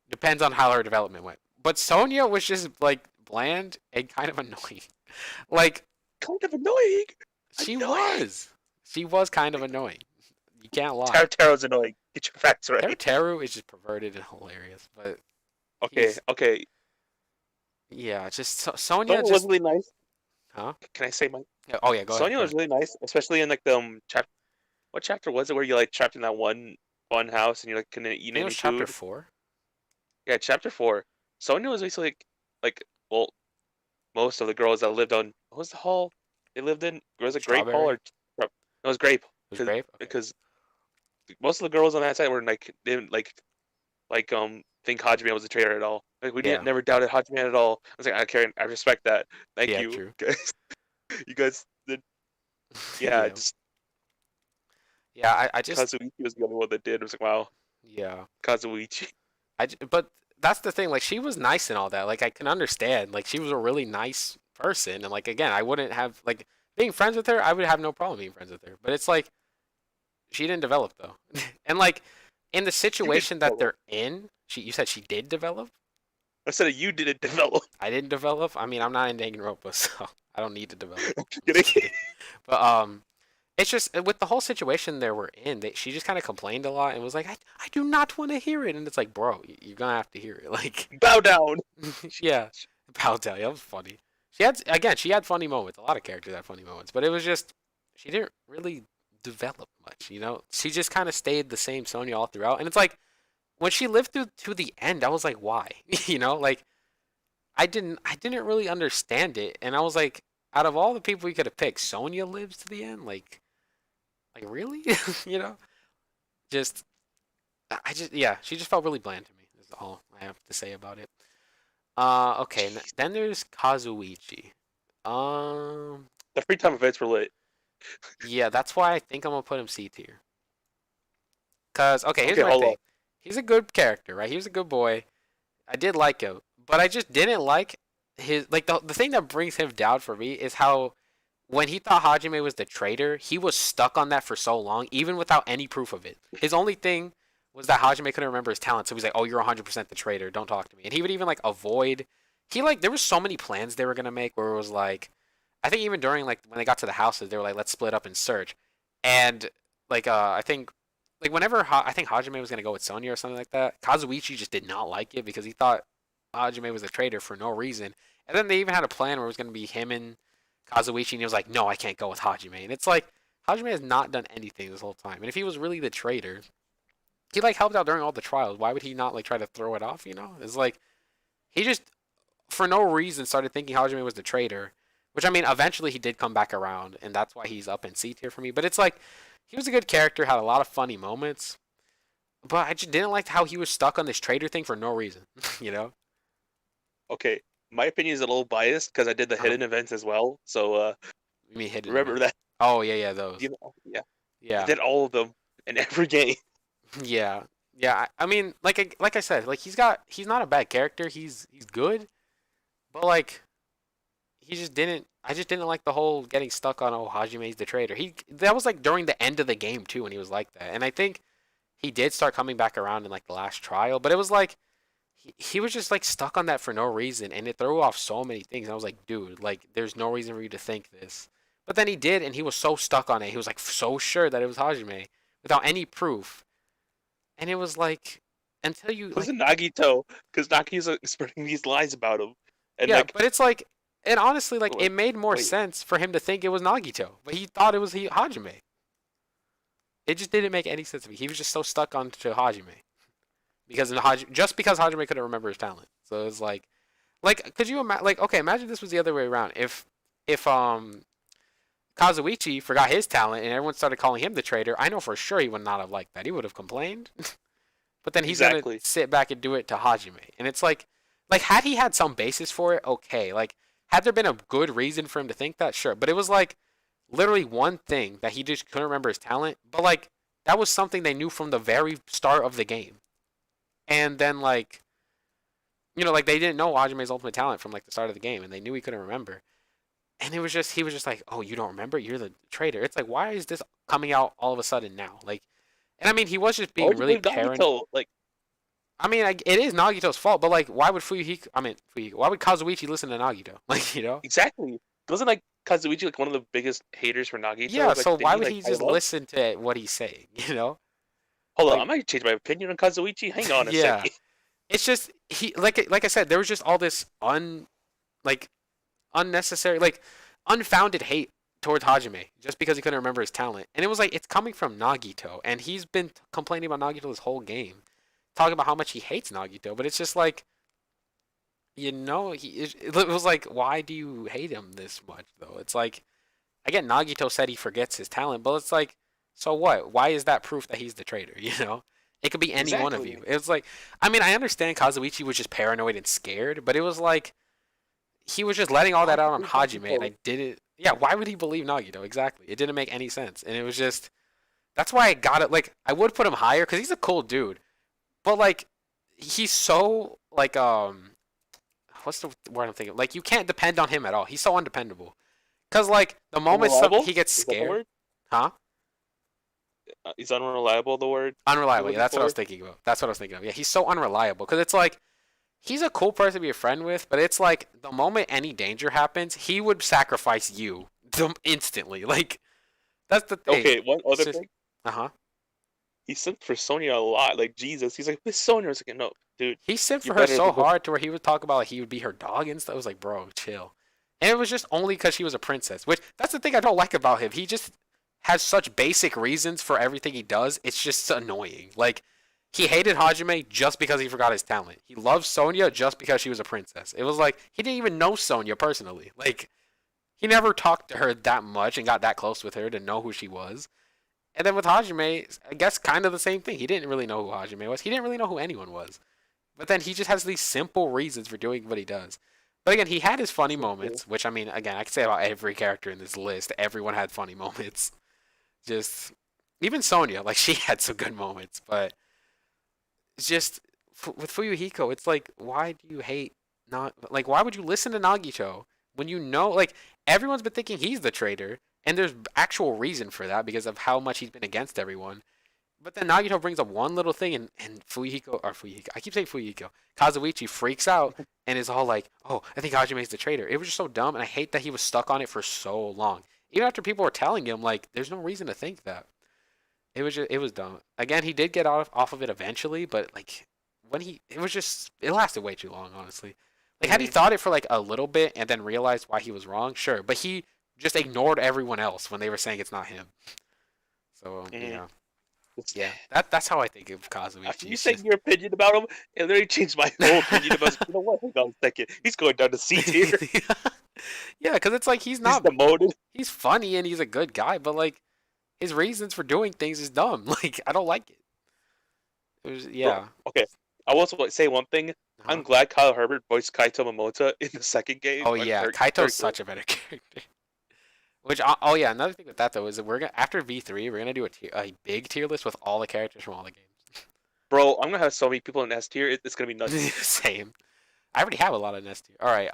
Depends on how her development went. But Sonya was just, like, bland and kind of annoying. Like, kind of annoying? She was. She was kind of annoying. You can't lie. Taro's annoying. Get your facts right. Taru is just perverted and hilarious, but... Okay. Yeah, just Sonya was really nice. Huh? Can I say my... Oh, yeah, go ahead. Sonya was really nice, especially in, like, the chapter... What chapter was it where you like trapped in that one house and you're like couldn't eat any food? Chapter 4. Yeah, chapter 4. Sonya was basically like well, most of the girls that lived on what was the hall they lived in? Was it Grape Hall or no? It was Grape. It was Grape because most of the girls on that side were like didn't think Hajime was a traitor at all. Like we never doubted Hajime at all. I was like, I respect that. Thank you, true. Guys. You guys did. Yeah, just. Yeah, I just Kazuichi was the only one that did. I was like, wow. Yeah. Kazuichi. But that's the thing. Like, she was nice and all that. Like, I can understand. Like, she was a really nice person, and like again, I wouldn't have like being friends with her. I would have no problem being friends with her. But it's like she didn't develop though, and like in the situation that they're in, you said she did develop. I said you didn't develop. I didn't develop. I mean, I'm not in Danganronpa, so I don't need to develop. I'm just I'm just kidding. kidding. But it's just with the whole situation they were in. She just kind of complained a lot and was like, I do not want to hear it. And it's like, bro, you're gonna have to hear it. Like, Bow down. yeah, Pal Tell, that was funny. She had funny moments. A lot of characters had funny moments, but it was just she didn't really develop much. You know, she just kind of stayed the same Sonya all throughout. And it's like when she lived through to the end, I was like, why? You know, like I didn't really understand it, and I was like, out of all the people we could have picked, Sonya lives to the end. Like really? You know, just I just yeah, she just felt really bland to me. Is all I have to say about it. Okay. Then there's Kazuichi. Um, The free time events were lit. yeah, that's why I think I'm gonna put him C tier. Cause okay, here's Okay, my hold thing. on. He's a good character, right? He was a good boy. I did like him, but I just didn't like his like the thing that brings him down for me is how when he thought Hajime was the traitor, he was stuck on that for so long, even without any proof of it. His only thing was that Hajime couldn't remember his talent, so he's like, "Oh, you're 100% the traitor. Don't talk to me." And he would even like avoid. He like there was so many plans they were gonna make where it was like, I think even during like when they got to the houses, they were like, "Let's split up and search," and like I think like whenever I think Hajime was gonna go with Sonya or something like that, Kazuichi just did not like it because he thought Hajime was a traitor for no reason. And then they even had a plan where it was gonna be him and Kazuichi, and he was like, "No, I can't go with Hajime." And it's like Hajime has not done anything this whole time. And if he was really the traitor, he like helped out during all the trials. Why would he not like try to throw it off? You know, it's like he just for no reason started thinking Hajime was the traitor. Which I mean, eventually he did come back around, and that's why he's up in C tier for me. But it's like he was a good character, had a lot of funny moments, but I just didn't like how he was stuck on this traitor thing for no reason. You know? Okay, my opinion is a little biased because I did the hidden events as well. So You mean hidden? remember that? Oh yeah, those. You know, yeah, I Yeah, did all of them in every game. yeah, yeah. I mean, like I said, like he's not a bad character. He's good, but like he just didn't. I just didn't like the whole getting stuck on Hajime's the traitor. That was like during the end of the game too when he was like that, and I think he did start coming back around in like the last trial, but it was like he was just like stuck on that for no reason, and it threw off so many things. And I was like, dude, like there's no reason for you to think this. But then he did, and he was so stuck on it. He was like so sure that it was Hajime without any proof, and it was like until you It was like Nagito because Nagi's spreading these lies about him, and yeah, like but it's like and honestly like wait, it made more wait, sense for him to think it was Nagito, but he thought it was Hajime. It just didn't make any sense to me. He was just so stuck on to Hajime because just because Hajime couldn't remember his talent. So it was like could you imagine like okay, imagine this was the other way around. If Kazuichi forgot his talent and everyone started calling him the traitor, I know for sure he would not have liked that. He would have complained. But then he's gonna exactly. sit back and do it to Hajime. And it's like had he had some basis for it, okay. Like had there been a good reason for him to think that, sure. But it was like literally one thing that he just couldn't remember his talent. But like that was something they knew from the very start of the game. And then like you know, like they didn't know Hajime's ultimate talent from like the start of the game, and they knew he couldn't remember. And it was just he was just like, "Oh, you don't remember? You're the traitor." It's like, why is this coming out all of a sudden now? Like, and I mean, he was just Why being would you really blame paranoid. Nagito? Like I mean, it is Nagito's fault, but like, why would Fuyuhiko? I mean, Fuyuhiko. Why would Kazuichi listen to Nagito? Like, you know? exactly. Wasn't like Kazuichi like one of the biggest haters for Nagito? Yeah. Like, So didn't why would like, he fight just him up? listen to what he's saying? You know? Hold on, I Like, might change my opinion on Kazuichi. Hang on a yeah. second. It's just he like I said, there was just all this like unnecessary like unfounded hate towards Hajime just because he couldn't remember his talent, and it was like it's coming from Nagito, and he's been complaining about Nagito this whole game, talking about how much he hates Nagito, but it's just like you know it was like why do you hate him this much though? It's like again Nagito said he forgets his talent, but it's like so what? Why is that proof that he's the traitor? You know, it could be any one of you. Exactly. It was like I mean I understand Kazuichi was just paranoid and scared, but it was like he was just letting all that out on Hajime, and I didn't. Yeah, why would he believe Nagito? Exactly, it didn't make any sense, and it was just that's why I got it. Like I would put him higher because he's a cool dude, but like he's so like what's the word I'm thinking? Like you can't depend on him at all. He's so undependable. Cause like the moment Unreliable? he gets Is that the scared, word? huh? Is unreliable the word? Unreliable. You're Yeah, that's what I was looking thinking about. That's what I was thinking of. Yeah, he's so unreliable. Cause it's like he's a cool person to be a friend with, but it's like the moment any danger happens, he would sacrifice you instantly. Like that's the thing. Okay, one It's other just, thing. uh-huh. He sent for Sonya a lot. Like Jesus, he's like, Miss Sonya. I was like, no, dude, He simped you're for her better so than this. hard to where he would talk about like he would be her dog and stuff. I was like, bro, chill. And it was just only because she was a princess, which that's the thing I don't like about him. He just has such basic reasons for everything he does. It's just annoying. Like he hated Hajime just because he forgot his talent. He loved Sonya just because she was a princess. It was like he didn't even know Sonya personally. Like he never talked to her that much and got that close with her to know who she was. And then with Hajime, I guess kind of the same thing. He didn't really know who Hajime was. He didn't really know who anyone was. But then he just has these simple reasons for doing what he does. But again, he had his funny moments, which I mean, again, I could say about every character in this list. Everyone had funny moments. Just even Sonya, like she had some good moments, but it's just with Fuyuhiko, it's like, why do you hate not like why would you listen to Nagito when you know like everyone's been thinking he's the traitor, and there's actual reason for that because of how much he's been against everyone. But then Nagito brings up one little thing, and Fuyuhiko, I keep saying Fuyuhiko, Kazuichi freaks out and is all like, oh, I think Hajime's the traitor. It was just so dumb, and I hate that he was stuck on it for so long. Even after people were telling him, like, there's no reason to think that. It was dumb. Again, he did get off of it eventually, but like it lasted way too long, honestly. Like had he thought it for like a little bit and then realized why he was wrong, sure. But he just ignored everyone else when they were saying it's not him. So yeah. Yeah, that's how I think of Kazuichi. After you saying your opinion about him, it literally changed my whole opinion about him. You know what? Hang on a second. He's going down to C tier. Yeah, because it's like he's not demoted. He's funny and he's a good guy, but like his reasons for doing things is dumb. Like I don't like it. It was yeah. Bro, okay, I will also say one thing. I'm glad Kyle Herbert voiced Kaito Momota in the second game. Oh yeah, Kaito's such a better character. Which oh yeah, another thing with that though is that we're gonna after V3 we're gonna do a big tier list with all the characters from all the games. Bro, I'm gonna have so many people in S tier. It's gonna be nuts. Same. I already have a lot in S tier. All right,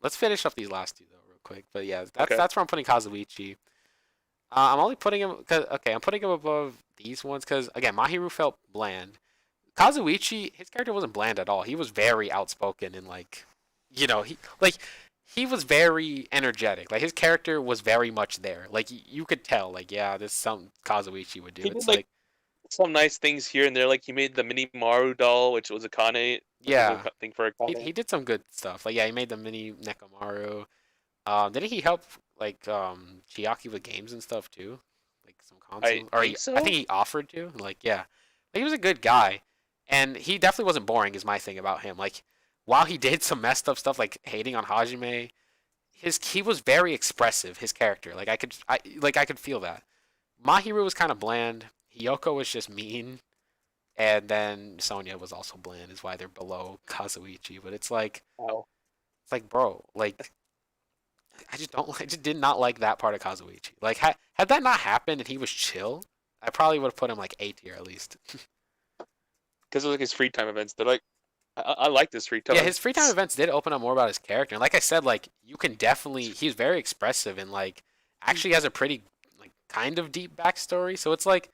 let's finish up these last two though real quick. But yeah, that's where I'm putting Kazuichi. I'm only putting him because I'm putting him above these ones because again, Mahiru felt bland. Kazuichi, his character wasn't bland at all. He was very outspoken and like, he was very energetic. Like his character was very much there. Like you could tell. Like yeah, this is something Kazuichi would do. He It's did, like some nice things here and there. Like he made the mini Maru doll, which was a Kane. Yeah, thing for a he did some good stuff. Like yeah, he made the mini Nekomaru. Didn't he help like Chiaki with games and stuff too? Like some console. I think he offered to. Like yeah, he was a good guy, and he definitely wasn't boring. Is my thing about him. Like while he did some messed up stuff like hating on Hajime, he was very expressive. His character, like I could feel that. Mahiru was kind of bland. Hiyoko was just mean, and then Sonya was also bland. Is why they're below Kazuichi. But it's like, bro, like I just did not like that part of Kazuichi. Like had that not happened and he was chill, I probably would have put him like A tier at least. Because of like his free time events, they're like, I like this free time. Yeah, his free time events did open up more about his character. And like I said, like you can definitely he's very expressive and like actually has a pretty like kind of deep backstory. So it's like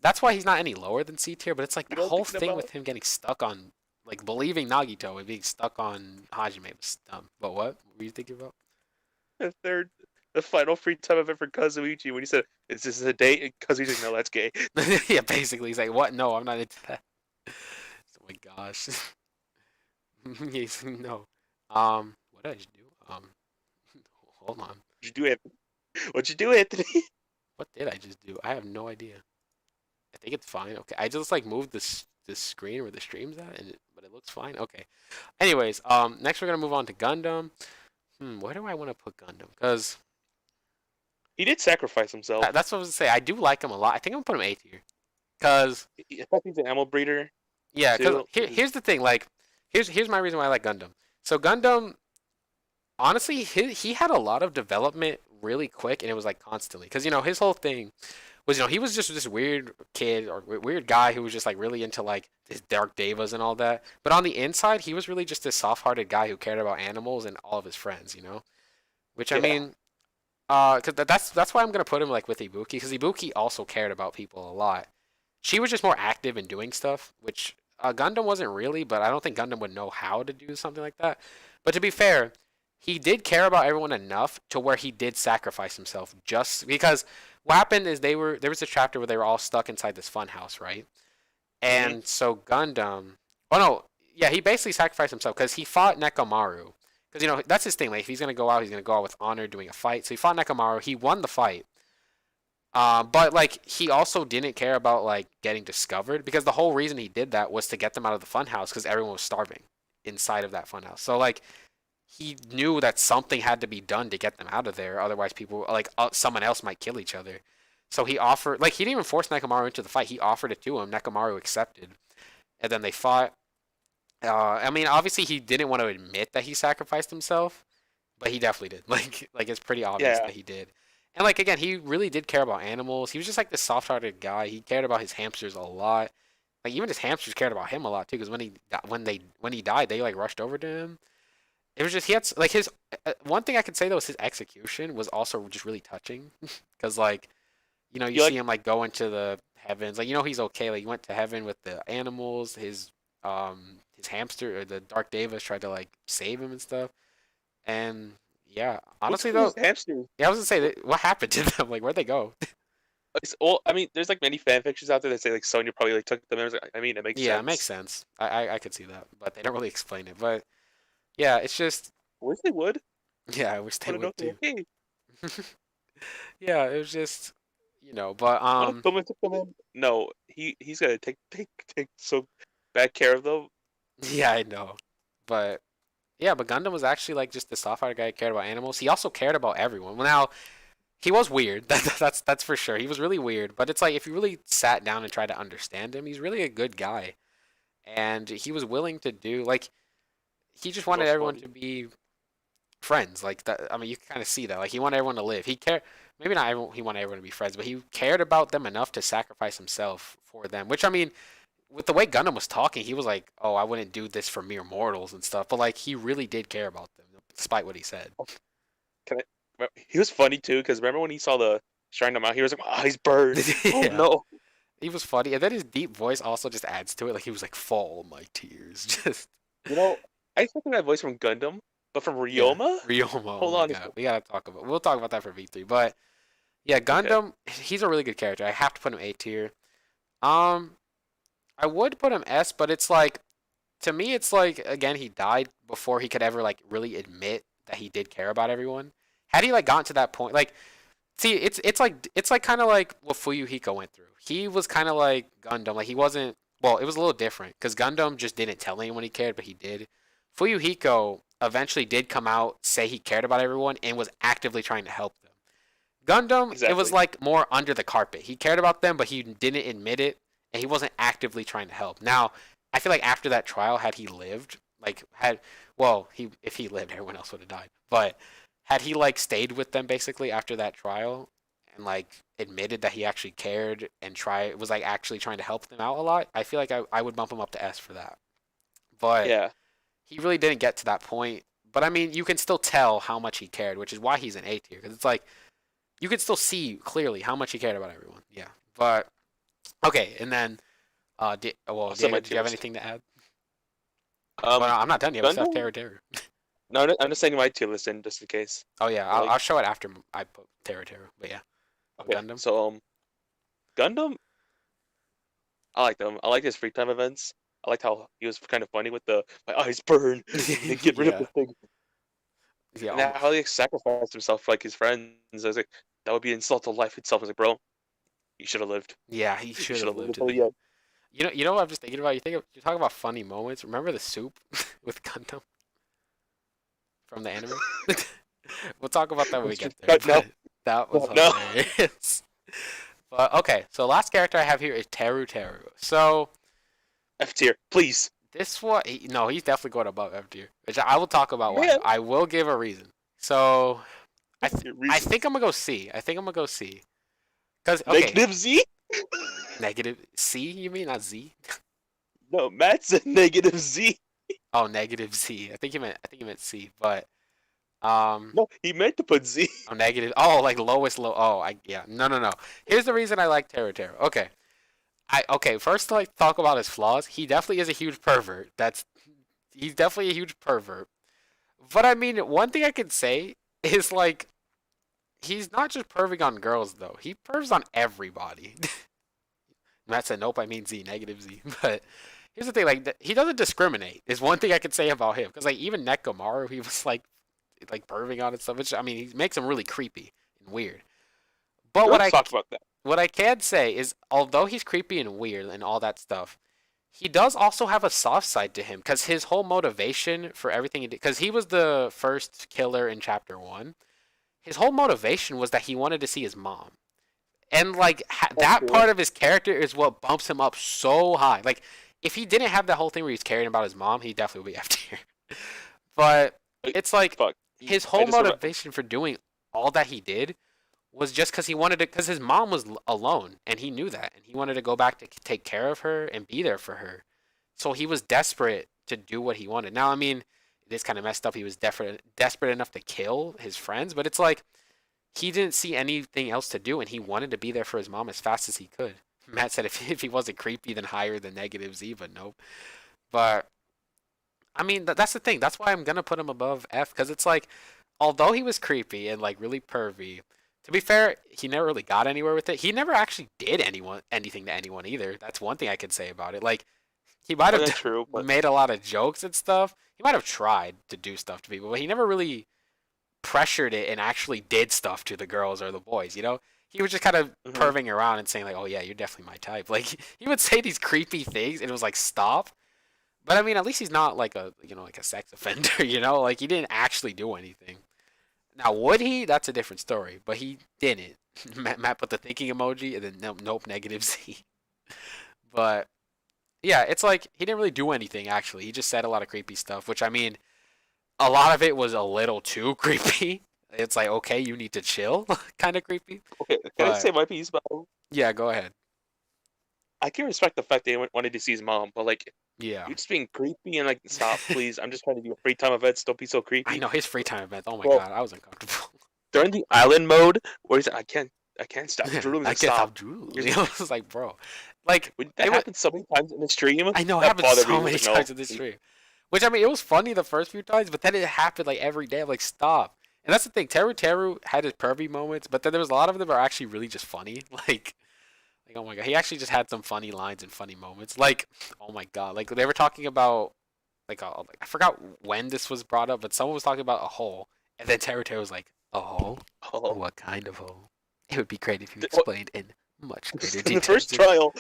that's why he's not any lower than C tier. But it's like the whole thing with him getting stuck on like believing Nagito and being stuck on Hajime was dumb. But what were you thinking about? The final free time event for Kazuichi when he said, "Is this a date?" And Kazuichi's like, "No, that's gay." Yeah, basically he's like, "What? No, I'm not into that." Oh my gosh. He's no. What did I just do? Hold on. What'd you do, Anthony? What'd you do, Anthony? What did I just do? I have no idea. I think it's fine. Okay, I just like moved this screen where the stream's at, but it looks fine. Okay. Anyways, next we're gonna move on to Gundam. Where do I want to put Gundam? Because he did sacrifice himself. That's what I was gonna say. I do like him a lot. I think I'm gonna put him A tier. Cause I think he's an animal breeder. Yeah, because here's the thing. Like, here's my reason why I like Gundam. So Gundam, honestly, he had a lot of development really quick, and it was like constantly. Because his whole thing was he was just this weird kid or weird guy who was just like really into like his dark devas and all that. But on the inside, he was really just this soft-hearted guy who cared about animals and all of his friends. Which I mean, because that's why I'm gonna put him like with Ibuki, because Ibuki also cared about people a lot. She was just more active in doing stuff, which Gundam wasn't really, but I don't think Gundam would know how to do something like that. But to be fair, he did care about everyone enough to where he did sacrifice himself just because what happened is there was a chapter where they were all stuck inside this fun house, right? Hmm. And so Gundam, oh no, yeah, he basically sacrificed himself because he fought Nekomaru. Because that's his thing. Like if he's gonna go out, he's gonna go out with honor, doing a fight. So he fought Nekomaru. He won the fight. But like he also didn't care about like getting discovered because the whole reason he did that was to get them out of the funhouse because everyone was starving inside of that funhouse. So like he knew that something had to be done to get them out of there. Otherwise, people like someone else might kill each other. So he offered like he didn't even force Nekomaru into the fight. He offered it to him. Nekomaru accepted, and then they fought. I mean, obviously he didn't want to admit that he sacrificed himself, but he definitely did. Like it's pretty obvious Yeah. that he did. And like again, he really did care about animals. He was just like this soft-hearted guy. He cared about his hamsters a lot. Like even his hamsters cared about him a lot too. Because when he died, they like rushed over to him. It was just he had like his one thing I could say though is his execution was also just really touching. Because like you You see like him like go into the heavens. Like he's okay. Like he went to heaven with the animals. His hamster or the Dark Devas tried to like save him and stuff. And yeah, what's honestly up with though, his hamster? yeah, I was gonna say what happened to them? Like where'd they go? Well, I mean, there's like many fan fictions out there that say like Sonya probably like took them. I mean, it makes Yeah, it makes sense. sense. I could see that, but they don't really explain it. But yeah, it's just Wish they would. yeah, I wish they Want to know would if they're too. okay? Yeah, it was just but What if someone took them in? No, he's gonna take so bad care of them. yeah, I know. But yeah, but Gundam was actually like just the soft-hearted guy who cared about animals. He also cared about everyone. Well, now he was weird. That's for sure. He was really weird. But it's like if you really sat down and tried to understand him, he's really a good guy. And he was willing to do like he just He's wanted also everyone funny. to be friends. Like that. I mean, you can kind of see that. Like he wanted everyone to live. He cared. Maybe not everyone. He wanted everyone to be friends, but he cared about them enough to sacrifice himself for them. Which I mean, with the way Gundam was talking, he was like, "Oh, I wouldn't do this for mere mortals and stuff." But like, he really did care about them, despite what he said. Can He was funny too because remember when he saw the shrine of Mount, he was like, "My eyes burn." Oh Yeah, no. he was funny, and then his deep voice also just adds to it. Like he was like, "Fall, my tears." Just You know, I expected that voice from Gundam, but from yeah, Ryoma. Ryoma. Oh Hold my on. god, we gotta talk about. We'll talk about that for V3, but yeah, Okay. Gundam. He's a really good character. I have to put him A tier. Um, I would put him S, but it's like to me, it's like again, he died before he could ever like really admit that he did care about everyone. Had he like gotten to that point, like, see, it's like kind of like what Fuyuhiko went through. He was kind of like Gundam, like he wasn't. Well, it was a little different because Gundam just didn't tell anyone he cared, but he did. Fuyuhiko eventually did come out, say he cared about everyone, and was actively trying to help them. Gundam, it was Exactly. like more under the carpet. He cared about them, but he didn't admit it, and he wasn't actively trying to help. Now, I feel like after that trial, had he lived, like had, well, he if he lived, everyone else would have died. But had he like stayed with them basically after that trial, and like admitted that he actually cared and was like actually trying to help them out a lot, I feel like I would bump him up to S for that. But Yeah. he really didn't get to that point. But I mean, you can still tell how much he cared, which is why he's an A tier. Because it's like you could still see clearly how much he cared about everyone. Yeah. But okay, and then I'll set my David, did you tier have list. anything to add? Well, Um, no, I'm not done yet. We still have Gundam. Terror Terror. No, I'm just saying my tier list in just in case. Oh yeah, But like, I'll show it after I put Terror Terror. But yeah, okay, Gundam. so Gundam. I liked him. I liked his free time events. I liked how he was kind of funny with the my eyes burn and get rid of Yeah, the thing. yeah, And how he sacrificed himself for like his friends. I was like, that would be an insult to life itself. I was like, bro, you should have lived. yeah. He You should should have have lived lived until to the the. end. You know what I'm just thinking about? You talk about funny moments. Remember the soup with Gundam from the anime? We'll talk about that when we get there. No, But that was no. hilarious. But okay, so last character I have here is Teru Teru. So F tier, please. this one, no, he's definitely going above F tier, which I will talk about why. Yeah. I will give a reason. So Your I reasons. think I'm gonna go C. I think I'm gonna go C. Cause okay, Negative Z? negative C. You mean not Z? No, Matt said negative Z. Oh, negative Z. I think he meant C. But um, No, he meant to put Z. oh, negative. Oh, like lowest low. Oh, yeah. No, no, no. Here's the reason I like Teru Teru. Okay. Okay, first like talk about his flaws. He definitely is a huge pervert. He's definitely a huge pervert. But I mean, one thing I could say is like he's not just perving on girls though. He pervs on everybody. Matt said nope. I mean Z, negative Z. But here's the thing: like he doesn't discriminate. Is one thing I could say about him because like even Nekomaru, he was like perving on and stuff. Which I mean, he makes him really creepy and weird. But Let's talk about that. what I can say is, although he's creepy and weird and all that stuff, he does also have a soft side to him because his whole motivation for everything he did, because he was the first killer in chapter one, his whole motivation was that he wanted to see his mom. And like that part of his character is what bumps him up so high. Like if he didn't have that whole thing where he's caring about his mom, he definitely would be F tier. But it's like Fuck. his whole motivation for doing all that he did was just because he wanted to, because his mom was alone and he knew that, and he wanted to go back to take care of her and be there for her. So he was desperate to do what he wanted. Now, I mean, it is kind of messed up. He was desperate enough to kill his friends, but it's like he didn't see anything else to do, and he wanted to be there for his mom as fast as he could. Matt said if he wasn't creepy, then higher than negative Z, but nope. But I mean, that's the thing. That's why I'm gonna put him above F because it's like, although he was creepy and like really pervy, to be fair, he never really got anywhere with it. He never actually did anything to anyone either. That's one thing I could say about it. Like he might have true, but made a lot of jokes and stuff. He might have tried to do stuff to people, but he never really pressured it and actually did stuff to the girls or the boys. You know, he was just kind of perving around and saying like, "Oh yeah, you're definitely my type." Like he would say these creepy things, and it was like, "Stop." But I mean, at least he's not like a like a sex offender. You know, like he didn't actually do anything. Now, would he? That's a different story. But he didn't. Matt put the thinking emoji and then nope, negative Z. But yeah, it's like he didn't really do anything actually. He just said a lot of creepy stuff, which I mean, a lot of it was a little too creepy. It's like, okay, you need to chill, kind of creepy. Okay, can I say my piece about him? Yeah, go ahead. I can respect the fact that he wanted to see his mom, but like, Yeah. you're just being creepy and like, stop, please. I'm just trying to do a free time events. Don't be so creepy. I know his free time events. Oh my god, I was uncomfortable. During the island mode, where he's like, I can't stop drooling. I can't stop drooling. I was like, bro, like that happened so many times in the stream. I know it happened so many times in the stream. Which I mean, it was funny the first few times, but then it happened like every day. I'm like, stop. And that's the thing. Teru had his pervy moments, but then there was a lot of them that are actually really just funny. Like oh my god, he actually just had some funny lines and funny moments. Like oh my god, like they were talking about like I forgot when this was brought up, but someone was talking about a hole, and then Teru was like, a hole? Oh. What kind of hole? It would be great if you explained in much greater detail. In the first trial.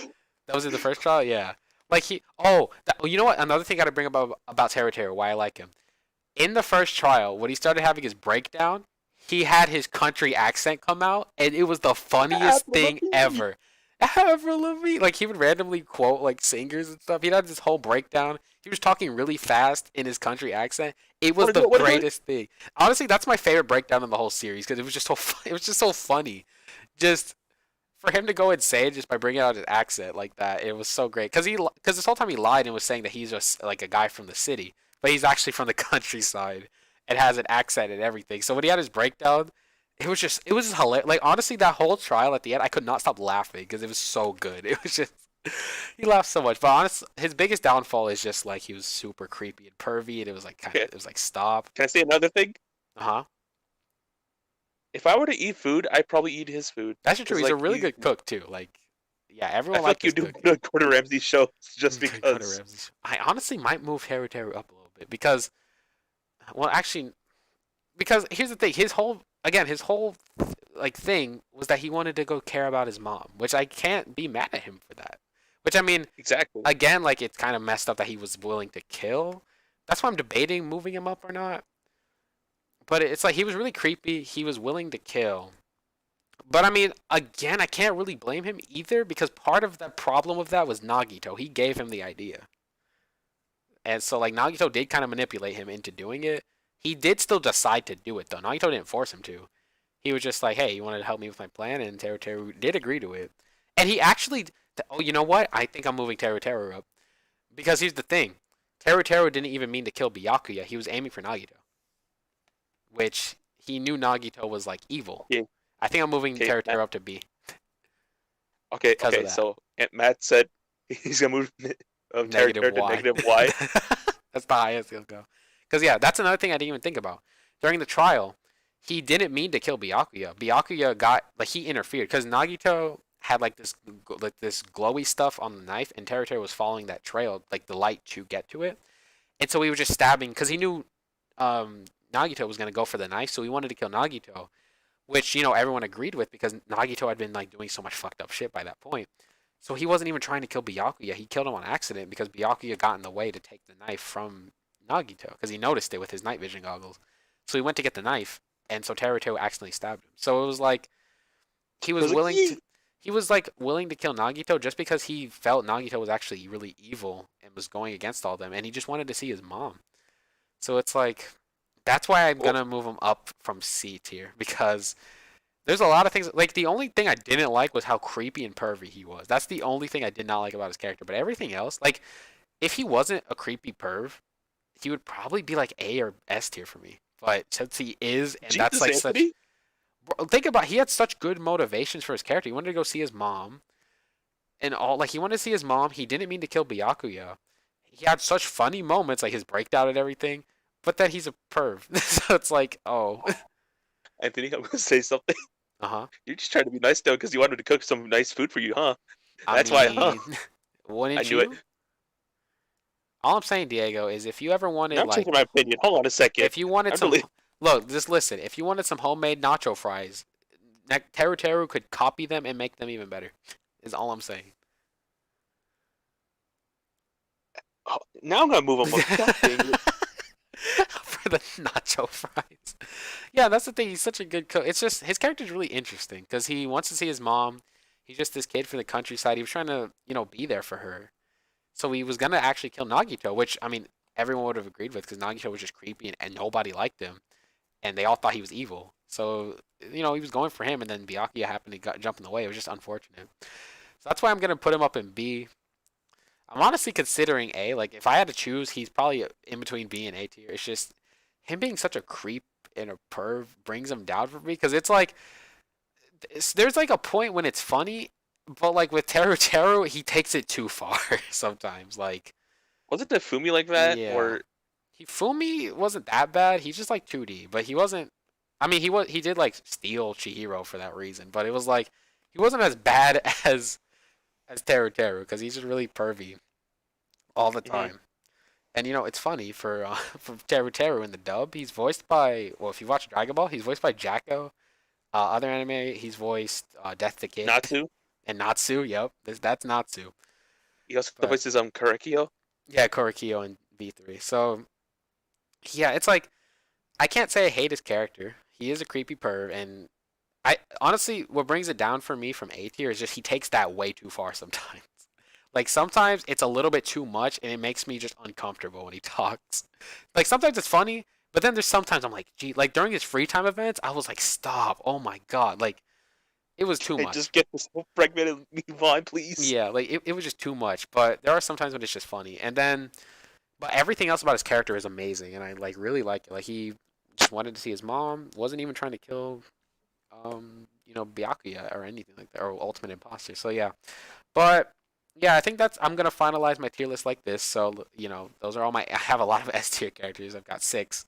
That was in the first trial, yeah. Like you know what? Another thing I got to bring up about Teru, why I like him. In the first trial, when he started having his breakdown, he had his country accent come out, and it was the funniest thing ever. Avril Lavigne. Like he would randomly quote like singers and stuff. He had this whole breakdown. He was talking really fast in his country accent. It was the greatest thing. Honestly, that's my favorite breakdown in the whole series because it was just so it was just so funny. Just for him to go and say it just by bringing out his accent like that, it was so great. Because this whole time he lied and was saying that he's just like a guy from the city, but he's actually from the countryside and has an accent and everything. So when he had his breakdown, it was just hilarious. Like honestly, that whole trial at the end, I could not stop laughing because it was so good. It was just he laughed so much. But honestly, his biggest downfall is just like he was super creepy and pervy, and it was like it was like stop. Can I say another thing? Uh-huh. If I were to eat food, I'd probably eat his food. That's true. He's like, a really good cook too. Like, yeah, everyone likes. I feel like you do Gordon Ramsay shows just because. I honestly might move Teru up a little bit because, well, actually, because here's the thing. His whole like thing was that he wanted to go care about his mom, which I can't be mad at him for that. Which I mean, exactly. Again, like it's kind of messed up that he was willing to kill. That's why I'm debating moving him up or not. But it's like he was really creepy. He was willing to kill. But I mean, again, I can't really blame him either because part of the problem of that was Nagito. He gave him the idea. And so like Nagito did kind of manipulate him into doing it. He did still decide to do it though. Nagito didn't force him to. He was just like, hey, you wanted to help me with my plan? And Teru did agree to it. And he actually, oh, you know what? I think I'm moving Teru up. Because here's the thing. Teru didn't even mean to kill Byakuya. He was aiming for Nagito. Which he knew Nagito was like evil. Yeah. I think I'm moving Teru up to B. Okay, because of okay. that. So Aunt Matt said he's gonna move Negative Terry to Y. negative Y. That's the highest he'll go. Because yeah, that's another thing I didn't even think about. During the trial, he didn't mean to kill Byakuya. Byakuya got like he interfered because Nagito had like this glowy stuff on the knife, and Teruteru was following that trail, like the light to get to it. And so he was just stabbing because he knew Nagito was gonna go for the knife, so he wanted to kill Nagito, which everyone agreed with because Nagito had been like doing so much fucked up shit by that point. So he wasn't even trying to kill Byakuya. He killed him on accident because Byakuya got in the way to take the knife from Nagito because he noticed it with his night vision goggles. So he went to get the knife, and so Teruto accidentally stabbed him. So it was like he I was was like, willing "Yee!" to he was like willing to kill Nagito just because he felt Nagito was actually really evil and was going against all of them, and he just wanted to see his mom. So it's like that's why I'm Well, gonna move him up from C tier because there's a lot of things. Like the only thing I didn't like was how creepy and pervy he was. That's the only thing I did not like about his character. But everything else, like if he wasn't a creepy perv, he would probably be like A or S tier for me. But since he is, and that's Jesus, like such. Anthony. Think about he had such good motivations for his character. He wanted to go see his mom, and all like he wanted to see his mom. He didn't mean to kill Byakuya. He had such funny moments, like his breakdown and everything. But then he's a perv, so it's like, oh, Anthony, I'm gonna say something. uh huh. You're just trying to be nice though, because you wanted to cook some nice food for you, huh? I That's why, huh? mean, I wouldn't knew it. you? All I'm saying, Diego, is if you ever Now wanted I'm like changing my opinion. Hold on a second. if you wanted I'm some deleting. look, just listen. If you wanted some homemade nacho fries, Teru Teru could copy them and make them even better. Is all I'm saying. Oh, now I'm gonna move him up. God dang it. For the nacho fries. Yeah, that's the thing. He's such a good cook. It's just his character's really interesting because he wants to see his mom. He's just this kid from the countryside. He was trying to, be there for her. So he was gonna actually kill Nagito, which I mean everyone would have agreed with because Nagito was just creepy and nobody liked him, and they all thought he was evil. So he was going for him, and then Byakuya happened to jump in the way. It was just unfortunate. So that's why I'm gonna put him up in B. I'm honestly considering A. Like if I had to choose, he's probably in between B and A tier. It's just him being such a creep and a perv brings him down for me because it's like there's like a point when it's funny, but like with Teru Teru, he takes it too far sometimes. Like Was it the Fumi like that, yeah, or Fumi wasn't that bad. He's just like 2D, but he wasn't. I mean, he did like steal Chihiro for that reason, but it was like he wasn't as bad as Teru Teru because he's just really pervy all the Mhm. time. And it's funny for for Teru Teru in the dub, he's voiced by if you watch Dragon Ball, he's voiced by Jacko. Other anime, he's voiced Death the Kid Natsu? and Natsu. Yep, that's Natsu. He also But voices Kurekio. yeah, Korikyo in V3. So yeah, it's like I can't say I hate his character. He is a creepy perv, and I honestly, what brings it down for me from A tier is just he takes that way too far sometimes. Like sometimes it's a little bit too much, and it makes me just uncomfortable when he talks. Like sometimes it's funny, but then there's sometimes I'm like, gee, like during his free time events, I was like, stop, oh my god, like it was too Hey, much. just get this whole fragment and move on, please. Yeah, like it was just too much. But there are some times when it's just funny, and then but everything else about his character is amazing, and I like really like it. Like he just wanted to see his mom, wasn't even trying to kill Byakuya or anything like that, or Ultimate Imposter. So yeah, but yeah, I think I'm gonna finalize my tier list like this. So those are all my. I have a lot of S tier characters. I've got 6,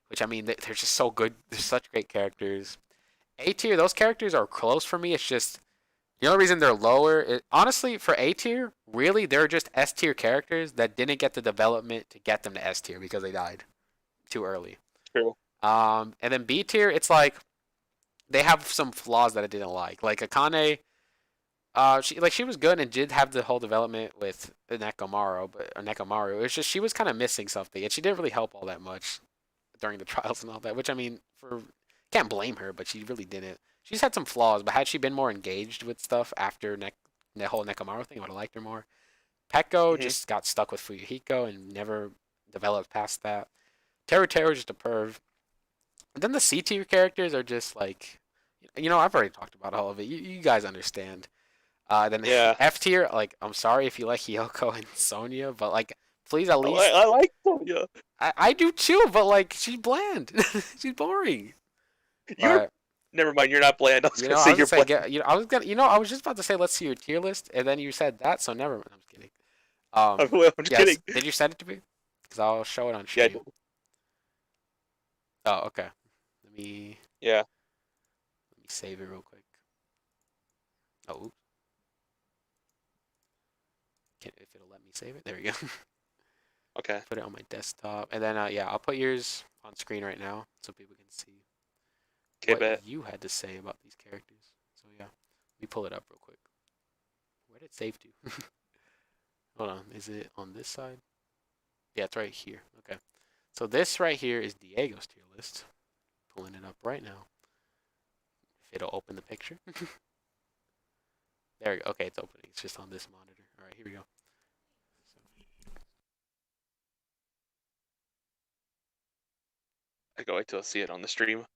which I mean they're just so good. They're such great characters. A tier, those characters are close for me. It's just the only reason they're lower. Honestly, for A tier, really they're just S tier characters that didn't get the development to get them to S tier because they died too early. True. And then B tier, it's like they have some flaws that I didn't like. Like Akane, she was good and did have the whole development with Nekomaru, but Nekomaru. It's just she was kind of missing something, and she didn't really help all that much during the trials and all that. Which I mean, can't blame her, but she really didn't. She's had some flaws, but had she been more engaged with stuff after the whole Nekomaru thing, I would have liked her more. Peko Mhm. just got stuck with Fuyuhiko and never developed past that. Teru Teru just a perv. And then the C tier characters are just like, I've already talked about all of it. You guys understand. Then Yeah. F tier, like, I'm sorry if you like Hyoko and Sonya, but like, please at least. I like Sonya. I do too, but like, she's bland. She's boring. You're But Never mind, you're not bland. I was You gonna know, I say was you're gonna say, bland. I was just about to say, let's see your tier list, and then you said that, so never mind. I'm just kidding. I'm just Yes. kidding. Did you send it to me? Because I'll show it on Yeah, stream. Oh, okay. Let me yeah. save it real quick. Oh, oops. If it'll let me save it. There we go. Okay. Put it on my desktop, and then yeah, I'll put yours on screen right now so people can see Okay, what bet. you had to say about these characters. So yeah, let me pull it up real quick. Where did it save to? Hold on, is it on this side? Yeah, it's right here. Okay, so this right here is Diego's tier list. Pulling it up right now. If it'll open the picture. There we go. Okay, it's opening. It's just on this monitor. All right, here we go. I go wait till I see it on the stream.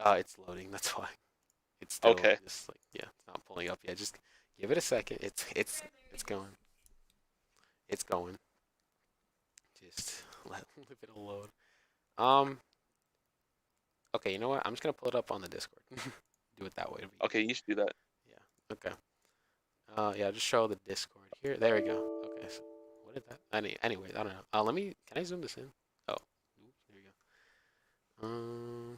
It's loading. That's why. It's still Okay. just like, yeah, it's not pulling up yet. Just give it a second. It's going. It's going. Just let it load. Okay, you know what? I'm just gonna pull it up on the Discord. Do it that way. Okay, you should do that. Yeah. Okay. Yeah. Just show the Discord here. There we go. Okay. So what did that? Anyways, I don't know. Let me. Can I zoom this in? Oh. Oops, there we go.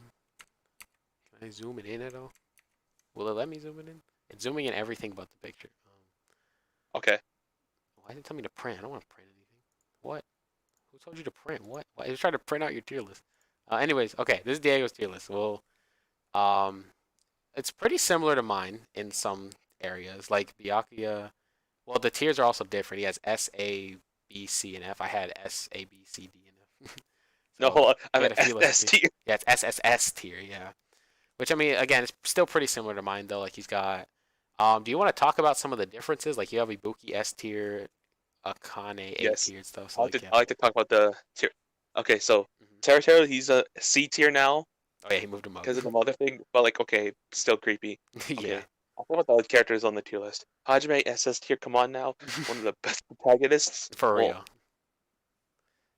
Can I zoom it in at all? Will it let me zoom it in? It's zooming in everything but the picture. Okay. Why did it tell me to print? I don't want to print anything. What? Who told you to print? What? Why? You're trying to print out your tier list. Anyways, okay. This is Diego's tier list. Well, um, it's pretty similar to mine in some areas. Like Byakuya, well, the tiers are also different. He has S, A, B, C, and F. I had S, A, B, C, D, and F. No, So hold on. he I'm had at a few less SS tiers. tier. Yeah, it's SSS tier. Yeah. Which I mean, again, it's still pretty similar to mine though. Like he's got. Do you want to talk about some of the differences? Like you have Ibuki S tier, Akane A Yes. tier and stuff. I So like to like yeah. I like to talk about the tier. Okay, so Mhm. Terra, he's a C tier now Oh yeah, he moved him up. because of the mother thing, but like okay, still creepy. Yeah. Okay. I'll talk about the other characters on the tier list. Hajime SS tier, come on now. One of the best protagonists. For Well,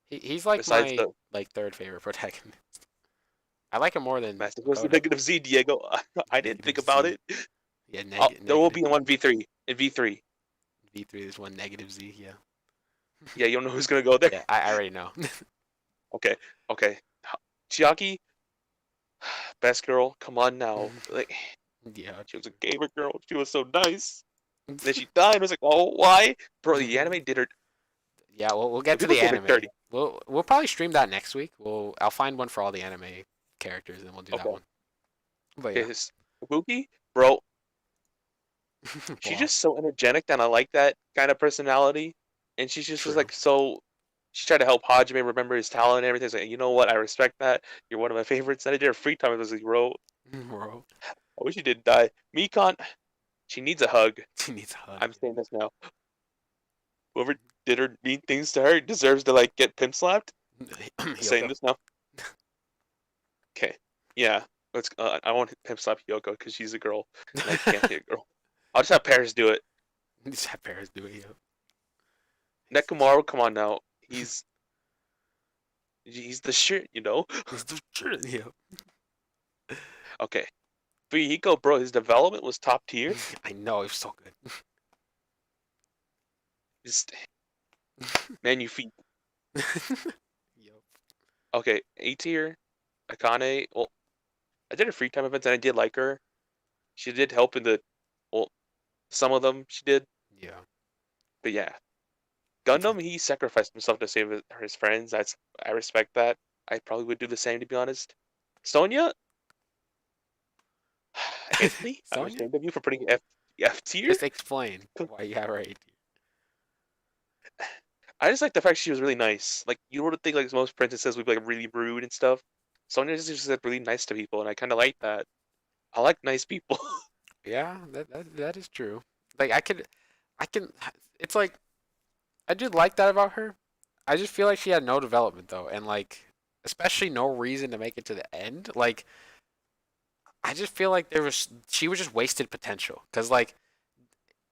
real. He's like besides my the like third favorite protagonist. I like him more than Master Versus Makoto. negative Z, Diego. I didn't think Negative about Z. it. Yeah, There will negative be in 1v3. In V3. V3. There's one negative Z. Yeah. Yeah, you don't know who's gonna go there. Yeah, I already know. Okay, okay. Chiaki, best girl. Come on now. Like Yeah. she was a gamer girl. She was so nice. Then she died. I was like, oh, why? Bro, the anime did her. Yeah, we'll The get to people the gave her anime. 30. We'll probably stream that next week. I'll find one for all the anime characters and we'll do that Okay. one. But Okay, yeah. his Kabuki, bro, she's Wow. just so energetic, and I like that kind of personality. And she's just was True. like so. She tried to help Hajime remember his talent and everything. It's like, you know what? I respect that. You're one of my favorites. And I did her free time. It was like, bro, Bro. I wish she didn't die. Mikon, she needs a hug. She needs a hug. I'm saying this now. Whoever did her mean things to her deserves to like get pimp slapped. Saying Hyoko. this now. Okay. Yeah. Let's. I want to pimp slap Hyoko because she's a girl and I can't be a girl. I'll just have Paris do it. Just have Paris do it, yeah. Nekomaru, come on now. He's the shit, you know. Yeah. Okay. Fuyiko, bro, his development was top tier. I know, it's so good. Just man, you feet. Yup. Okay, A tier, Akane. Well, I did her free time events and I did like her. She did help in the well, some of them she did, Yeah. but yeah, Gundam, he sacrificed himself to save his friends. I respect that. I probably would do the same to be honest. Sonya, Anthony, I'm Sonya? ashamed of you for putting F tier. Just explain why you have her A I just like the fact she was really nice. Like you would think like most princesses would be like really rude and stuff. Sonya just like really nice to people, and I kind of like that. I like nice people. Yeah, that is true. Like I can it's like I do like that about her. I just feel like she had no development though, and like especially no reason to make it to the end. Like I just feel like she was just wasted potential because like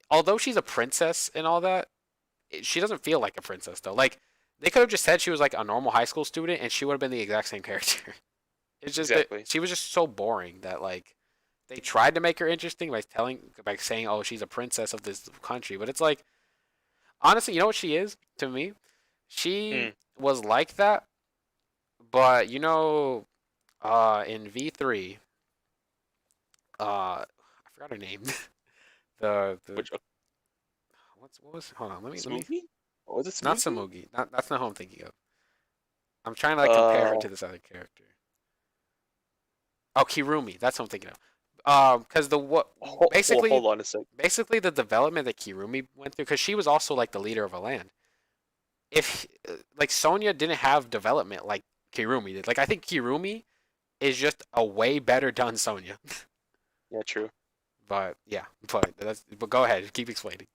although she's a princess and all that, she doesn't feel like a princess though. Like they could have just said she was like a normal high school student and she would have been the exact same character. It's just that Exactly. she was just so boring that like they tried to make her interesting by saying, "Oh, she's a princess of this country," but it's like honestly, you know what she is to me? She Hmm. was like that, but in V3, I forgot her name. The Which what was hold on, let me Smoothie? What was it not Smoothie? Samugi. That's not who I'm thinking of. I'm trying to like compare her Uh, to this other character. Oh, Kirumi, that's what I'm thinking of. Because the what well, basically hold on a sec. basically the development that Kirumi went through, because she was also like the leader of a land. If like Sonya didn't have development like Kirumi did. Like I think Kirumi is just a way better done Sonya. Yeah, true. But yeah, but go ahead, keep explaining.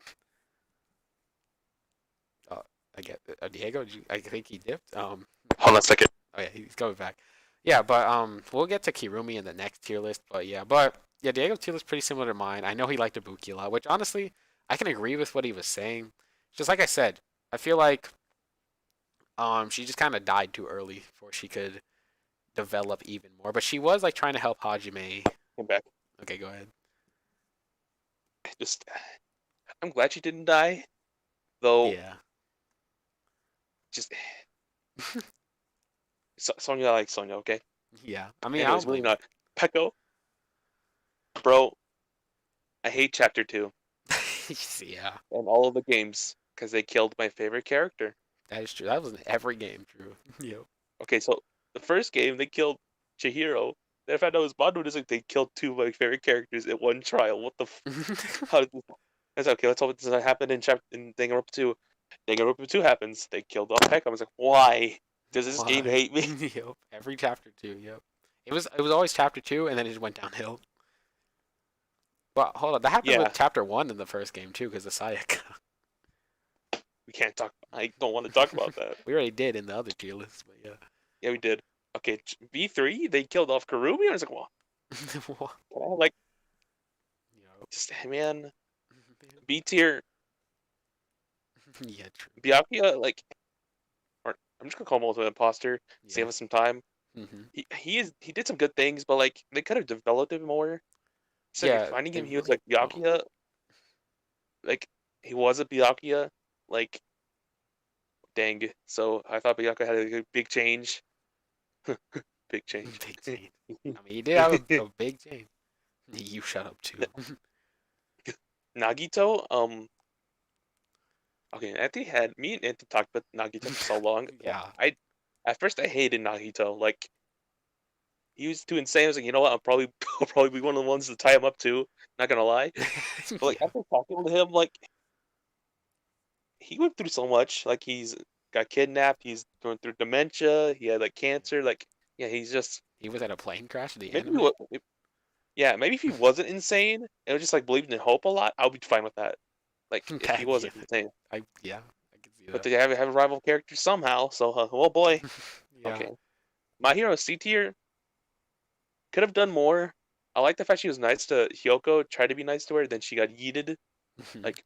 Uh, I get Diego. I think he dipped. Hold on a second. Oh yeah, he's coming back. Yeah, but we'll get to Kirumi in the next tier list. But yeah, Diego's tier list is pretty similar to mine. I know he liked Ibuki a lot, which honestly I can agree with what he was saying. Just like I said, I feel like she just kind of died too early before she could develop even more. But she was like trying to help Hajime. Came back. Okay, go ahead. Just, I'm glad she didn't die, though. Yeah. Just Sonya, like Sonya, okay. Yeah. I mean, I Anyways, don't moving blame on. Peko, bro, I hate Chapter 2 you. Yeah, and all of the games because they killed my favorite character. that is true. That was in every game, true. Yep. Okay, so the first game they killed Chihiro. Then I found out it was Bandu. It's like they killed two of my favorite characters in one trial. What the? How did this? That's okay. Let's hope it does not happen in Danganronpa 2. Danganronpa 2 happens. They killed off Peko. I was like, why? Does this game Why? hate me? Yep. Every chapter two. Yep. It was always chapter two, and then it just went downhill. But hold on, that happened with Yeah, chapter one in the first game too, because of Sayaka. we can't talk. I don't want to talk about that. We already did in the other tier list, but yeah. Yeah, we did. Okay, V3, they killed off Karumi. I was like, well, can I like Yep. just man, B tier, Yeah, true. Byakuya, like, or I'm just gonna call him ultimate imposter. Yeah. Save us some time. Hmm. He did some good things, but like they could have developed it more. So like Yeah, finding they him, he was really like don't. Byakuya, like he was a Byakuya, like dang. So I thought Byakuya had a big change. Big change. Big change. I mean, he did have a big change. You shut up too. Nagito, okay, Anthony had me and Anthony talked about Nagito for so long. Yeah. I at first I hated Nagito. Like he was too insane. I was like, you know what? I'll probably be one of the ones to tie him up too. Not gonna lie. But like Yeah. after talking to him, like he went through so much. Like he's got kidnapped. He's going through dementia. He had like cancer. Like yeah, he's just He was at a plane crash in the maybe anime. yeah, maybe if he wasn't insane and was just like believed in hope a lot, I'll be fine with that. Like if he Yeah. wasn't insane. I can see But that. they have a rival character somehow. So oh boy. Yeah. Okay. My Hero C tier could have done more. I like the fact she was nice to Hyoko, tried to be nice to her, then she got yeeted. Like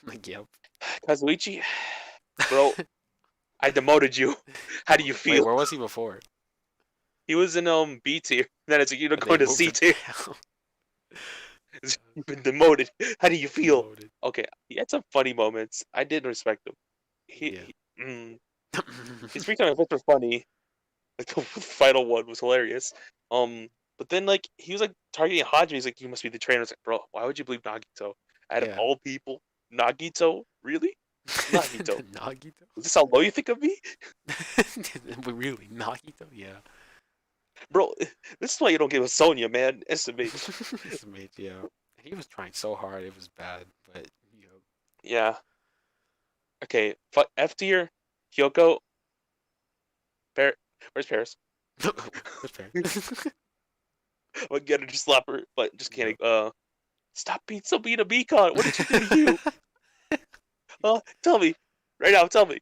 Like, yep. Kazuichi, bro, I demoted you. How do you Wait, feel? where was he before? He was in B tier. Then it's like you know But they going to moved C him tier. down. You've been demoted. How do you feel? Demoted. Okay, he had some funny moments. I did respect him. He, Yeah. he his free time events were funny. Like the final one was hilarious. But then like he was like targeting Hajime. He's like, "You must be the trainer." I was like, "Bro, why would you believe Nagito? Out of Yeah. all people, Nagito? Really? Nagito? Nagito? Is this how low you think of me, But really, Nagito? Yeah. bro? This is why you don't give a Sonya, man. SMH. This mate, yeah. He was trying so hard, it was bad, but Yeah. Okay. F tier. Hyoko. Where's Paris? that's fair. I'm gonna just slap her, but just Yeah. kidding. Stop being so mean to Beacon. What did she do to you? Tell me. Right now, tell me.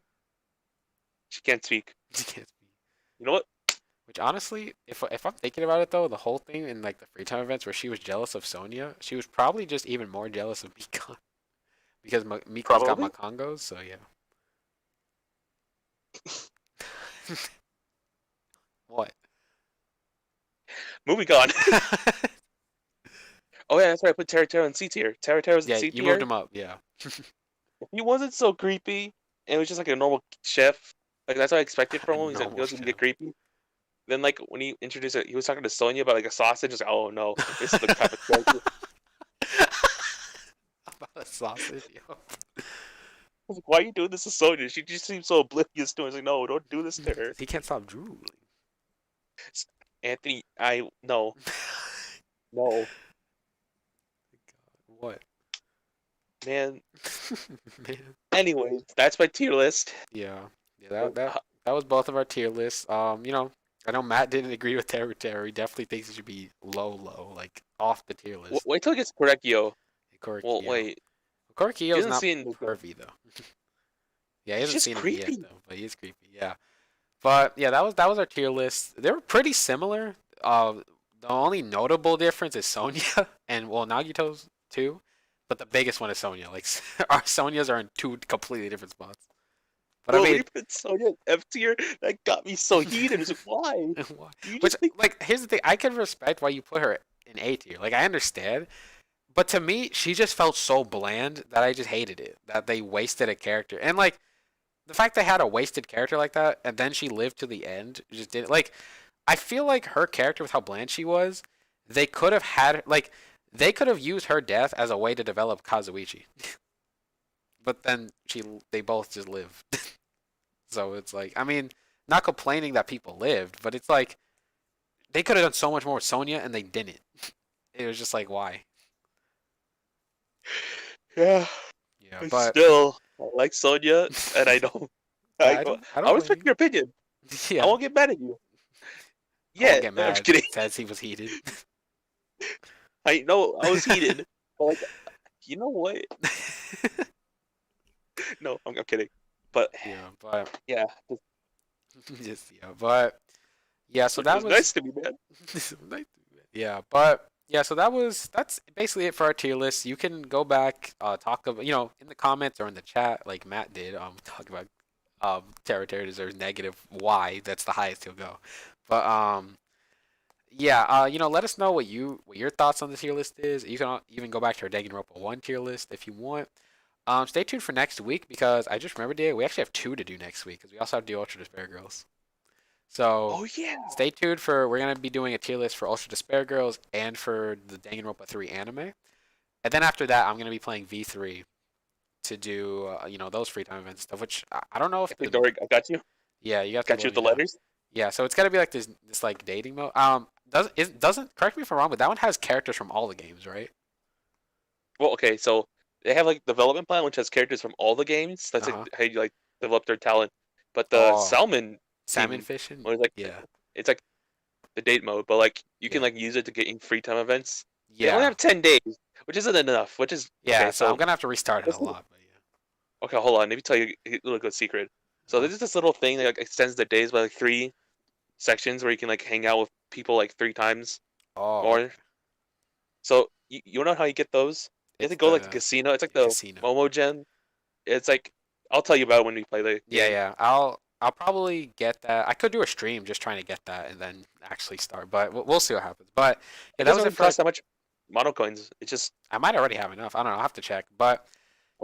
She can't speak. She can't speak. You know what? Which honestly, if I'm thinking about it though, the whole thing in like the free time events where she was jealous of Sonya, she was probably just even more jealous of Mikan because Mikan's got Probably. Makongos, so yeah. What? Moving on. Oh yeah, that's right. I put Terra in C tier. Terra was in Yeah, C you moved tier. him up. Yeah. He wasn't so creepy. And it was just like a normal chef. Like that's what I expected from A him. He's like, he normal wasn't gonna get chef. creepy. Then like when he introduced it, he was talking to Sonya about like a sausage. I was like, oh no, this is the type of character. About a sausage, yo. I was like, why are you doing this to Sonya? She just seems so oblivious to it. I was like, no, don't do this to her. Because he can't stop drooling. Anthony, no. No. What? Man. Man. Anyways, that's my tier list. Yeah. Yeah, that was both of our tier lists. I know Matt didn't agree with Terry. Terry definitely thinks it should be low, like off the tier list. Wait till it gets Korekio. Well, Korikio. wait. Korikio's not seen pervy though. Yeah, he He's hasn't just seen him creepy. yet though, but he is creepy. Yeah. But yeah, that was our tier list. They were pretty similar. The only notable difference is Sonya and well Nagito's too, but the biggest one is Sonya. Like our Sonyas are in two completely different spots. But Bro, I when mean, you put Sonya in F tier, that got me so heated. I was like, why? why? You Which just think like here's the thing, I can respect why you put her in A tier. Like I understand, but to me, she just felt so bland that I just hated it. That they wasted a character, and like the fact they had a wasted character like that, and then she lived to the end, just didn't like. I feel like her character with how bland she was, they could have had like they could have used her death as a way to develop Kazuichi. But then they both just lived. So it's like I mean, not complaining that people lived, but it's like they could have done so much more with Sonya and they didn't. It was just like why? yeah. Yeah, But but still, I like Sonya, and I don't. I I don't blame respect your opinion. you. I Yeah, won't get mad at you. I won't Yeah, get I'm just mad. kidding. Says he was heated. I know I was heated, but like, you know what? No, I'm kidding. But Yeah, but yeah, just yeah, but yeah. So it that was was nice to me, man. yeah, but yeah. So that's basically it for our tier list. You can go back, talk about in the comments or in the chat like Matt did. Talk about Terra deserves negative why. That's the highest he'll go. But yeah. Let us know what your thoughts on the tier list is. You can even go back to our Danganronpa 1 tier list if you want. Stay tuned for next week because I just remembered we actually have two to do next week because we also have to do Ultra Despair Girls. So Oh yeah. stay tuned we're gonna be doing a tier list for Ultra Despair Girls and for the Danganronpa 3 anime. And then after that, I'm gonna be playing V3 to do those free time events and stuff. Which I don't know if Okay, Dory, I got you. yeah you have to Got you let with me the know. letters. Yeah, so it's gotta be like this like dating mode. Doesn't correct me if I'm wrong, but that one has characters from all the games, right? Well, okay, so they have like development plan, which has characters from all the games. That's Uh-huh. like how you like develop their talent. But the Oh, salmon salmon team fishing. was like Yeah, it's like the date mode, but like you can yeah, like use it to get in free time events. They only yeah, have 10 days, which isn't enough. Which is yeah. okay. So I'm So gonna have to restart it a this lot, but yeah. okay, hold on. Let me tell you a little good secret. So Uh-huh. there's this little thing that like extends the days by like 3 sections where you can like hang out with people like 3 times Oh, more. So you know how you get those? You have it's to go like the the casino. It's like the casino. Momo Gen. It's like I'll tell you about it when we play the Yeah, game. yeah. I'll probably get that. I could do a stream just trying to get that and then actually start, but we'll see what happens. But yeah, It that doesn't was it really for. cost that much mono coins. It's just I might already have enough. I don't know. I'll have to check. But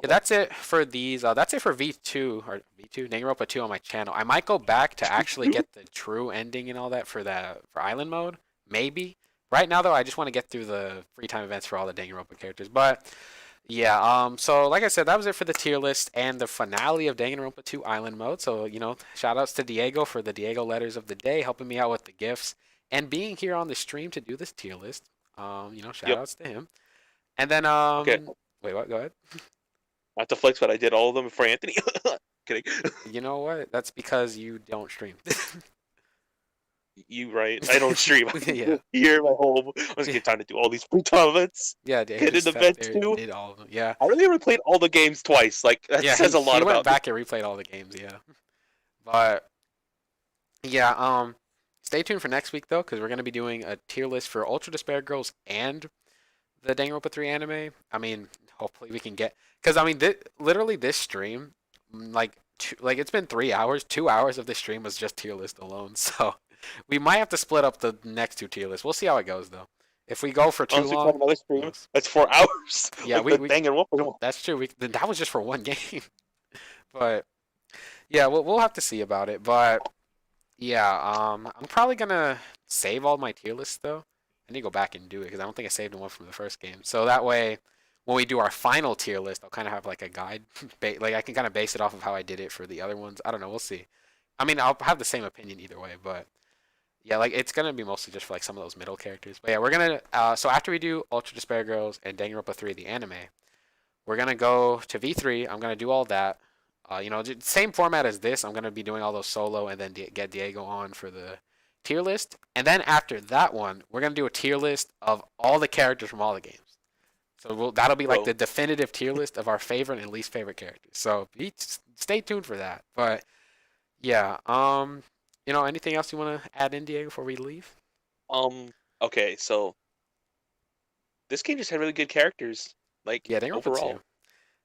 yeah, okay. that's it for these. That's it for V2 or V2 Danganronpa 2 on my channel. I might go back to actually get the true ending and all that for island mode. Maybe. Right now though, I just want to get through the free time events for all the Danganronpa characters. But yeah, so like I said, that was it for the tier list and the finale of Danganronpa 2 Island Mode. So, shout outs to Diego for the Diego letters of the day, helping me out with the gifts and being here on the stream to do this tier list. Shout Yep. outs to him. And then Okay. wait, what? Go ahead. Not to flex, but I did all of them for Anthony. Kidding. You know what? That's because you don't stream. You right. I don't stream. Yeah. Here, my home. I was getting time to do all these free time events. Yeah, Diego Get in just the sat vent there, too. did all of them. Yeah. I really replayed all the games twice. Like that Yeah, says a lot he went about me. back and replayed all the games, yeah. But yeah, stay tuned for next week though, because we're gonna be doing a tier list for Ultra Despair Girls and the Danganronpa 3 anime. I mean, hopefully we can get, because I mean, literally this stream, like it's been 3 hours. 2 hours of this stream was just tier list alone. So We might have to split up the next two tier lists. We'll see how it goes though. If we go for too Unless we plan long, another who stream, knows? that's 4 hours. Yeah, Like the Danganronpa one. that's true. That was just for one game, but yeah, we'll have to see about it. But yeah, I'm probably gonna save all my tier lists though. I need to go back and do it because I don't think I saved the one from the first game. So that way, when we do our final tier list, I'll kind of have like a guide, like I can kind of base it off of how I did it for the other ones. I don't know. We'll see. I mean, I'll have the same opinion either way, but yeah, like it's gonna be mostly just for like some of those middle characters. But yeah, we're gonna. So after we do Ultra Despair Girls and Danganronpa 3, the anime, we're gonna go to V3. I'm gonna do all that. Same format as this. I'm gonna be doing all those solo and then get Diego on for the tier list. And then after that one, we're gonna do a tier list of all the characters from all the games. So that'll be like the definitive tier list of our favorite and least favorite characters. So stay tuned for that. But yeah, anything else you want to add in, Diego, before we leave? Okay, so this game just had really good characters. Like Yeah, Danganronpa overall, 2.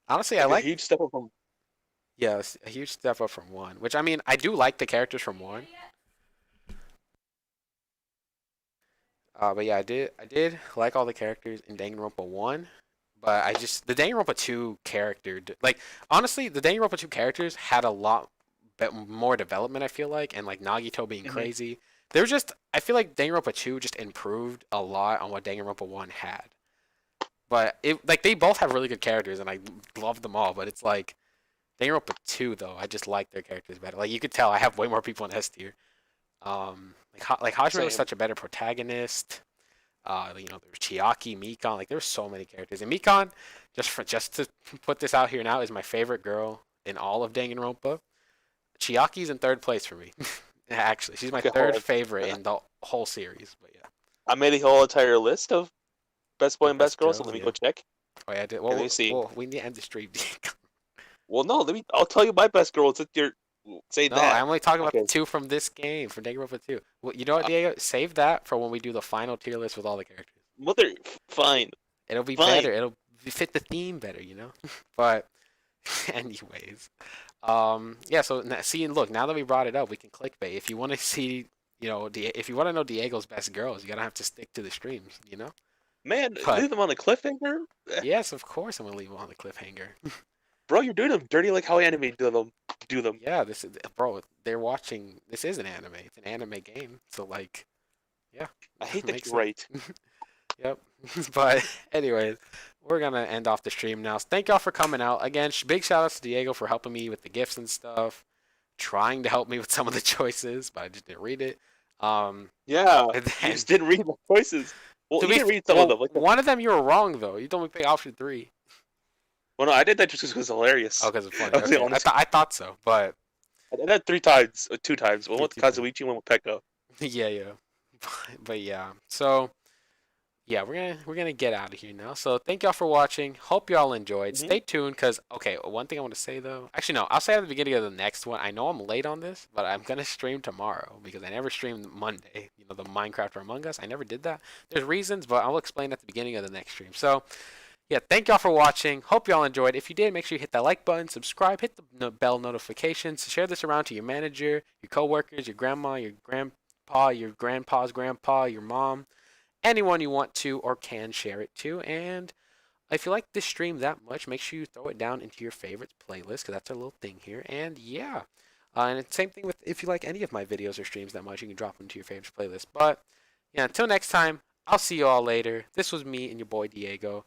Honestly, like I a like. huge step up from. Yeah, a huge step up from 1. Which I mean, I do like the characters from 1. But yeah, I did like all the characters in Danganronpa 1. But the Danganronpa 2 character, like honestly, the Danganronpa 2 characters had a lot more development. I feel like, and like Nagito being crazy, I feel like Danganronpa 2 just improved a lot on what Danganronpa 1 had. But they both have really good characters, and I love them all. But it's like Danganronpa 2 though, I just like their characters better. Like you could tell, I have way more people in S tier. Like Hajime was such a better protagonist. There's Chiaki, Mikan, like there's so many characters. And Mikan, just to put this out here now, is my favorite girl in all of Danganronpa. Chiaki's in third place for me. Actually, she's my third favorite in the whole series. But yeah, I made a whole entire list of best boy and best girl. So let me go check. Oh yeah, I did. Let me see. Well, we need to end the stream. Well, no, I'll tell you my best girl. It's your say No, that. I'm only talking about the 2 from this game, from Danganronpa 2. Well, you know what, Diego? Save that for when we do the final tier list with all the characters. Mother, fine. It'll be Fine. better. It'll fit the theme better, But, anyways, yeah. So look, now that we brought it up, we can clickbait. If you want to see, if you want to know Diego's best girls, you're gonna have to stick to the streams, Man, But- leave them on a cliffhanger. Yes, of course, I'm gonna leave them on the cliffhanger. Bro, you're doing them dirty like how anime do them. Yeah, bro. They're watching. This is an anime. It's an anime game. So like, yeah. I hate that makes you're right. Yep. But anyways, we're gonna end off the stream now. So thank y'all for coming out again. Big shout outs to Diego for helping me with the gifts and stuff, trying to help me with some of the choices, but I just didn't read it. Yeah, And you then, just didn't read the choices. Well, to you be didn't read some of well, them. Like one of them you were wrong though. You told me to pick option 3. well, no, I did that just because it was hilarious. Oh, because it's funny. That was the Okay. honest- I thought so, but I did that 3 times, 2 times. One Yeah, with 2 times. Kazuichi, one with Pekka. yeah. But yeah. So yeah, we're gonna get out of here now. So thank y'all for watching. Hope y'all enjoyed. Stay tuned, cause okay, one thing I want to say though. Actually, no, I'll say at the beginning of the next one. I know I'm late on this, but I'm gonna stream tomorrow because I never streamed Monday. The Minecraft or Among Us. I never did that. There's reasons, but I'll explain at the beginning of the next stream. So yeah, thank y'all for watching. Hope y'all enjoyed. If you did, make sure you hit that like button, subscribe, hit the bell notifications, share this around to your manager, your coworkers, your grandma, your grandpa, your grandpa's grandpa, your mom, anyone you want to or can share it to. And if you like this stream that much, make sure you throw it down into your favorites playlist because that's a little thing here. And yeah, and it's same thing with if you like any of my videos or streams that much, you can drop them to your favorites playlist. But yeah, until next time, I'll see you all later. This was me and your boy Diego.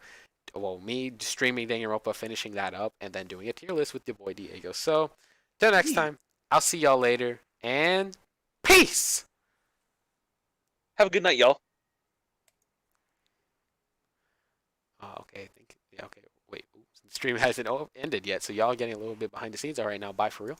Well, me streaming Danganronpa, finishing that up, and then doing a tier list with your boy Diego. So, till next time, I'll see y'all later, and peace! Have a good night, y'all. Okay, I think, yeah, okay, wait, oops, the stream hasn't ended yet, so y'all getting a little bit behind the scenes. All right, now, bye for real.